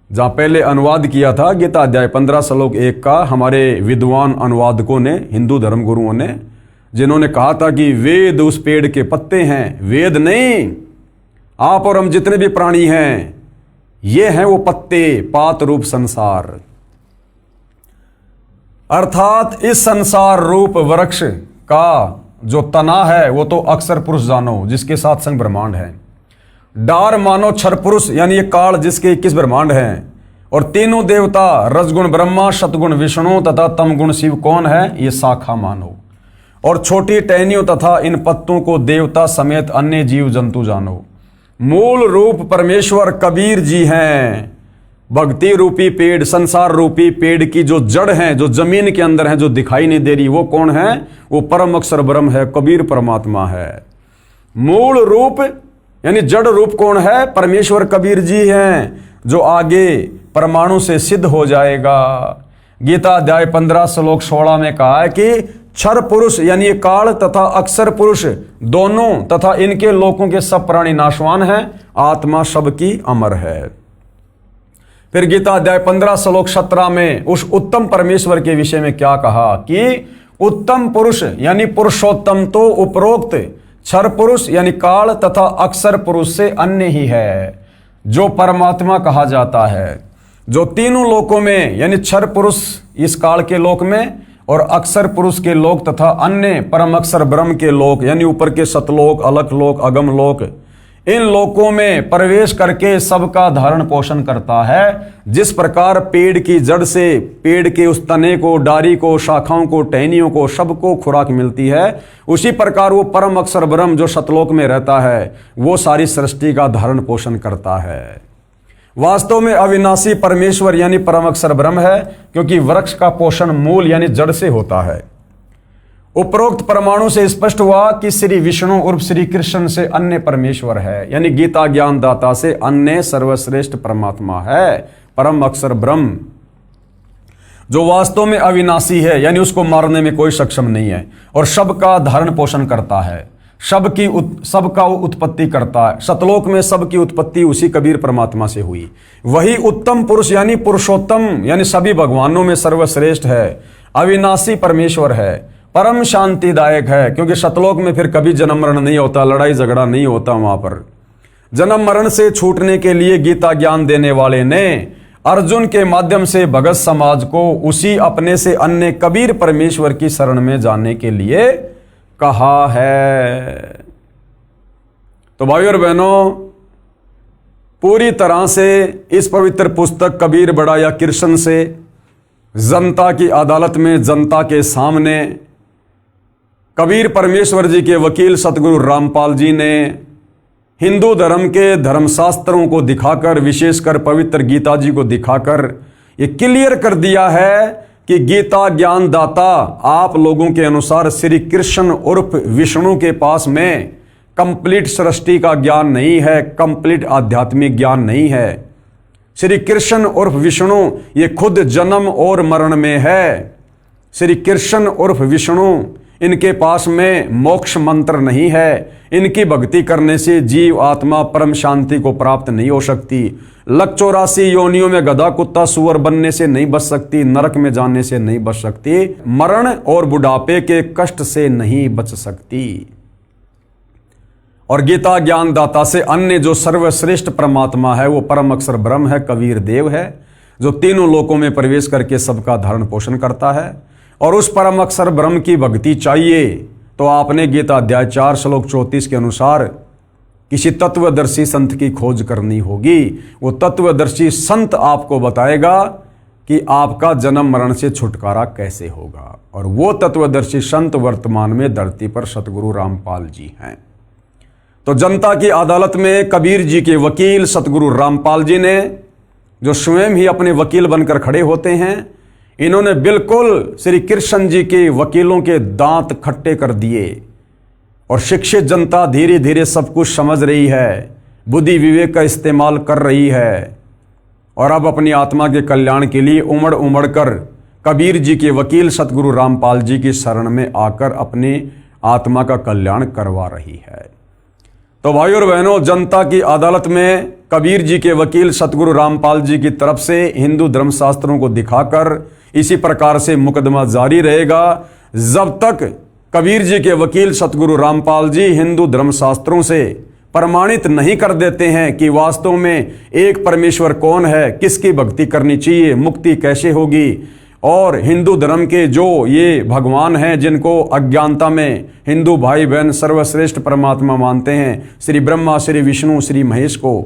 जहां पहले अनुवाद किया था गीता अध्याय 15 श्लोक 1 का हमारे विद्वान अनुवादकों ने, हिंदू धर्म गुरुओं ने, जिन्होंने कहा था कि वेद उस पेड़ के पत्ते हैं। वेद नहीं, आप और हम जितने भी प्राणी हैं ये हैं वो पत्ते, पात रूप संसार। अर्थात इस संसार रूप वृक्ष का जो तना है वो तो अक्षर पुरुष जानो, जिसके साथ संग ब्रह्मांड है। डार मानो क्षर पुरुष, यानी ये काल जिसके 21 ब्रह्मांड हैं। और तीनों देवता रजगुण ब्रह्मा, सतगुण विष्णु तथा तमगुण शिव कौन है? ये शाखा मानो। और छोटी टहनियों तथा इन पत्तों को देवता समेत अन्य जीव जंतु जानो। मूल रूप परमेश्वर कबीर जी हैं। भक्ति रूपी पेड़, संसार रूपी पेड़ की जो जड़ है, जो जमीन के अंदर है, जो दिखाई नहीं दे रही, वो कौन है? वो परम अक्षर ब्रह्म है, कबीर परमात्मा है। मूल रूप यानी जड़ रूप कौन है? परमेश्वर कबीर जी हैं, जो आगे परमाणु से सिद्ध हो जाएगा। गीता अध्याय 15 श्लोक 16 में कहा है कि क्षर पुरुष यानी ये काल तथा अक्षर पुरुष दोनों तथा इनके लोकों के सब प्राणी नाशवान हैं, आत्मा सबकी अमर है। फिर गीता अध्याय 15 श्लोक 17 में उस उत्तम परमेश्वर के विषय में क्या कहा कि उत्तम पुरुष यानी पुरुषोत्तम तो उपरोक्त क्षर पुरुष यानी काल तथा अक्षर पुरुष से अन्य ही है, जो परमात्मा कहा जाता है, जो तीनों लोकों में यानी क्षर पुरुष इस काल के लोक में और अक्षर पुरुष के लोक तथा अन्य परम अक्षर ब्रह्म के लोक यानी ऊपर के सतलोक, अलख लोक, अगम लोक, इन लोकों में प्रवेश करके सबका धारण पोषण करता है। जिस प्रकार पेड़ की जड़ से पेड़ के उस तने को, डारी को, शाखाओं को, टहनियों को, सबको खुराक मिलती है, उसी प्रकार वो परम अक्षर ब्रह्म जो सतलोक में रहता है वो सारी सृष्टि का धारण पोषण करता है। वास्तव में अविनाशी परमेश्वर यानी परम अक्षर ब्रह्म है, क्योंकि वृक्ष का पोषण मूल यानी जड़ से होता है। उपरोक्त परमाणु से स्पष्ट हुआ कि श्री विष्णु उर्फ श्री कृष्ण से अन्य परमेश्वर है, यानी गीता ज्ञान दाता से अन्य सर्वश्रेष्ठ परमात्मा है, परम अक्षर ब्रह्म, जो वास्तव में अविनाशी है, यानी उसको मारने में कोई सक्षम नहीं है और सबका धारण पोषण करता है, सबका उत्पत्ति करता है। सतलोक में सबकी उत्पत्ति उसी कबीर परमात्मा से हुई। वही उत्तम पुरुष यानी पुरुषोत्तम यानी सभी भगवानों में सर्वश्रेष्ठ है, अविनाशी परमेश्वर है, परम शांतिदायक है, क्योंकि सतलोक में फिर कभी जन्म मरण नहीं होता, लड़ाई झगड़ा नहीं होता। वहां पर जन्म मरण से छूटने के लिए गीता ज्ञान देने वाले ने अर्जुन के माध्यम से भगत समाज को उसी अपने से अन्य कबीर परमेश्वर की शरण में जाने के लिए कहा है। तो भाइयों और बहनों, पूरी तरह से इस पवित्र पुस्तक कबीर बड़ा या कृष्ण से जनता की अदालत में, जनता के सामने कबीर परमेश्वर जी के वकील सतगुरु रामपाल जी ने हिंदू धर्म के धर्मशास्त्रों को दिखाकर, विशेषकर पवित्र गीता जी को दिखाकर ये क्लियर कर दिया है कि गीता ज्ञान दाता आप लोगों के अनुसार श्री कृष्ण उर्फ विष्णु के पास में कंप्लीट सृष्टि का ज्ञान नहीं है, कंप्लीट आध्यात्मिक ज्ञान नहीं है। श्री कृष्ण उर्फ विष्णु ये खुद जन्म और मरण में है। श्री कृष्ण उर्फ विष्णु इनके पास में मोक्ष मंत्र नहीं है। इनकी भक्ति करने से जीव आत्मा परम शांति को प्राप्त नहीं हो सकती। 184 योनियों में गधा कुत्ता सुअर बनने से नहीं बच सकती, नरक में जाने से नहीं बच सकती, मरण और बुढ़ापे के कष्ट से नहीं बच सकती। और गीता ज्ञान दाता से अन्य जो सर्वश्रेष्ठ परमात्मा है वो परम अक्षर ब्रह्म है, कबीर देव है, जो तीनों लोकों में प्रवेश करके सबका धारण पोषण करता है। और उस परम अक्षर ब्रह्म की भक्ति चाहिए तो आपने गीता अध्याय 4 श्लोक 34 के अनुसार किसी तत्वदर्शी संत की खोज करनी होगी। वो तत्वदर्शी संत आपको बताएगा कि आपका जन्म मरण से छुटकारा कैसे होगा। और वो तत्वदर्शी संत वर्तमान में धरती पर सतगुरु रामपाल जी हैं। तो जनता की अदालत में कबीर जी के वकील सतगुरु रामपाल जी ने, जो स्वयं ही अपने वकील बनकर खड़े होते हैं, इन्होंने बिल्कुल श्री कृष्ण जी के वकीलों के दांत खट्टे कर दिए। और शिक्षित जनता धीरे धीरे सब कुछ समझ रही है, बुद्धि विवेक का इस्तेमाल कर रही है और अब अपनी आत्मा के कल्याण के लिए उमड़ उमड़ कर कबीर जी के वकील सतगुरु रामपाल जी की शरण में आकर अपनी आत्मा का कल्याण करवा रही है। तो भाइयों और बहनों, जनता की अदालत में कबीर जी के वकील सतगुरु रामपाल जी की तरफ से हिंदू धर्मशास्त्रों को दिखाकर इसी प्रकार से मुकदमा जारी रहेगा जब तक कबीर जी के वकील सतगुरु रामपाल जी हिंदू धर्मशास्त्रों से प्रमाणित नहीं कर देते हैं कि वास्तव में एक परमेश्वर कौन है, किसकी भक्ति करनी चाहिए, मुक्ति कैसे होगी। और हिंदू धर्म के जो ये भगवान हैं जिनको अज्ञानता में हिंदू भाई बहन सर्वश्रेष्ठ परमात्मा मानते हैं, श्री ब्रह्मा, श्री विष्णु, श्री महेश को,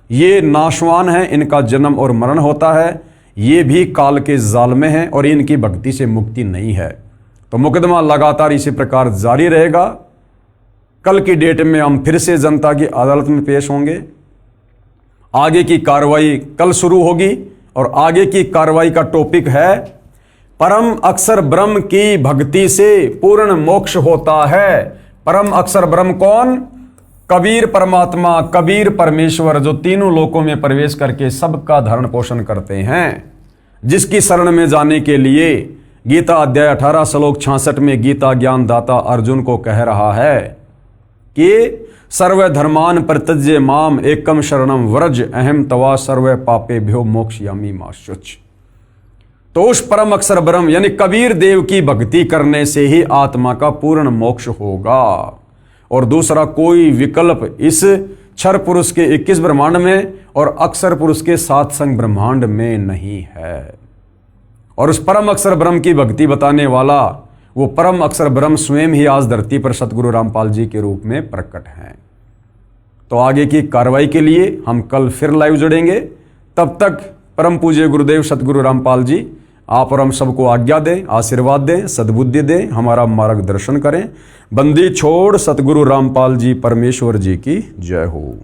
ये नाशवान हैं, इनका जन्म और मरण होता है, ये भी काल के जाल में हैं और इनकी भक्ति से मुक्ति नहीं है। तो मुकदमा लगातार इसी प्रकार जारी रहेगा। कल की डेट में हम फिर से जनता की अदालत में पेश होंगे। आगे की कार्रवाई कल शुरू होगी और आगे की कार्रवाई का टॉपिक है परम अक्षर ब्रह्म की भक्ति से पूर्ण मोक्ष होता है। परम अक्षर ब्रह्म कौन? कबीर परमात्मा, कबीर परमेश्वर, जो तीनों लोकों में प्रवेश करके सबका धरण पोषण करते हैं, जिसकी शरण में जाने के लिए गीता अध्याय 18 श्लोक 66 में गीता ज्ञान दाता अर्जुन को कह रहा है कि सर्व धर्मान परित्यज्य माम एकम शरणम व्रज अहम तवा सर्व पापेभ्यो मोक्षयामि मा शुच। तो उस परम अक्षर ब्रह्म यानी कबीर देव की भक्ति करने से ही आत्मा का पूर्ण मोक्ष होगा और दूसरा कोई विकल्प इस क्षर पुरुष के 21 ब्रह्मांड में और अक्षर पुरुष के 7 संग ब्रह्मांड में नहीं है। और उस परम अक्षर ब्रह्म की भक्ति बताने वाला वो परम अक्षर ब्रह्म स्वयं ही आज धरती पर सतगुरु रामपाल जी के रूप में प्रकट हैं। तो आगे की कार्रवाई के लिए हम कल फिर लाइव जुड़ेंगे। तब तक परम पूज्य गुरुदेव सतगुरु रामपाल जी आप और हम सबको आज्ञा दें, आशीर्वाद दें, सद्बुद्धि दें, हमारा मार्गदर्शन करें। बंदी छोड़ सतगुरु रामपाल जी परमेश्वर जी की जय हो।